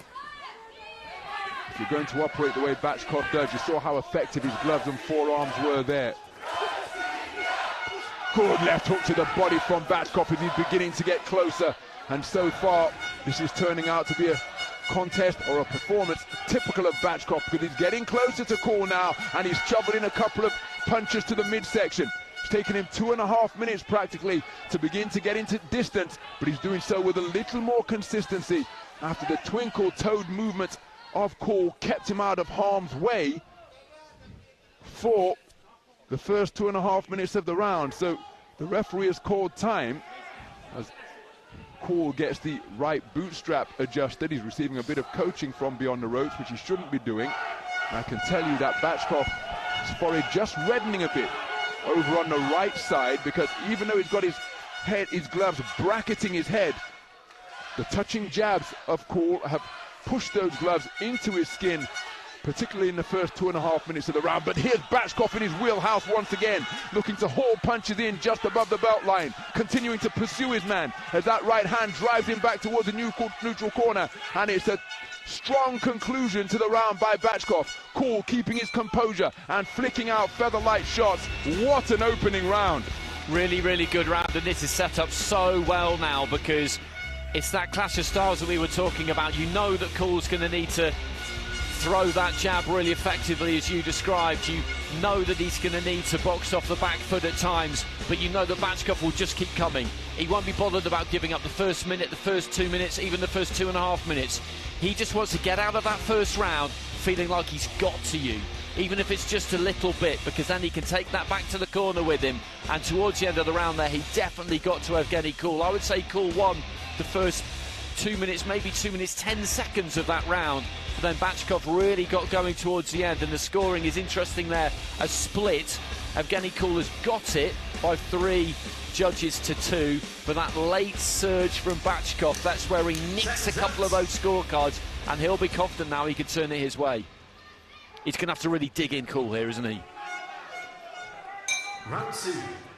If you're going to operate the way Bachkov does, you saw how effective his gloves and forearms were there. Good left hook to the body from Bachkov as he's beginning to get closer. And so far, this is turning out to be a contest or a performance typical of Bachkov, because he's getting closer to Kool now, and he's shoved in a couple of punches to the midsection. It's taken him 2.5 minutes practically to begin to get into distance, but he's doing so with a little more consistency after the twinkle-toed movement of Kool kept him out of harm's way for the first 2.5 minutes of the round. So the referee has called time as Kool gets the right bootstrap adjusted. He's receiving a bit of coaching from beyond the ropes, which he shouldn't be doing. And I can tell you that Bachkov's forehead just reddening a bit over on the right side, because even though he's got his gloves bracketing his head, the touching jabs of Kool have pushed those gloves into his skin, particularly in the first 2.5 minutes of the round. But here's Bachkov in his wheelhouse once again, looking to haul punches in just above the belt line, continuing to pursue his man as that right hand drives him back towards the neutral corner. And it's a strong conclusion to the round by Bachkov. Kool keeping his composure and flicking out feather-light shots. What an opening round. Really, really good round, and this is set up so well now, because it's that clash of styles that we were talking about. You know that Kool's going to need to throw that jab really effectively, as you described. You know that he's going to need to box off the back foot at times, but you know that Bachkov will just keep coming. He won't be bothered about giving up the first minute, the first 2 minutes, even the first 2.5 minutes. He just wants to get out of that first round feeling like he's got to you, even if it's just a little bit, because then he can take that back to the corner with him. And towards the end of the round there, he definitely got to Yevgeny Kool. I would say Kool won the first 2 minutes, maybe 2 minutes 10 seconds of that round. But then Bachkov really got going towards the end, and the scoring is interesting there. A split. Yevgeny Kool has got it by 3 judges to 2, but that late surge from Bachkov, that's where he nicks a couple of those scorecards, and he'll be confident now he can turn it his way. He's going to have to really dig in Kool here, isn't he? Round 2.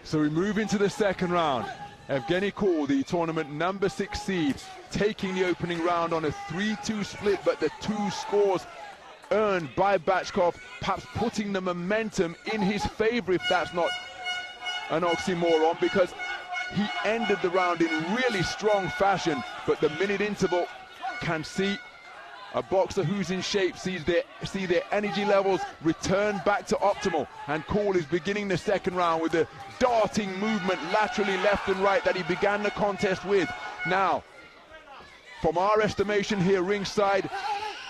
So we move into the second round. Yevgeny Kool, the tournament number 6 seed, taking the opening round on a 3-2 split, but the 2 scores earned by Bachkov, perhaps putting the momentum in his favor, if that's not an oxymoron, because he ended the round in really strong fashion. But the minute interval can see A boxer who's in shape see their energy levels return back to optimal, and Kool is beginning the second round with the darting movement laterally left and right that he began the contest with. Now, from our estimation here ringside,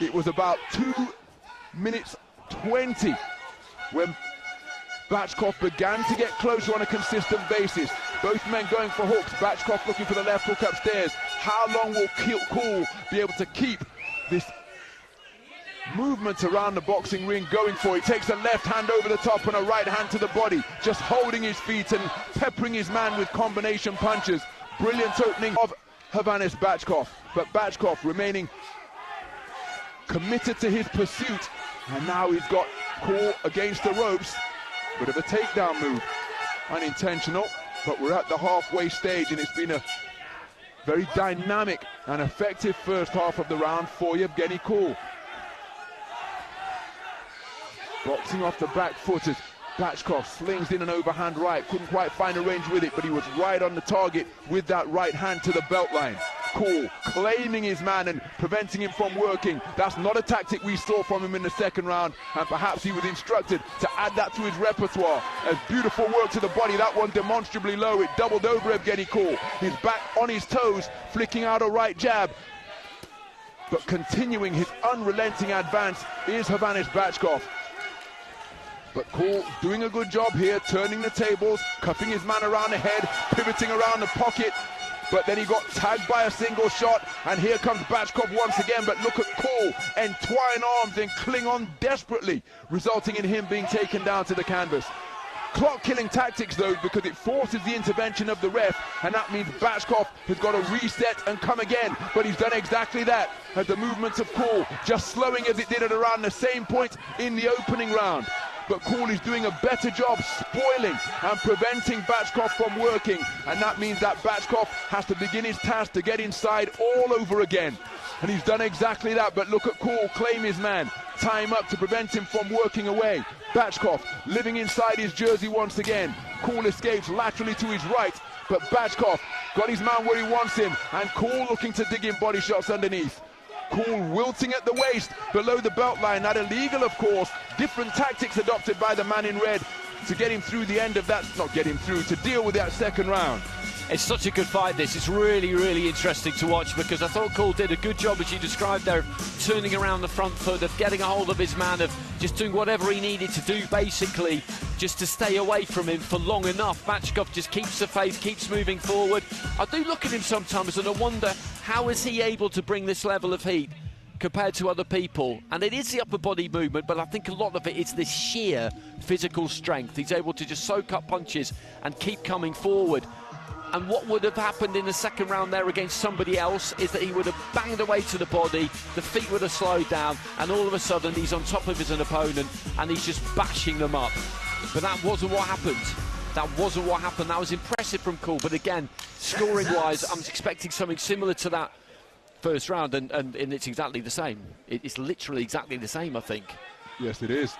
it was about 2 minutes 20 when Bachkov began to get closer on a consistent basis. Both men going for hooks. Bachkov looking for the left hook upstairs. How long will Kool be able to keep this movement around the boxing ring going for? He takes a left hand over the top and a right hand to the body, just holding his feet and peppering his man with combination punches. Brilliant opening of Hovhannes Bachkov, but Bachkov remaining committed to his pursuit, and now he's got Kool against the ropes. Bit of a takedown move, unintentional, but we're at the halfway stage, and it's been a very dynamic and effective first half of the round for Yevgeny Kool. Boxing off the back foot as Bachkov slings in an overhand right, couldn't quite find a range with it, but he was right on the target with that right hand to the belt line. Kool claiming his man and preventing him from working. That's not a tactic we saw from him in the second round, and perhaps he was instructed to add that to his repertoire. A beautiful work to the body, that one demonstrably low. It doubled over Yevgeny Kool. He's back on his toes, flicking out a right jab, but continuing his unrelenting advance is Hovhannes Bachkov. But Kool doing a good job here, turning the tables, cuffing his man around the head, pivoting around the pocket, but then he got tagged by a single shot, and here comes Bachkov once again. But look at Kool entwine arms and cling on desperately, resulting in him being taken down to the canvas. Clock-killing tactics though, because it forces the intervention of the ref, and that means Bachkov has got to reset and come again, but he's done exactly that, as the movements of Kool just slowing as it did at around the same point in the opening round. But Kool is doing a better job spoiling and preventing Bachkov from working, and that means that Bachkov has to begin his task to get inside all over again, and he's done exactly that. But look at Kool claim his man, tie him up to prevent him from working away. Bachkov living inside his jersey once again. Kool escapes laterally to his right, but Bachkov got his man where he wants him, and Kool looking to dig in body shots underneath. Kool wilting at the waist below the belt line, that illegal of course. Different tactics adopted by the man in red to get him through the end of that, not get him through, to deal with that second round. It's such a good fight this. It's really, really interesting to watch, because I thought Kool did a good job, as you described there, of turning around the front foot, of getting a hold of his man, of just doing whatever he needed to do basically just to stay away from him for long enough. Bachkov just keeps the faith, keeps moving forward. I do look at him sometimes and I wonder, how is he able to bring this level of heat compared to other people? And it is the upper body movement, but I think a lot of it is this sheer physical strength. He's able to just soak up punches and keep coming forward. And what would have happened in the second round there against somebody else is that he would have banged away to the body, the feet would have slowed down, and all of a sudden he's on top of his opponent and he's just bashing them up. But that wasn't what happened. That wasn't what happened. That was impressive from Kool, but again, scoring-wise, I'm expecting something similar to that first round, and it's exactly the same. It's literally exactly the same, I think. Yes, it is.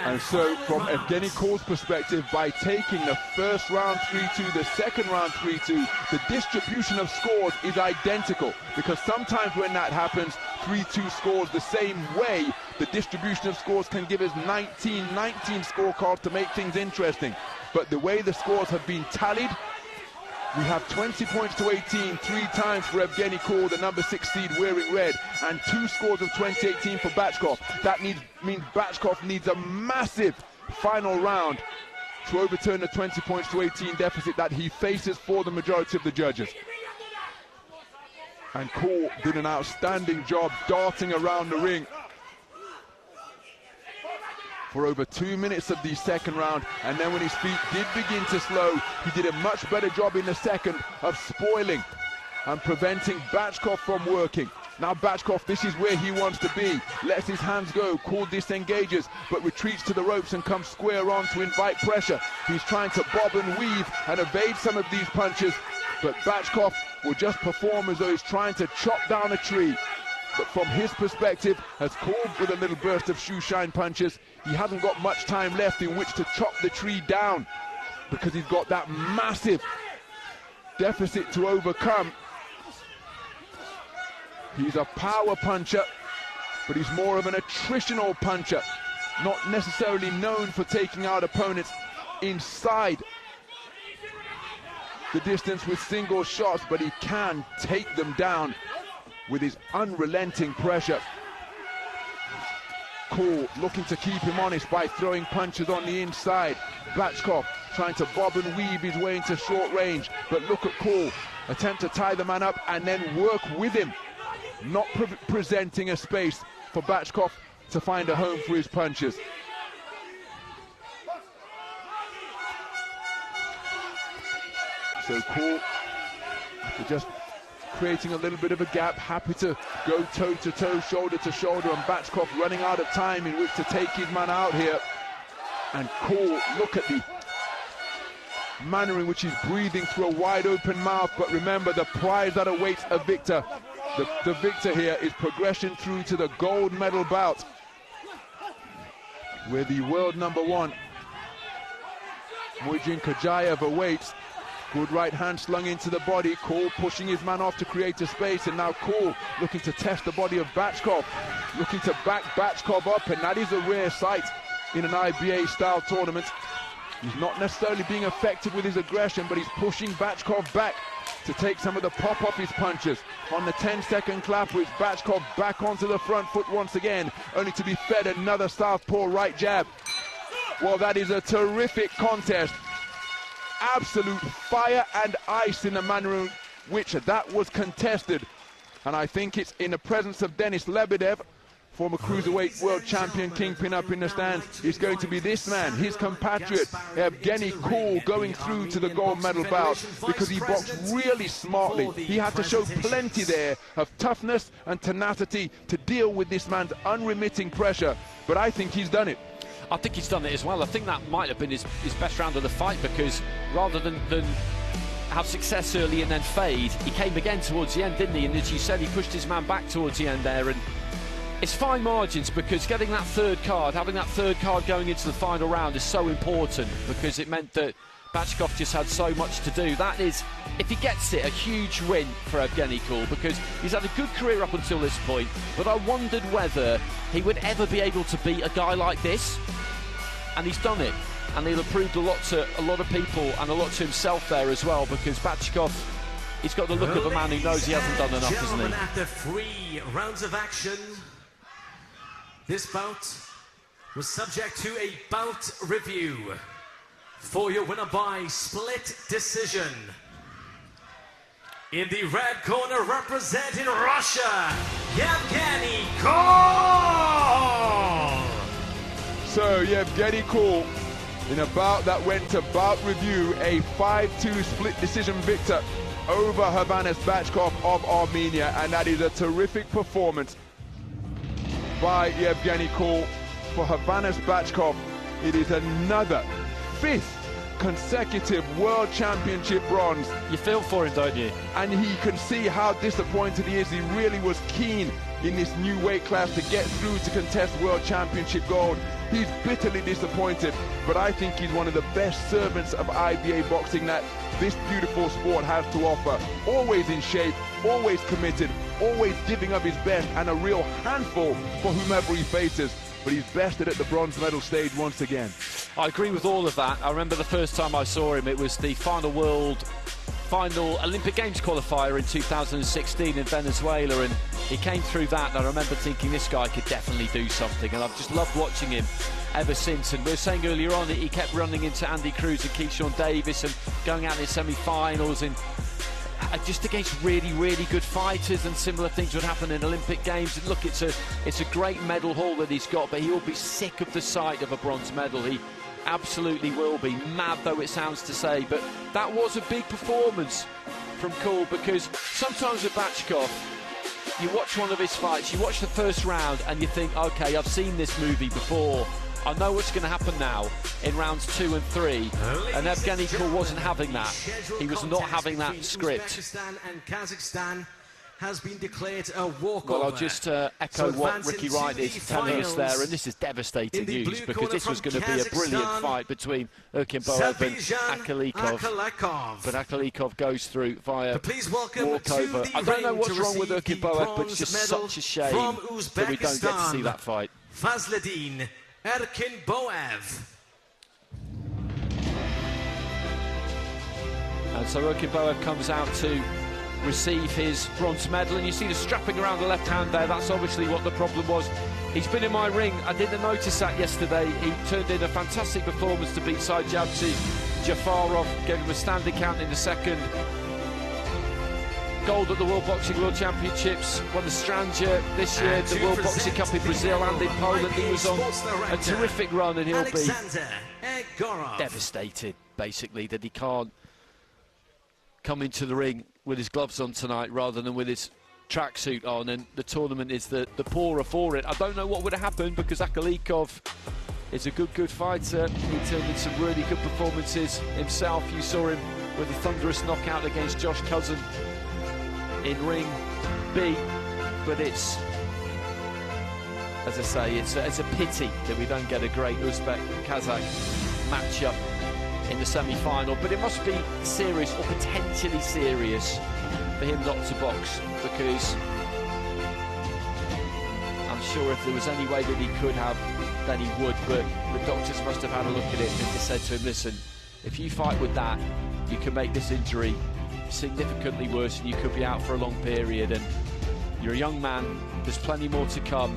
And so, from Evgeny Kool's perspective, by taking the first round 3-2, the second round 3-2, the distribution of scores is identical, because sometimes when that happens, 3-2 scores the same way, the distribution of scores can give us 19 scorecards to make things interesting. But the way the scores have been tallied, we have 20 points to 18, 3 times for Evgeny Kool, the number 6 seed wearing red, and 2 scores of 20-18 for Bachkov. That means Bachkov needs a massive final round to overturn the 20 points to 18 deficit that he faces for the majority of the judges. And Kool did an outstanding job darting around the ring for over 2 minutes of the second round, and then when his feet did begin to slow, he did a much better job in the second of spoiling and preventing Bachkov from working. Now Bachkov, this is where he wants to be, lets his hands go, Kool disengages, but retreats to the ropes and comes square on to invite pressure. He's trying to bob and weave and evade some of these punches, but Bachkov will just perform as though he's trying to chop down a tree. But from his perspective, as Kool with a little burst of shoe shine punches, he hasn't got much time left in which to chop the tree down, because he's got that massive deficit to overcome. He's a power puncher, but he's more of an attritional puncher, not necessarily known for taking out opponents inside the distance with single shots, but he can take them down with his unrelenting pressure. Kool looking to keep him honest by throwing punches on the inside. Bachkov trying to bob and weave his way into short range, but look at Kool attempt to tie the man up and then work with him, not presenting a space for Bachkov to find a home for his punches. So Kool, after just creating a little bit of a gap, happy to go toe-to-toe, shoulder-to-shoulder, and Bachkov running out of time in which to take his man out here. And Kool, look at the manner in which he's breathing through a wide-open mouth. But remember, the prize that awaits a victor. The victor here is progression through to the gold medal bout, where the world #1, Muydinkhujaev, awaits. Good right hand slung into the body. Kool pushing his man off to create a space, and now Kool looking to test the body of Bachkov, looking to back Bachkov up, and that is a rare sight in an IBA style tournament. He's not necessarily being effective with his aggression, but he's pushing Bachkov back to take some of the pop off his punches. On the 10-second clap, with Bachkov back onto the front foot once again, only to be fed another southpaw right jab. Well, that is a terrific contest. Absolute fire and ice in the manner in which that was contested. And I think it's in the presence of Denis Lebedev, former cruiserweight world champion, kingpin up in the stands. It's going to be this man, his compatriot, Evgeny Kool, going through to the gold medal bout, because he boxed really smartly. He had to show plenty there of toughness and tenacity to deal with this man's unremitting pressure. But I think he's done it. I think he's done it as well. I think that might have been his best round of the fight, because rather than have success early and then fade, he came again towards the end, didn't he? And as you said, he pushed his man back towards the end there, and it's fine margins, because getting that third card, having that third card going into the final round is so important, because it meant that Bachkov just had so much to do. That is, if he gets it, a huge win for Evgeny Kool, because he's had a good career up until this point, but I wondered whether he would ever be able to beat a guy like this, and he's done it, and he'll have proved a lot to a lot of people and a lot to himself there as well, because Bachkov, he's got the look of a man who knows he hasn't done enough, hasn't he? After 3 rounds of action, this bout was subject to a bout review. For your winner by split decision, in the red corner representing Russia, Evgeny Kool. So Evgeny Kool, in a bout that went to bout review, a 5-2 split decision victor over Havanas Bachkov of Armenia, and that is a terrific performance by Evgeny Kool. For Havanas Bachkov, it is another 5th consecutive world championship bronze. You feel for him, don't you? And he can see how disappointed he is. He really was keen in this new weight class to get through to contest world championship gold. He's bitterly disappointed, but I think he's one of the best servants of IBA boxing that this beautiful sport has to offer. Always in shape, always committed, always giving up his best, and a real handful for whomever he faces. But he's bested at the bronze medal stage once again. I agree with all of that. I remember the first time I saw him, it was the final Olympic Games qualifier in 2016 in Venezuela, and he came through that, and I remember thinking this guy could definitely do something, and I've just loved watching him ever since. And we were saying earlier on that he kept running into Andy Cruz and Keyshawn Davis and going out in semi-finals, and just against really, really good fighters, and similar things would happen in Olympic Games. And look, it's a great medal haul that he's got, but he will be sick of the sight of a bronze medal. He absolutely will be, mad though it sounds to say. But that was a big performance from Kool, because sometimes with Bachkov, you watch one of his fights, you watch the first round and you think, okay, I've seen this movie before, I know what's going to happen now in rounds 2 and 3, and Evgeny Kool wasn't having that. He was not having that script. Uzbekistan and Kazakhstan has been declared a walkover. Well, I'll just echo what Ricky Wright is telling us there, and this is devastating news because this was going to be a brilliant fight between Urkinboev and Akkalykov. But Akkalykov goes through via walkover. I don't know what's wrong with Urkinboev, but it's just such a shame that we don't get to see that fight. Fazladin Urkinboev. And so Urkinboev comes out to receive his bronze medal, and you see the strapping around the left hand there. That's obviously what the problem was. He's been in my ring. I didn't notice that yesterday. He turned in a fantastic performance to beat Saidjabsi. Jafarov gave him a standing count in the second. Gold at the World Boxing World Championships, won the Strandja this year, the World Boxing Cup in Brazil and in Poland. He was on a terrific run, and he'll be devastated, basically, that he can't come into the ring with his gloves on tonight rather than with his tracksuit on, and the tournament is the poorer for it. I don't know what would have happened because Akkalykov is a good fighter. He turned in some really good performances himself. You saw him with a thunderous knockout against Josh Cousin in ring B, but it's, as I say, it's a pity that we don't get a great Uzbek-Kazakh matchup in the semi-final, but it must be serious or potentially serious for him not to box, because I'm sure if there was any way that he could have, then he would, but the doctors must have had a look at it and just said to him, listen, if you fight with that, you can make this injury significantly worse and you could be out for a long period, and you're a young man, there's plenty more to come.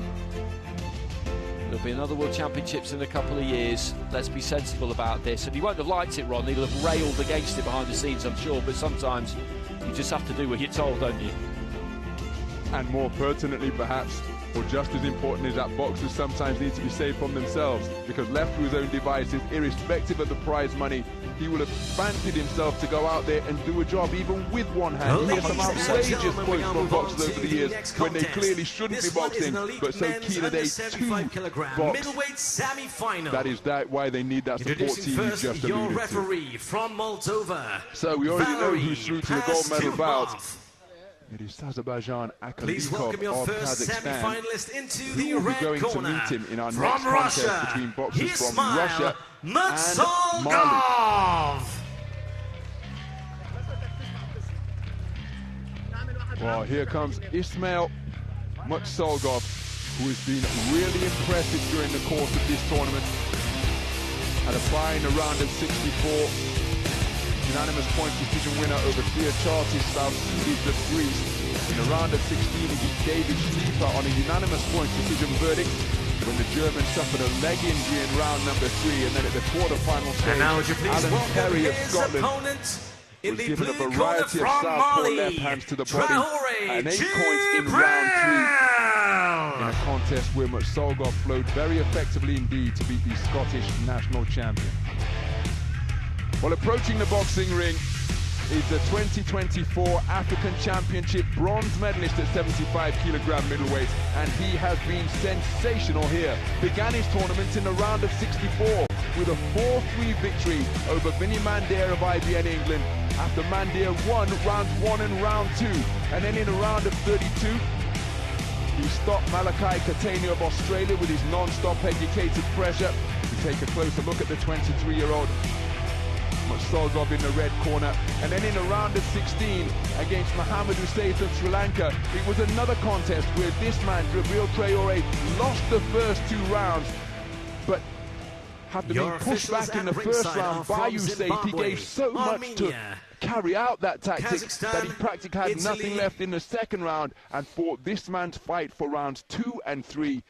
There'll be another World Championships in a couple of years. Let's be sensible about this. And he won't have liked it, Ron. He'll have railed against it behind the scenes, I'm sure. But sometimes you just have to do what you're told, don't you? And more pertinently, perhaps, or just as important, is that boxers sometimes need to be saved from themselves, because left to his own devices, irrespective of the prize money, he will have fancied himself to go out there and do a job even with one hand. He has some outrageous points from boxers over the years when they clearly shouldn't be boxing, but so keen are they to box. That is why they need that support team you just alluded referee from Moldova. So we already know who's through to the gold medal bout. It is Azerbaijan Akkalykov of Kazakhstan, semi-finalist into the who will be red going corner. to meet him in our From next Russia, contest between boxers from Ismail Russia and Mali. Mutsalgov. Well, here comes Ismail Mutsalgov, who has been really impressive during the course of this tournament, and applying a round of 64. Unanimous point decision winner over Viacheslav of Greece. In a round of 16, he beat David Schleifer on a unanimous point decision verdict when the German suffered a leg injury in round number 3, and then at the quarter-final stage, Alan Perry of Scotland was given a variety of southpaw left hands to the body and 8 points in round 3. In a contest where Mutsalgov flowed very effectively indeed to beat the Scottish national champion. Well, approaching the boxing ring is the 2024 African Championship bronze medalist at 75 kilogram middleweight, and he has been sensational here. Began his tournament in the round of 64 with a 4-3 victory over Vinny Mandir of IBA England, after Mandir won round 1 and round 2, and then in a round of 32 he stopped Malachi Katania of Australia with his non-stop educated pressure. We take a closer look at the 23-year-old Mutsalgov in the red corner, and then in a round of 16 against Mamedov of Sri Lanka, it was another contest where this man, Jabril Traore, lost the first 2 rounds, but after being pushed back in the first round by Usaid, he gave so much to carry out that tactic that he practically had nothing left in the second round and fought this man's fight for rounds 2 and 3,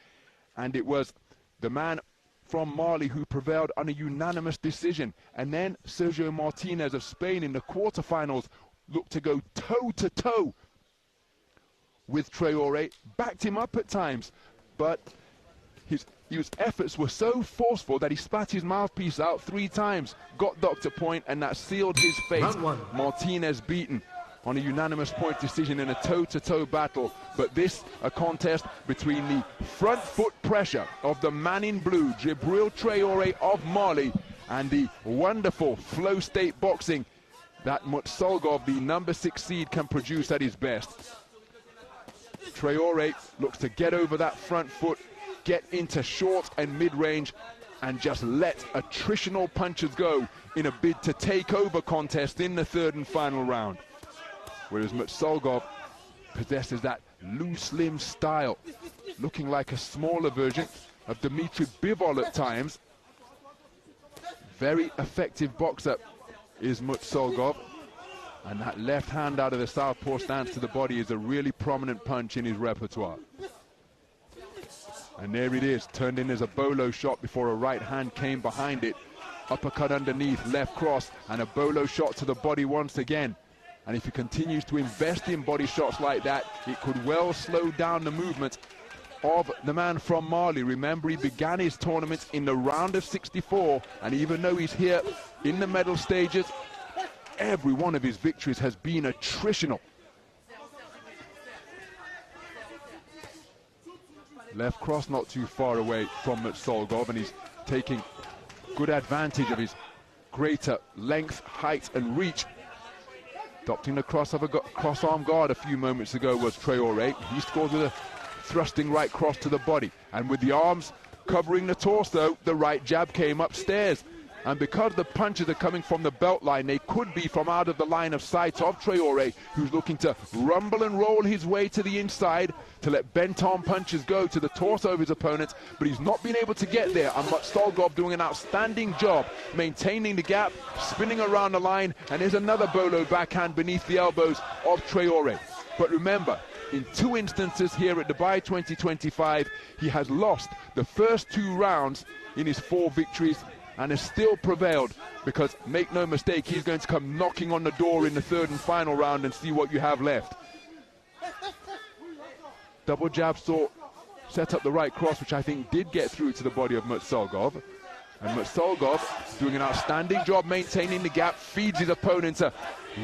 and it was the man from Mali who prevailed on a unanimous decision. And then Sergio Martinez of Spain in the quarterfinals looked to go toe-to-toe with Traore, backed him up at times, but his efforts were so forceful that he spat his mouthpiece out 3 times, got Dr. Point, and that sealed his fate. Martinez beaten on a unanimous point decision in a toe-to-toe battle, but this a contest between the front foot pressure of the man in blue, Jabril Traore of Mali, and the wonderful flow state boxing that Mutsalgov, the number 6 seed, can produce at his best. Traore looks to get over that front foot, get into short and mid-range, and just let attritional punches go in a bid to take over contest in the third and final round. Whereas Mutsolgov possesses that loose limb style, looking like a smaller version of Dmitry Bivol at times. Very effective boxer is Mutsolgov, and that left hand out of the southpaw stance to the body is a really prominent punch in his repertoire. And there it is, turned in as a bolo shot before a right hand came behind it. Uppercut underneath, left cross, and a bolo shot to the body once again. And if he continues to invest in body shots like that, it could well slow down the movement of the man from Mali. Remember, he began his tournament in the round of 64, and even though he's here in the medal stages, every one of his victories has been attritional. Left cross not too far away from Mutsolgov, and he's taking good advantage of his greater length, height and reach. Adopting the cross-arm guard a few moments ago was Traore. He scored with a thrusting right cross to the body, and with the arms covering the torso, the right jab came upstairs. And because the punches are coming from the belt line, they could be from out of the line of sight of Traore, who's looking to rumble and roll his way to the inside to let bent-arm punches go to the torso of his opponent, but he's not been able to get there. And Mutsolgov doing an outstanding job maintaining the gap, spinning around the line, and there's another bolo backhand beneath the elbows of Traore. But remember, in 2 instances here at Dubai 2025, he has lost the first 2 rounds in his 4 victories, and has still prevailed, because make no mistake, he's going to come knocking on the door in the third and final round and see what you have left. Double jab set up the right cross, which I think did get through to the body of Mutsolgov. And Mutsolgov doing an outstanding job maintaining the gap, feeds his opponent a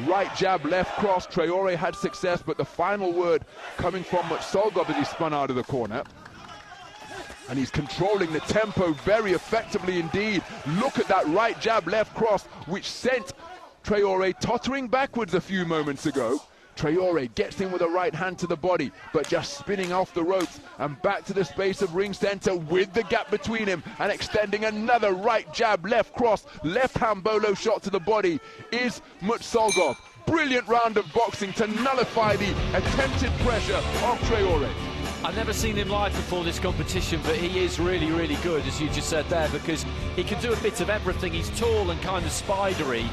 right jab, left cross. Traore had success, but the final word coming from Mutsolgov as he spun out of the corner. And he's controlling the tempo very effectively indeed. Look at that right jab, left cross, which sent Traore tottering backwards a few moments ago. Traore gets in with a right hand to the body, but just spinning off the ropes and back to the space of ring center with the gap between him, and extending another right jab, left cross, left hand bolo shot to the body is Mutsolgov. Brilliant round of boxing to nullify the attempted pressure of Traore. I've never seen him live before this competition, but he is really, really good, as you just said there, because he can do a bit of everything. He's tall and kind of spidery,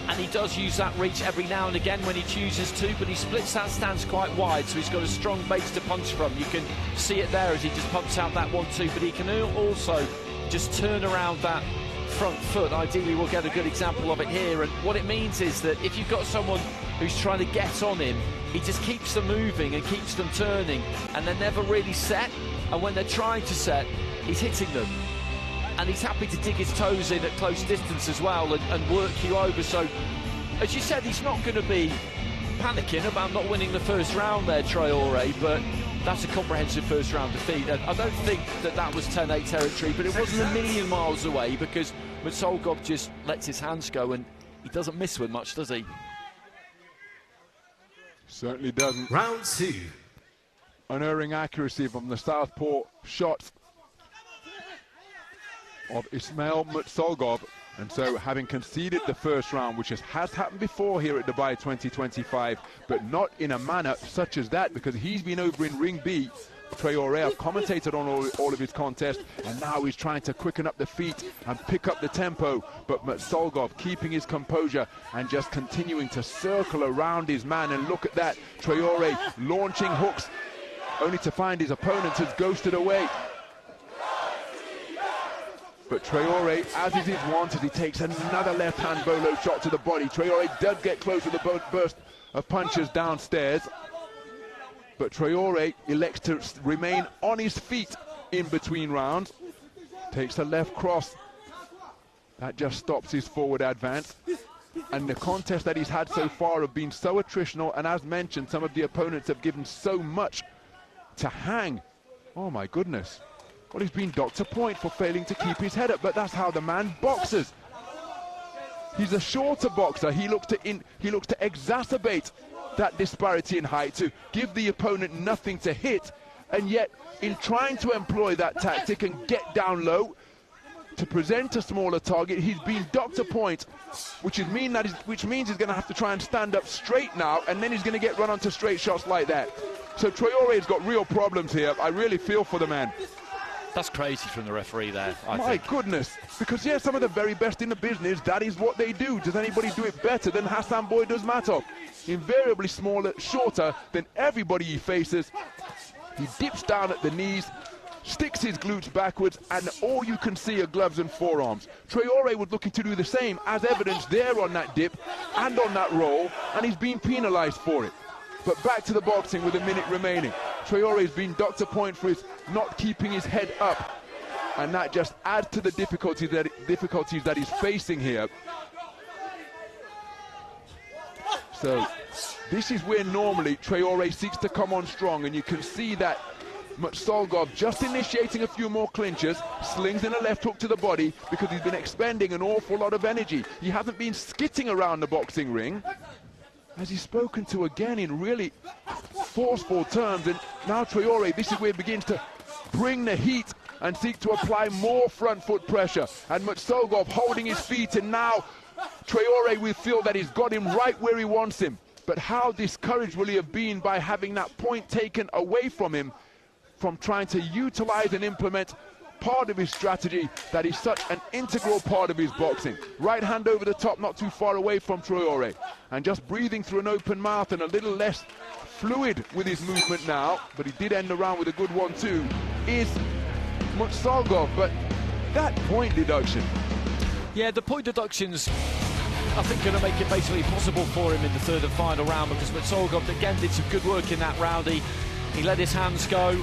and he does use that reach every now and again when he chooses to, but he splits that stance quite wide, so he's got a strong base to punch from. You can see it there as he just pumps out that 1-2, but he can also just turn around that front foot. Ideally, we'll get a good example of it here, and what it means is that if you've got someone who's trying to get on him, he just keeps them moving and keeps them turning, and they're never really set, and when they're trying to set, he's hitting them. And he's happy to dig his toes in at close distance as well and work you over. So, as you said, he's not going to be panicking about not winning the first round there, Traore, but that's a comprehensive first round defeat. And I don't think that was 10-8 territory, but it wasn't a million miles away, because Mutsolgov just lets his hands go, and he doesn't miss with much, does he? Certainly doesn't. Round 2. Unerring accuracy from the southpaw shot of Ismail Mutsolgov. And so, having conceded the first round, which has happened before here at Dubai 2025, but not in a manner such as that, because he's been over in Ring B. Traore, I've commentated on all of his contests, and now he's trying to quicken up the feet and pick up the tempo, but Mutsolgov keeping his composure and just continuing to circle around his man. And look at that, Traore launching hooks, only to find his opponent has ghosted away. But Traore, as is his wont, as he takes another left-hand bolo shot to the body. Traore does get close with a burst of punches downstairs, but Traore elects to remain on his feet in between rounds. Takes a left cross. That just stops his forward advance. And the contests that he's had so far have been so attritional, and as mentioned, some of the opponents have given so much to hang. Oh my goodness. Well, he's been docked a point for failing to keep his head up, but that's how the man boxes. He's a shorter boxer. He looks to exacerbate that disparity in height, to give the opponent nothing to hit, and yet in trying to employ that tactic and get down low to present a smaller target, he's been docked a point, which means he's going to have to try and stand up straight now, and then he's going to get run onto straight shots like that. So Traore's got real problems here. I really feel for the man. That's crazy from the referee there, I think. My goodness, because yeah, some of the very best in the business, that is what they do. Does anybody do it better than Hassan Boyduzmatov? Invariably smaller, shorter than everybody he faces. He dips down at the knees, sticks his glutes backwards, and all you can see are gloves and forearms. Traore was looking to do the same, as evidenced there on that dip and on that roll, and he's been penalised for it. But back to the boxing with a minute remaining. Traore's been docked a point for his not keeping his head up, and that just adds to the difficulties that he's facing here. So this is where normally Traore seeks to come on strong, and you can see that Mutsalgov just initiating a few more clinches, slings in a left hook to the body because he's been expending an awful lot of energy. He hasn't been skitting around the boxing ring, as he's spoken to again in really forceful terms. And now Traore, this is where he begins to bring the heat and seek to apply more front foot pressure. And Mutsalgov holding his feet, and now Traore will feel that he's got him right where he wants him. But how discouraged will he have been by having that point taken away from him, from trying to utilize and implement part of his strategy that is such an integral part of his boxing. Right hand over the top, not too far away from Traore, and just breathing through an open mouth and a little less fluid with his movement now, but he did end the round with a good one too, is Mutsalgov. But that point deduction. Yeah, the point deductions, I think, going to make it basically impossible for him in the third and final round, because Mutsalgov again did some good work in that round. He let his hands go.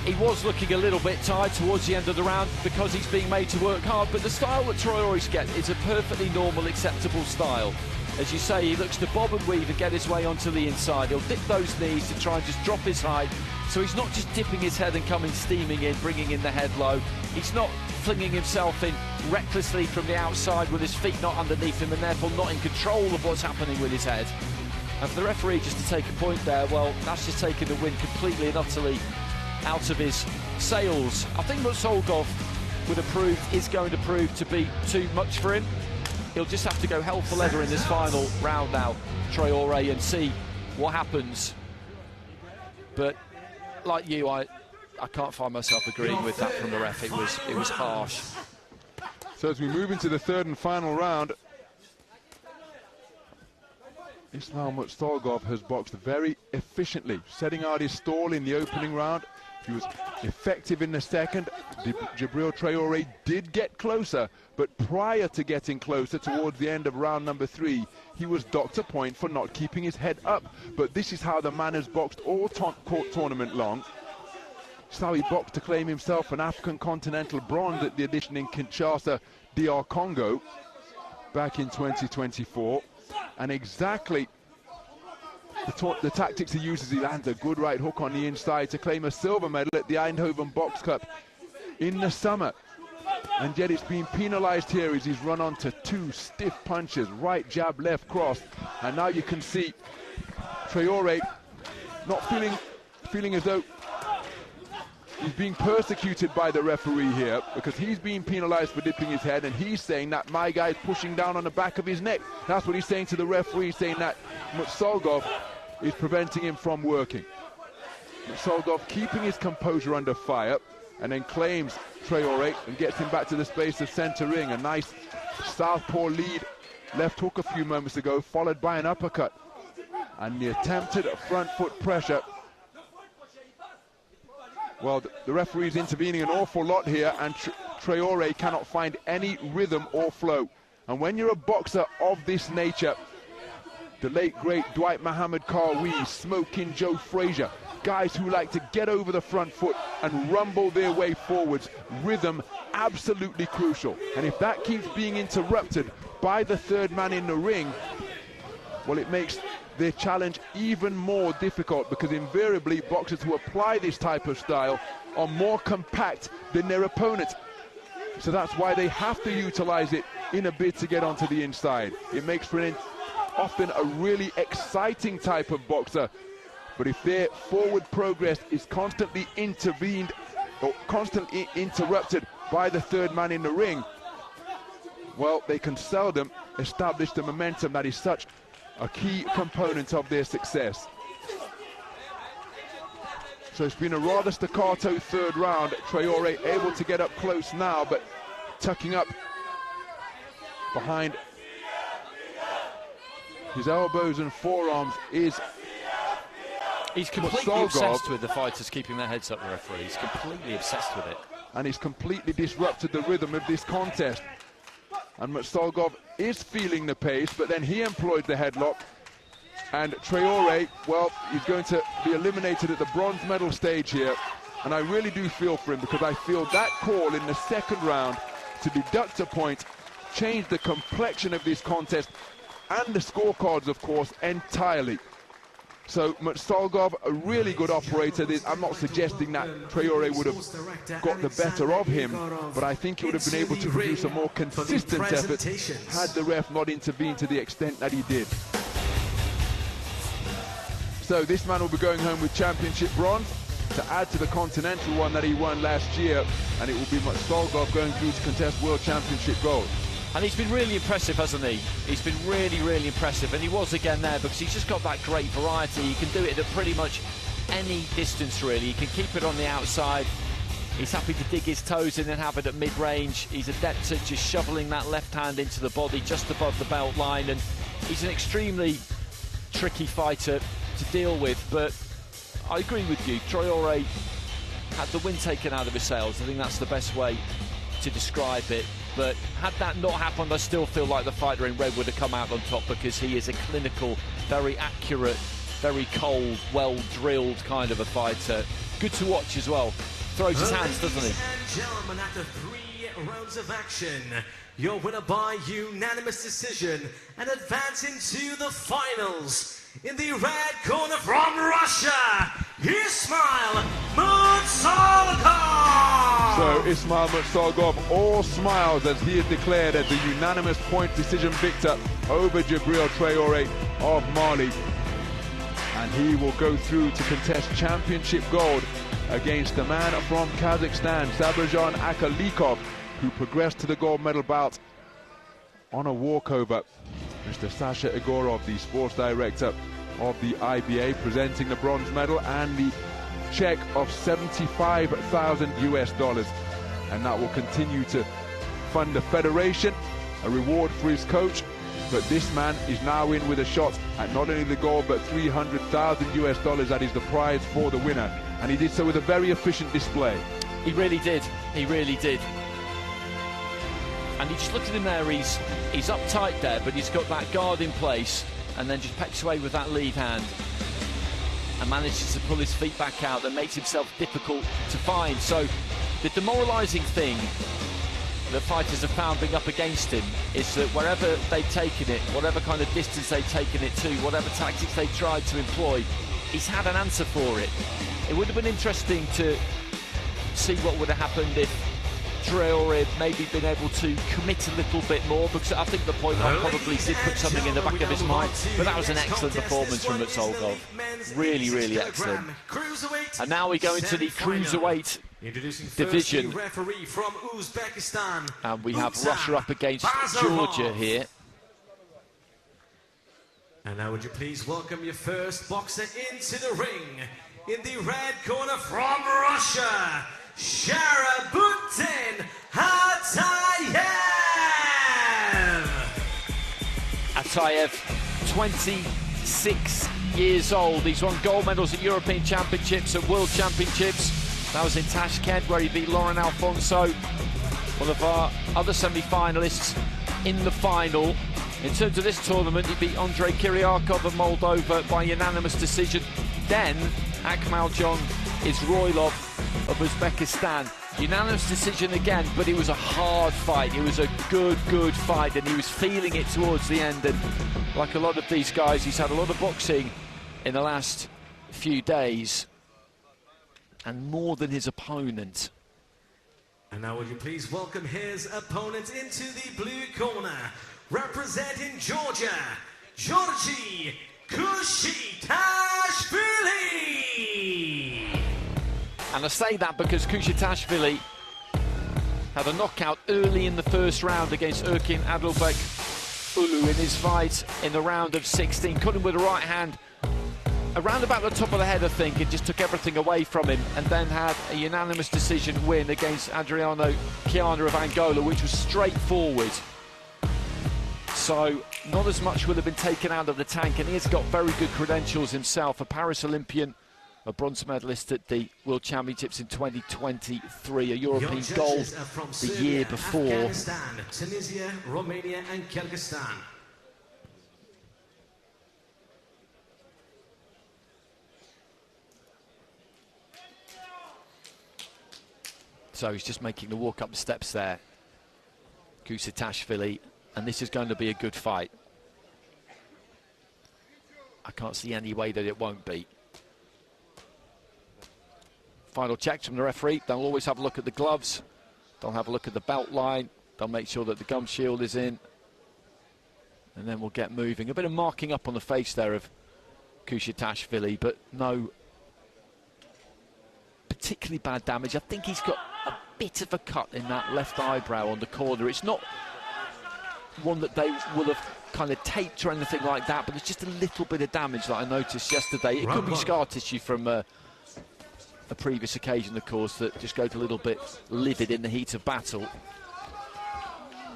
He was looking a little bit tired towards the end of the round because he's being made to work hard, but the style that Traore's get is a perfectly normal, acceptable style. As you say, he looks to bob and weave and get his way onto the inside. He'll dip those knees to try and just drop his height, so he's not just dipping his head and coming steaming in, bringing in the head low. He's not flinging himself in recklessly from the outside with his feet not underneath him and therefore not in control of what's happening with his head. And for the referee just to take a point there, well, that's just taking the win completely and utterly out of his sails. I think Mutsalgov is going to prove to be too much for him. He'll just have to go hell for leather in this final round now, Traore, and see what happens. But like you, I can't find myself agreeing with that from the ref. It was harsh. So as we move into the third and final round, Ismail Mutsalgov has boxed very efficiently, setting out his stall in the opening round. He was effective in the second. Jabril Traore did get closer, but prior to getting closer towards the end of round number 3, he was docked a point for not keeping his head up. But this is how the man has boxed all court tournament long. It's how he boxed to claim himself an African Continental bronze at the edition in Kinshasa, DR Congo, back in 2024. And exactly the tactics he uses, he lands a good right hook on the inside to claim a silver medal at the Eindhoven Box Cup in the summer. And yet it's been penalised here as he's run onto 2 stiff punches, right jab, left cross. And now you can see Traore not feeling as though he's being persecuted by the referee here, because he's being penalised for dipping his head, and he's saying that my guy's pushing down on the back of his neck. That's what he's saying to the referee, saying that Mutsalgov is preventing him from working. Mutsalgov keeping his composure under fire, and then claims Traore and gets him back to the space of centre ring. A nice southpaw lead left hook a few moments ago, followed by an uppercut. And the attempted front foot pressure. Well, the referee's intervening an awful lot here, and Traore cannot find any rhythm or flow. And when you're a boxer of this nature, the late great Dwight Muhammad Karwi, Smoking Joe Frazier, guys who like to get over the front foot and rumble their way forwards, rhythm absolutely crucial. And if that keeps being interrupted by the third man in the ring, well, it makes their challenge even more difficult, because invariably boxers who apply this type of style are more compact than their opponent. So that's why they have to utilize it in a bid to get onto the inside. It makes for an often a really exciting type of boxer. But if their forward progress is constantly intervened or constantly interrupted by the third man in the ring, well, they can seldom establish the momentum that is such a key component of their success. So it's been a rather staccato third round. Traore able to get up close now, but tucking up behind his elbows and forearms is... He's completely obsessed with the fighters keeping their heads up, the referee. He's completely obsessed with it. And he's completely disrupted the rhythm of this contest. And Mutsalgov is feeling the pace, but then he employed the headlock. And Traore, well, he's going to be eliminated at the bronze medal stage here. And I really do feel for him, because I feel that call in the second round to deduct a point changed the complexion of this contest and the scorecards, of course, entirely. So Mutsalgov, a really good operator. I'm not suggesting that Traore would have got the better of him, but I think he would have been able to produce a more consistent effort had the ref not intervened to the extent that he did. So this man will be going home with championship bronze to add to the continental one that he won last year, and it will be Mutsalgov going through to contest world championship gold. And he's been really impressive, hasn't he? He's been really, really impressive. And he was again there because he's just got that great variety. He can do it at pretty much any distance, really. He can keep it on the outside. He's happy to dig his toes in and have it at mid-range. He's adept at just shoveling that left hand into the body just above the belt line. And he's an extremely tricky fighter to deal with. But I agree with you. Traore had the wind taken out of his sails. I think that's the best way to describe it. But had that not happened, I still feel like the fighter in red would have come out on top, because he is a clinical, very accurate, very cold, well-drilled kind of a fighter. Good to watch as well. Throws his hands, doesn't he? Ladies and gentlemen, after 3 rounds of action, your winner by unanimous decision and advancing to the finals. In the red corner from Russia, Ismail Mutsalgov! So Ismail Mutsalgov, all smiles as he is declared as the unanimous point decision victor over Jabril Traore of Mali. And he will go through to contest championship gold against the man from Kazakhstan, Sabirjan Akkalykov, who progressed to the gold medal bout on a walkover. Mr. Sasha Igorov, the sports director of the IBA, presenting the bronze medal and the check of $75,000 US, and that will continue to fund the federation, a reward for his coach. But this man is now in with a shot at not only the gold but $300,000 US. That is the prize for the winner, and he did so with a very efficient display. He really did. He really did. And you just look at him there, he's uptight there, but he's got that guard in place, and then just pecks away with that lead hand and manages to pull his feet back out. That makes himself difficult to find. So the demoralising thing that fighters have found being up against him is that wherever they've taken it, whatever kind of distance they've taken it to, whatever tactics they've tried to employ, he's had an answer for it. It would have been interesting to see what would have happened if Traore maybe been able to commit a little bit more, because I think the point probably did put something in the back of his mind. But that was an excellent performance from Mutsalgov. Really, really excellent. And now we go into the cruiserweight division. Referee from Uzbekistan. And we have Russia up against Georgia here. And now would you please welcome your first boxer into the ring. In the red corner from Russia, Sharabutin Atayev. Atayev, 26 years old. He's won gold medals at European Championships, at World Championships. That was in Tashkent, where he beat Lauren Alfonso, one of our other semi-finalists in the final. In terms of this tournament, he beat Andrei Kiryakov of Moldova by unanimous decision. Then Akmal John Isroilov of Uzbekistan. Unanimous decision again, but it was a hard fight. It was a good fight, and he was feeling it towards the end. And like a lot of these guys, he's had a lot of boxing in the last few days, and more than his opponent. And now would you please welcome his opponent into the blue corner, representing Georgia, Georgi Kushitashvili. And I say that because Kushitashvili had a knockout early in the first round against Erkin Adilbek Ulu in his fight in the round of 16. Caught him with a right hand around about the top of the head, I think. It just took everything away from him, and then had a unanimous decision win against Adriano Chiana of Angola, which was straightforward. So not as much would have been taken out of the tank, and he has got very good credentials himself. A Paris Olympian, a bronze medalist at the World Championships in 2023, a European gold the year before. Afghanistan, Tunisia, Romania and Kyrgyzstan. So he's just making the walk up the steps there, Kushitashvili, and this is going to be a good fight. I can't see any way that it won't be. Final checks from the referee. They'll always have a look at the gloves. They'll have a look at the belt line. They'll make sure that the gum shield is in. And then we'll get moving. A bit of marking up on the face there of Kushitashvili, but no particularly bad damage. I think he's got a bit of a cut in that left eyebrow on the corner. It's not one that they will have kind of taped or anything like that, but there's just a little bit of damage that I noticed yesterday. It could be scar tissue from a previous occasion, of course, that just goes a little bit livid in the heat of battle.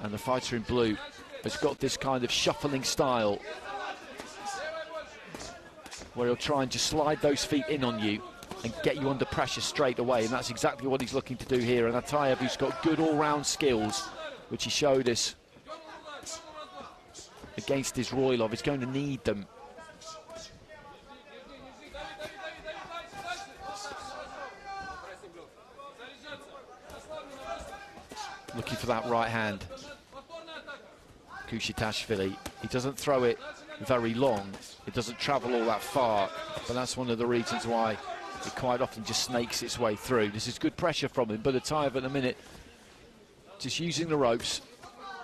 And the fighter in blue has got this kind of shuffling style where he'll try and just slide those feet in on you and get you under pressure straight away, and that's exactly what he's looking to do here. And Atayev, who's got good all-round skills, which he showed us against his Roylov, is going to need them. Looking for that right hand, Kushitashvili. He doesn't throw it very long, it doesn't travel all that far, but that's one of the reasons why it quite often just snakes its way through. This is good pressure from him, but Atayev at the minute just using the ropes,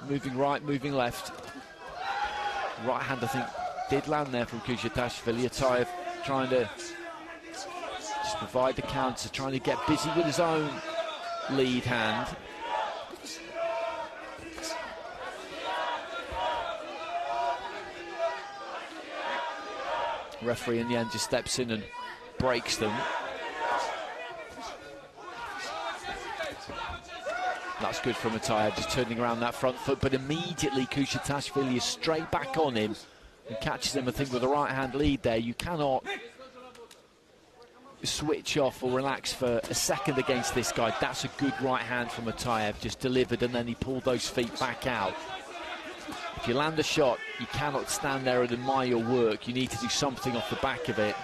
moving right, moving left. Right hand, I think, did land there from Kushitashvili. Atayev trying to just provide the counter, trying to get busy with his own lead hand. Referee in the end just steps in and breaks them. That's good from Atayev, just turning around that front foot, but immediately Kushitashvili is straight back on him and catches him, I think, with a right hand lead there. You cannot switch off or relax for a second against this guy. That's a good right hand from Atayev, just delivered, and then he pulled those feet back out. If you land a shot, you cannot stand there and admire your work. You need to do something off the back of it.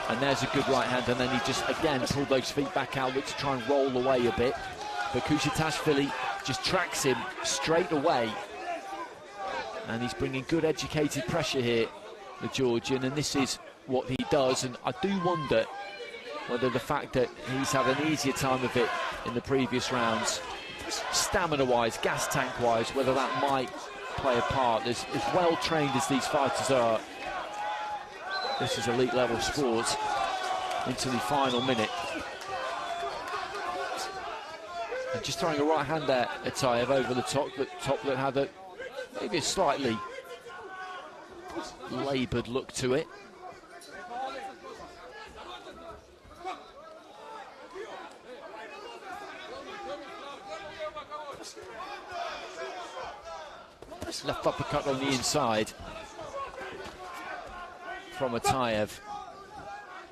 And there's a good right hand, and then he just, again, pulled those feet back out, looked to try and roll away a bit. But Kushitashvili just tracks him straight away. And he's bringing good educated pressure here, the Georgian, and this is what he does. And I do wonder whether the fact that he's had an easier time of it in the previous rounds, stamina-wise, gas tank-wise, whether that might play a part. As well-trained as these fighters are, this is elite-level sport into the final minute. And just throwing a right hand there, Atayev, over the top that had a maybe a slightly laboured look to it. Left uppercut on the inside from Atayev,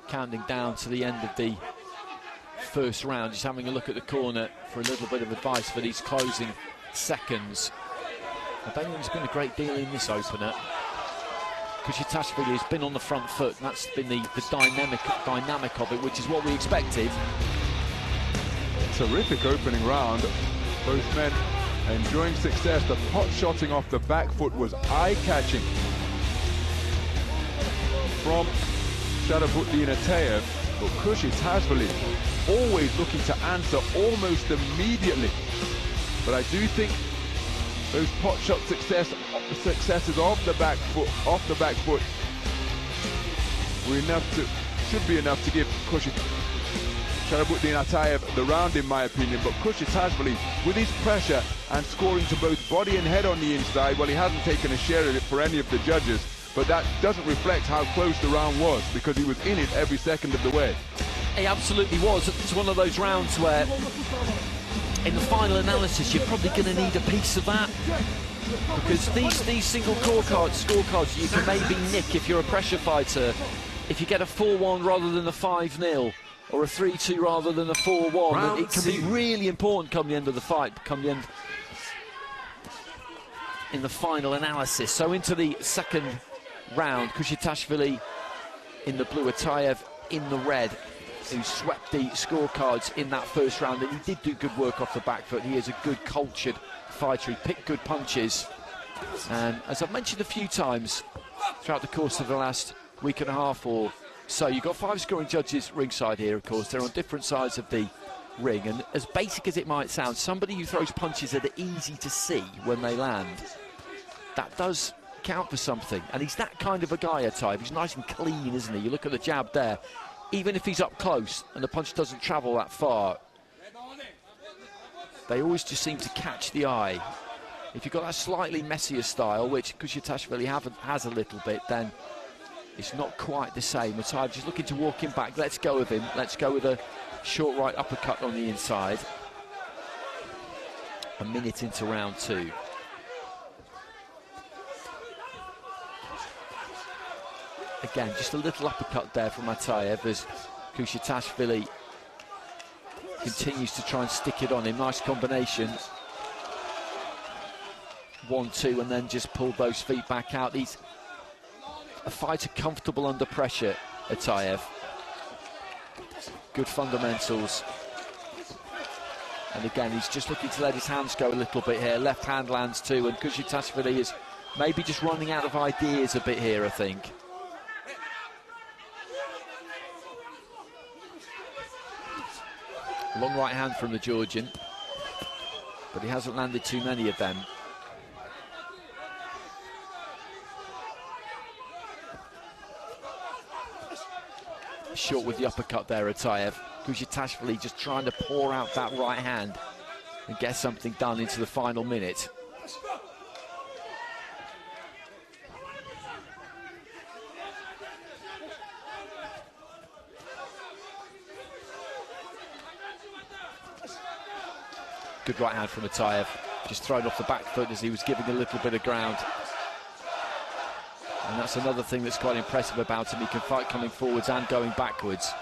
counting down to the end of the first round. Just having a look at the corner for a little bit of advice for these closing seconds. Bazeyan's been a great deal in this opener. Kushitashvili has been on the front foot, and that's been the dynamic of it, which is what we expected. Terrific opening round. Both men enjoying success. The pot-shotting off the back foot was eye-catching from Sharafuddin Atayev, but Kushitashvili always looking to answer almost immediately. But I do think those pot shot successes off the back foot were should be enough to give Sharabutdin Atayev the round, in my opinion. But Khudoian, with his pressure and scoring to both body and head on the inside, well, he hasn't taken a share of it for any of the judges, but that doesn't reflect how close the round was, because he was in it every second of the way. He absolutely was. It's one of those rounds where, in the final analysis, you're probably going to need a piece of that, because these single scorecards you can maybe nick if you're a pressure fighter. If you get a 4-1 rather than a 5-0, or a 3-2 rather than a 4-1, it can be really important come the end of the fight, come the end in the final analysis. So into the second round, Khudoian in the blue, Atayev in the red, who swept the scorecards in that first round, and he did do good work off the back foot. He is a good cultured fighter, he picked good punches, and as I've mentioned a few times throughout the course of the last week and a half or so, you've got 5 scoring judges ringside here. Of course, they're on different sides of the ring, and as basic as it might sound, somebody who throws punches that are easy to see when they land, that does count for something. And he's that kind of a guy, Atayev. He's nice and clean, isn't he? You look at the jab there, even if he's up close and the punch doesn't travel that far, they always just seem to catch the eye. If you've got that slightly messier style, which Khudoian has a little bit, then it's not quite the same. Atayev just looking to walk him back. Let's go with him. Let's go with a short right uppercut on the inside. A minute into round 2. Again, just a little uppercut there from Atayev as Khudoian continues to try and stick it on him. Nice combination. 1-2, and then just pulled those feet back out. He's a fighter comfortable under pressure, Atayev. Good fundamentals. And again, he's just looking to let his hands go a little bit here. Left hand lands too, and Khudoian is maybe just running out of ideas a bit here, I think. Long right hand from the Georgian, but he hasn't landed too many of them. Short with the uppercut there, Atayev. Khudoian just trying to pour out that right hand and get something done into the final minute. Good right hand from Atayev, just thrown off the back foot as he was giving a little bit of ground. And that's another thing that's quite impressive about him. He can fight coming forwards and going backwards.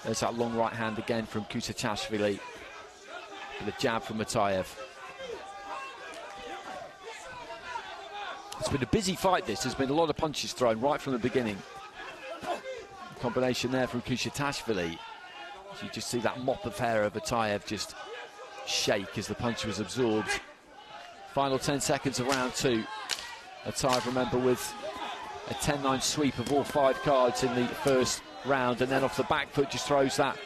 There's that long right hand again from Khudoian, with a jab from Atayev. It's been a busy fight, this. There's been a lot of punches thrown right from the beginning. Combination there from Khudoian. You just see that mop of hair of Atayev just shake as the punch was absorbed. Final 10 seconds of round 2. Atayev, remember, with a 10-9 sweep of all 5 cards in the first round, and then off the back foot just throws that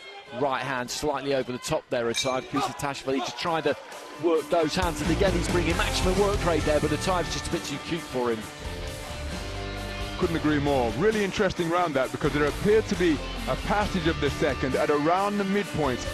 right hand slightly over the top there. Atayev, Khudoian just trying to work those hands, and again he's bringing maximum work rate there, but Atayev's just a bit too cute for him. Couldn't agree more. Really interesting round that, because there appeared to be a passage of the second at around the midpoint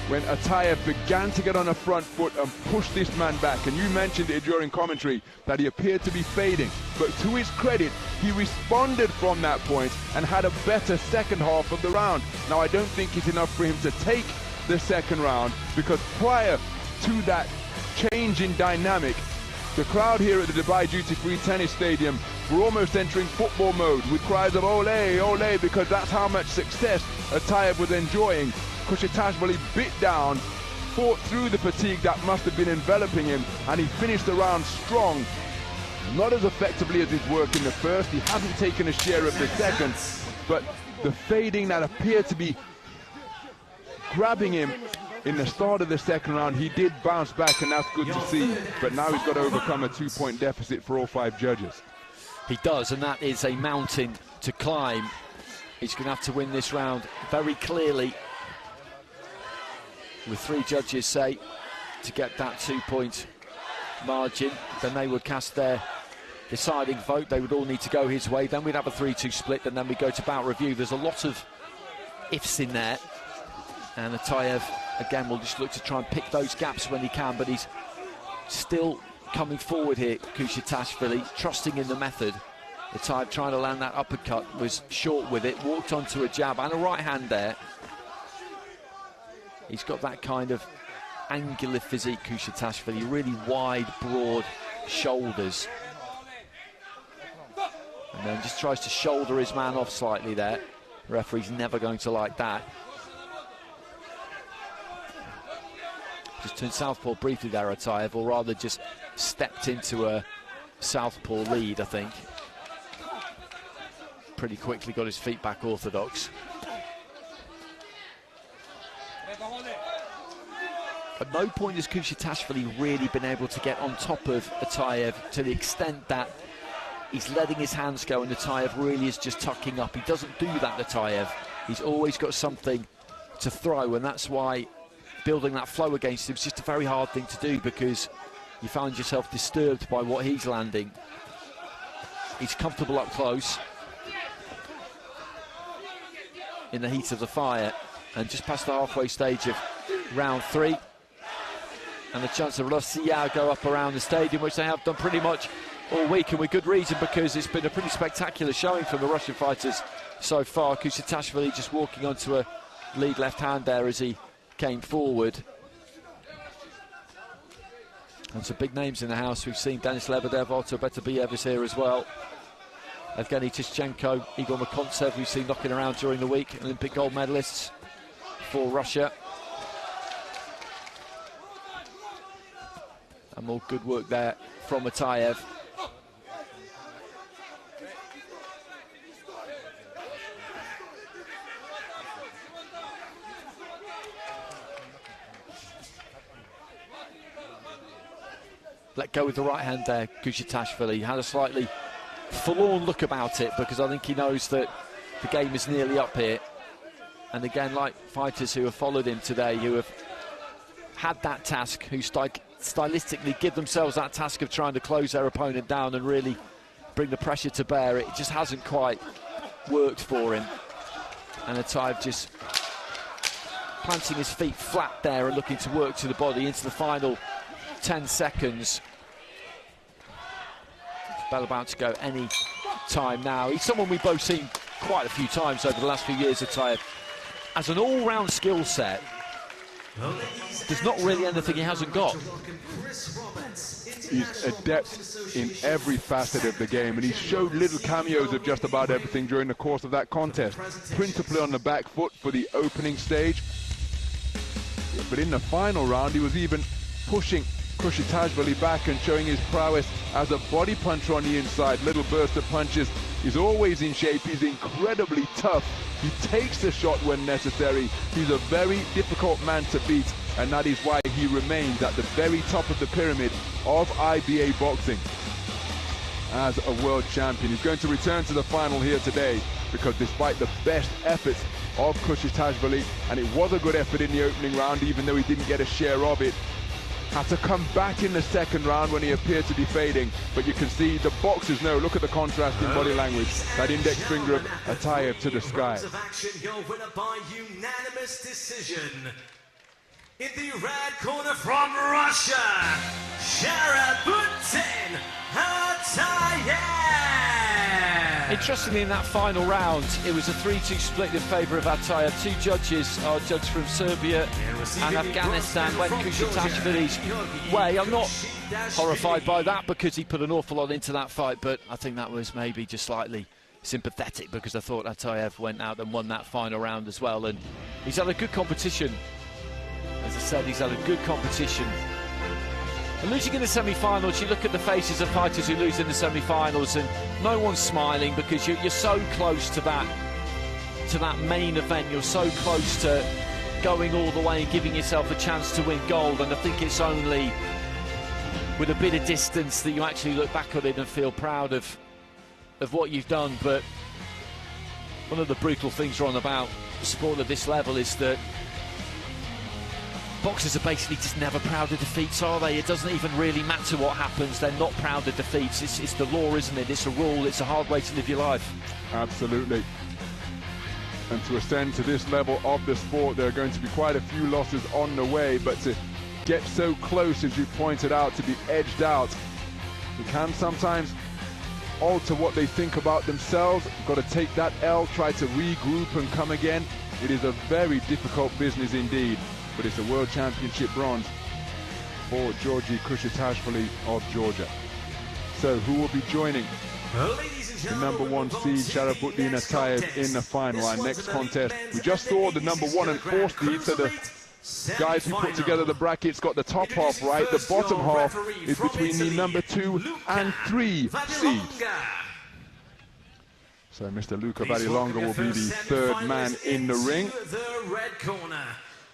when Atayev began to get on a front foot and push this man back. And you mentioned it during commentary that he appeared to be fading, but to his credit, he responded from that point and had a better second half of the round. Now, I don't think it's enough for him to take the second round, because prior to that change in dynamic, the crowd here at the Dubai Duty-Free Tennis Stadium were almost entering football mode with cries of ole, ole, because that's how much success Atayev was enjoying. Khudoian bit down, fought through the fatigue that must have been enveloping him, and he finished the round strong. Not as effectively as his work in the first. He hasn't taken a share of the second, but the fading that appeared to be grabbing him in the start of the second round, he did bounce back, and that's good to see. But now he's got to overcome a 2-point deficit for all 5 judges. He does, and that is a mountain to climb. He's going to have to win this round very clearly, with 3 judges say, to get that 2-point margin, then they would cast their deciding vote. They would all need to go his way. Then we'd have a 3-2 split, and then we go to bout review. There's a lot of ifs in there, and Atayev again will just look to try and pick those gaps when he can, but he's still coming forward here, Khudoian, trusting in the method. Atayev trying to land that uppercut, was short with it, walked onto a jab and a right hand there. He's got that kind of angular physique, Khudoian, really wide, broad shoulders. And then just tries to shoulder his man off slightly there. The referee's never going to like that. Just turned southpaw briefly there, Atayev, or rather just stepped into a southpaw lead, I think. Pretty quickly got his feet back orthodox. At no point has Khudoian really been able to get on top of Atayev to the extent that he's letting his hands go and Atayev really is just tucking up. He doesn't do that, Atayev. He's always got something to throw, and that's why building that flow against him is just a very hard thing to do, because you find yourself disturbed by what he's landing. He's comfortable up close in the heat of the fire, and just past the halfway stage of round 3, and the chance of Russia go up around the stadium, which they have done pretty much all week, and with good reason, because it's been a pretty spectacular showing from the Russian fighters so far. Khudoian just walking onto a lead left hand there as he came forward. And some big names in the house. We've seen Denis Lebedev, Artur Beterbiev here as well. Evgeny Tischenko, Igor Makontsev, we've seen knocking around during the week, Olympic gold medalists for Russia. And more good work there from Atayev. Let go with the right hand there, Khudoian. He had a slightly forlorn look about it, because I think he knows that the game is nearly up here. And again, like fighters who have followed him today, who have had that task, who stylistically give themselves that task of trying to close their opponent down and really bring the pressure to bear, it just hasn't quite worked for him. And Atayev just planting his feet flat there and looking to work to the body into the final 10 seconds. Bell about to go any time now. He's someone we've both seen quite a few times over the last few years, Atayev. As an all-round skill set, there's not really anything he hasn't got. He's adept in every facet of the game, and he showed little cameos of just about everything during the course of that contest. Principally on the back foot for the opening stage, but in the final round he was even pushing Khudoian back and showing his prowess as a body puncher on the inside. Little burst of punches. He's always in shape. He's incredibly tough. He takes the shot when necessary. He's a very difficult man to beat, and that is why he remains at the very top of the pyramid of IBA boxing as a world champion. He's going to return to the final here today, because despite the best efforts of Khudoian, and it was a good effort in the opening round, even though he didn't get a share of it, had to come back in the second round when he appeared to be fading. But you can see the boxers know, look at the contrast in body language, that index finger of Atayev to the sky. Your winner by unanimous decision. In the red corner from Russia, Sharabutin Atayev. Interestingly, in that final round, it was a 3-2 split in favour of Atayev. Two judges, our judge from Serbia and Afghanistan, went Khudoian's way. I'm not horrified by that, because he put an awful lot into that fight, but I think that was maybe just slightly sympathetic, because I thought Atayev went out and won that final round as well. And he's had a good competition. As I said, he's had a good competition. And losing in the semi-finals, you look at the faces of fighters who lose in the semi-finals, and no one's smiling, because you're so close to that main event. You're so close to going all the way and giving yourself a chance to win gold. And I think it's only with a bit of distance that you actually look back on it and feel proud of what you've done. But one of the brutal things wrong about sport at this level is that Boxers are basically just never proud of defeats, are they? It doesn't even really matter what happens. They're not proud of defeats. It's the law, isn't it? It's a rule. It's a hard way to live your life. Absolutely. And to ascend to this level of the sport, there are going to be quite a few losses on the way, but to get so close, as you pointed out, to be edged out, it can sometimes alter what they think about themselves. You've got to take that L, try to regroup and come again. It is a very difficult business indeed, but it's a World Championship bronze for Georgi Khushetashvili of Georgia. So who will be joining the number 1 seed Sharafutdin Atayev in the final? Our next contest, we just saw the number 1 and 4 seed, so the guys who put together the brackets got the top half right. The bottom half is between the number 2 and 3 seeds. So Mr. Luka Vadilonga will be the third man in the ring. The red corner,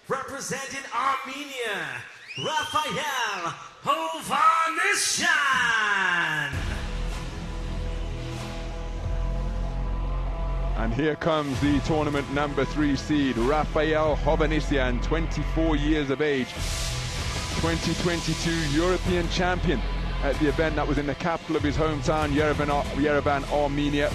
representing Armenia, Rafael Hovhannisyan. And here comes the tournament number 3 seed, Rafael Hovhannisyan, 24 years of age, 2022 European champion at the event that was in the capital of his hometown, Yerevan, Armenia.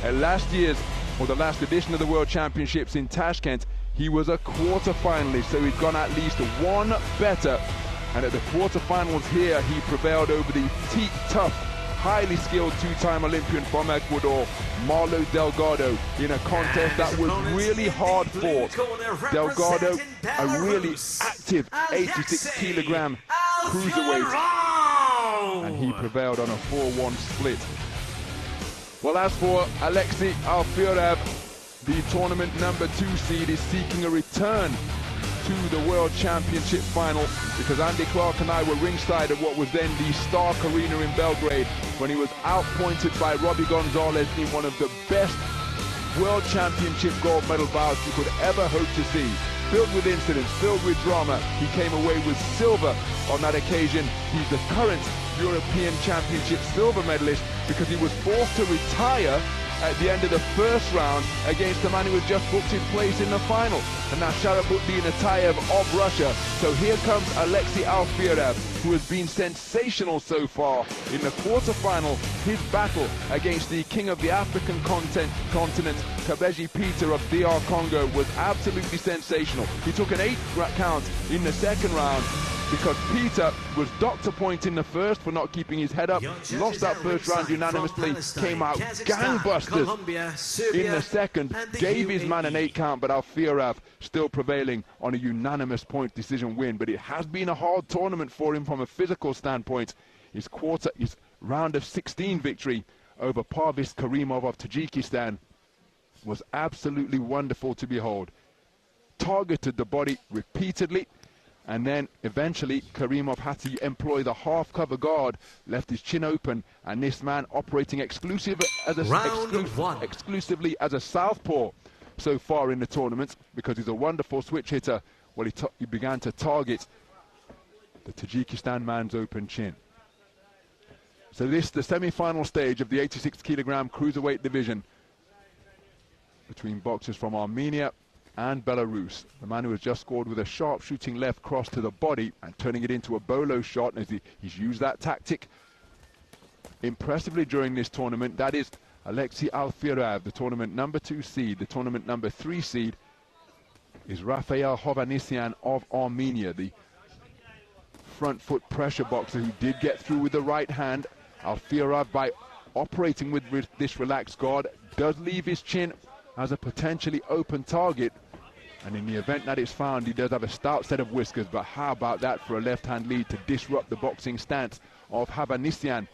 At last year's, or the last edition of the World Championships in Tashkent, he was a quarter-finalist, so he'd gone at least one better. And at the quarter-finals here, he prevailed over the tough, highly skilled 2-time Olympian from Ecuador, Marlo Delgado, in a contest that was really hard fought. Delgado, a really active 86-kilogram cruiserweight, and he prevailed on a 4-1 split. Well, as for Alexei Alfiorev, the tournament number 2 seed is seeking a return to the World Championship final, because Andy Clark and I were ringside at what was then the Stark Arena in Belgrade when he was outpointed by Robbie Gonzalez in one of the best World Championship gold medal bouts you could ever hope to see. Filled with incidents, filled with drama, he came away with silver on that occasion. He's the current European Championship silver medalist because he was forced to retire at the end of the first round against the man who had just booked his place in the final, and that's Sharafutdin Atayev of Russia. So here comes Alexei Alfiorev, who has been sensational so far in the quarterfinal. His battle against the king of the African continent, Kabeji Peter of DR Congo, was absolutely sensational. He took an 8 count in the second round because Peter was docked a point in the first for not keeping his head up, lost that first round unanimously, came out gangbusters in the second, gave his man an 8 count, but Alfiorev still prevailing on a unanimous point decision win. But it has been a hard tournament for him from a physical standpoint. His round of 16 victory over Parviz Karimov of Tajikistan was absolutely wonderful to behold. Targeted the body repeatedly, and then eventually Karimov had to employ the half cover guard, left his chin open, and this man operating exclusively as a southpaw so far in the tournament, because he's a wonderful switch hitter. Well, he began to target the Tajikistan man's open chin. So this the semi-final stage of the 86-kilogram cruiserweight division between boxers from Armenia and Belarus. The man who has just scored with a sharp shooting left cross to the body and turning it into a bolo shot, and he's used that tactic impressively during this tournament. That is Alexei Alfiorev, the tournament number 2 seed. The tournament number 3 seed is Rafael Hovhannisyan of Armenia, the front foot pressure boxer who did get through with the right hand. Alfiorev, by operating with this relaxed guard, does leave his chin as a potentially open target, and in the event that it's found, he does have a stout set of whiskers. But how about that for a left-hand lead to disrupt the boxing stance of Hovhannisyan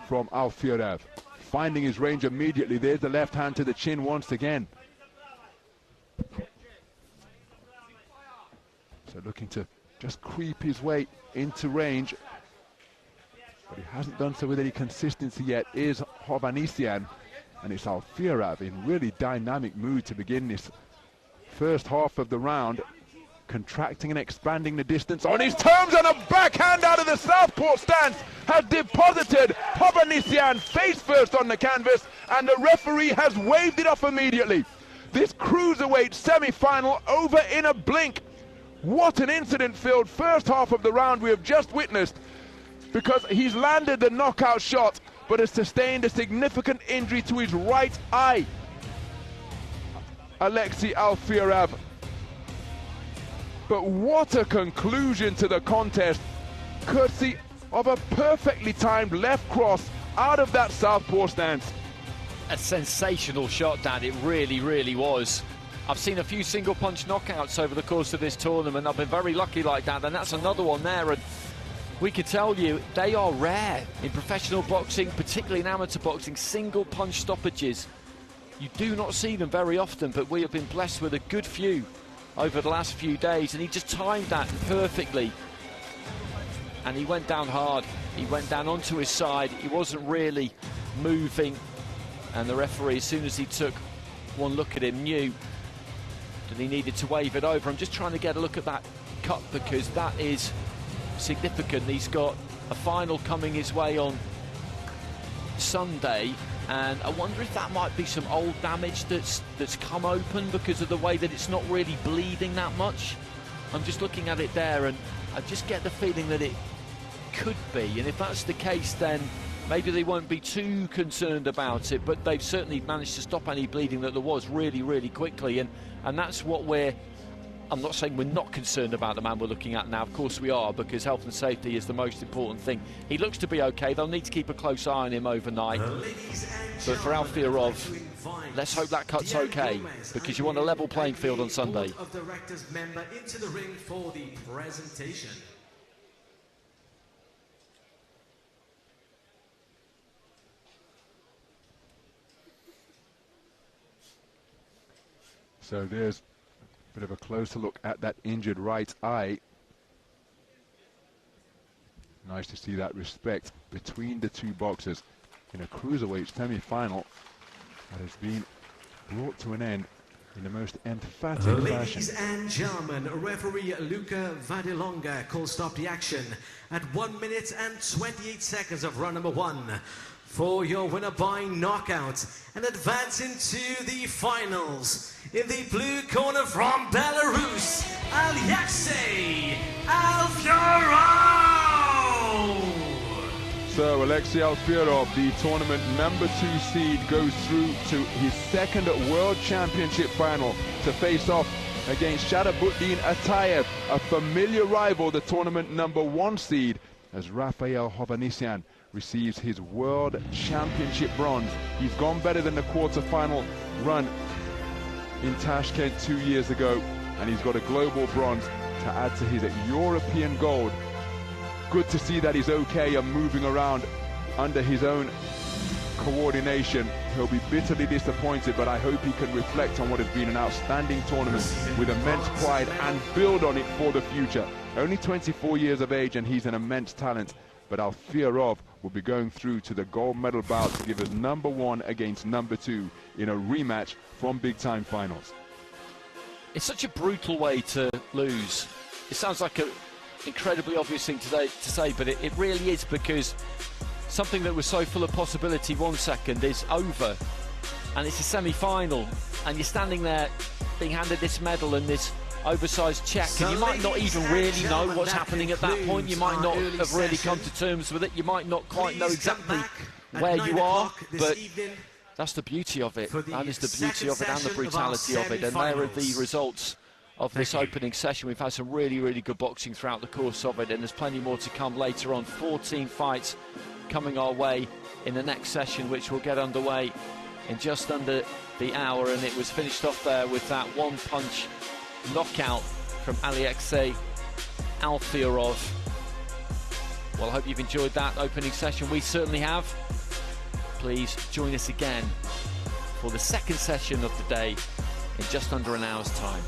from Alfiorev? Finding his range immediately. There's the left hand to the chin once again. So looking to just creep his way into range, but he hasn't done so with any consistency yet, is Hovhannisyan. And it's Alfiorev in really dynamic mood to begin this first half of the round, contracting and expanding the distance on his terms, and a backhand out of the southpaw stance has deposited Hovhannisyan face first on the canvas, and the referee has waved it off immediately. This cruiserweight semi-final over in a blink. What an incident-filled first half of the round we have just witnessed, because he's landed the knockout shot but has sustained a significant injury to his right eye. Alexei Alfirov. But what a conclusion to the contest, courtesy of a perfectly timed left cross out of that southpaw stance. A sensational shot, Dan, it really, really was. I've seen a few single punch knockouts over the course of this tournament. I've been very lucky like that, and that's another one there. And we can tell you, they are rare in professional boxing, particularly in amateur boxing, single punch stoppages. You do not see them very often, but we have been blessed with a good few over the last few days, and he just timed that perfectly. And he went down hard. He went down onto his side. He wasn't really moving, and the referee, as soon as he took one look at him, knew that he needed to wave it over. I'm just trying to get a look at that cut, because that is significant. He's got a final coming his way on Sunday, and I wonder if that might be some old damage that's come open because of the way that it's not really bleeding that much. I'm just looking at it there, and I just get the feeling that it could be, and if that's the case, then maybe they won't be too concerned about it, but they've certainly managed to stop any bleeding that there was really, really quickly, and that's what I'm not saying we're not concerned about the man we're looking at now. Of course we are, because health and safety is the most important thing. He looks to be okay. They'll need to keep a close eye on him overnight. But for Alfirov, let's hope that cut's okay, because you want a level playing field on Sunday. Of directors member into the ring for the presentation. So there's a bit of a closer look at that injured right eye. Nice to see that respect between the two boxers in a cruiserweight semi-final that has been brought to an end in the most emphatic fashion. Ladies and gentlemen, referee Luca Vadilonga calls stop the action at 1 minute and 28 seconds of round number 1. For your winner by knockout and advance into the finals. In the blue corner from Belarus, Alexei Alfirov! So Alexei Alfirov, the tournament number 2 seed, goes through to his second World Championship final to face off against Sharabuddin Atayev, a familiar rival, the tournament number 1 seed, as Rafael Hovhannisyan receives his World Championship bronze. He's gone better than the quarter-final run in Tashkent 2 years ago, and he's got a global bronze to add to his European gold. Good to see that he's okay and moving around under his own coordination. He'll be bitterly disappointed, but I hope he can reflect on what has been an outstanding tournament with immense pride and build on it for the future. Only 24 years of age, and he's an immense talent. But Alfirov will be going through to the gold medal bout to give us number 1 against number 2 in a rematch from big time finals. It's such a brutal way to lose. It sounds like an incredibly obvious thing to say, but it really is, because something that was so full of possibility 1 second is over, and it's a semi-final, and you're standing there being handed this medal and this oversized check, and you might not even really know what's happening at that point. You might not have really come to terms with it. You might not quite know exactly where you are, but that's the beauty of it. That is the beauty of it and the brutality of it, and there are the results of this opening session. We've had some really, really good boxing throughout the course of it, and there's plenty more to come later on. 14 fights coming our way in the next session, which will get underway in just under the hour, and it was finished off there with that one-punch knockout from Alexei Alfirov. Well, I hope you've enjoyed that opening session. We certainly have. Please join us again for the second session of the day in just under an hour's time.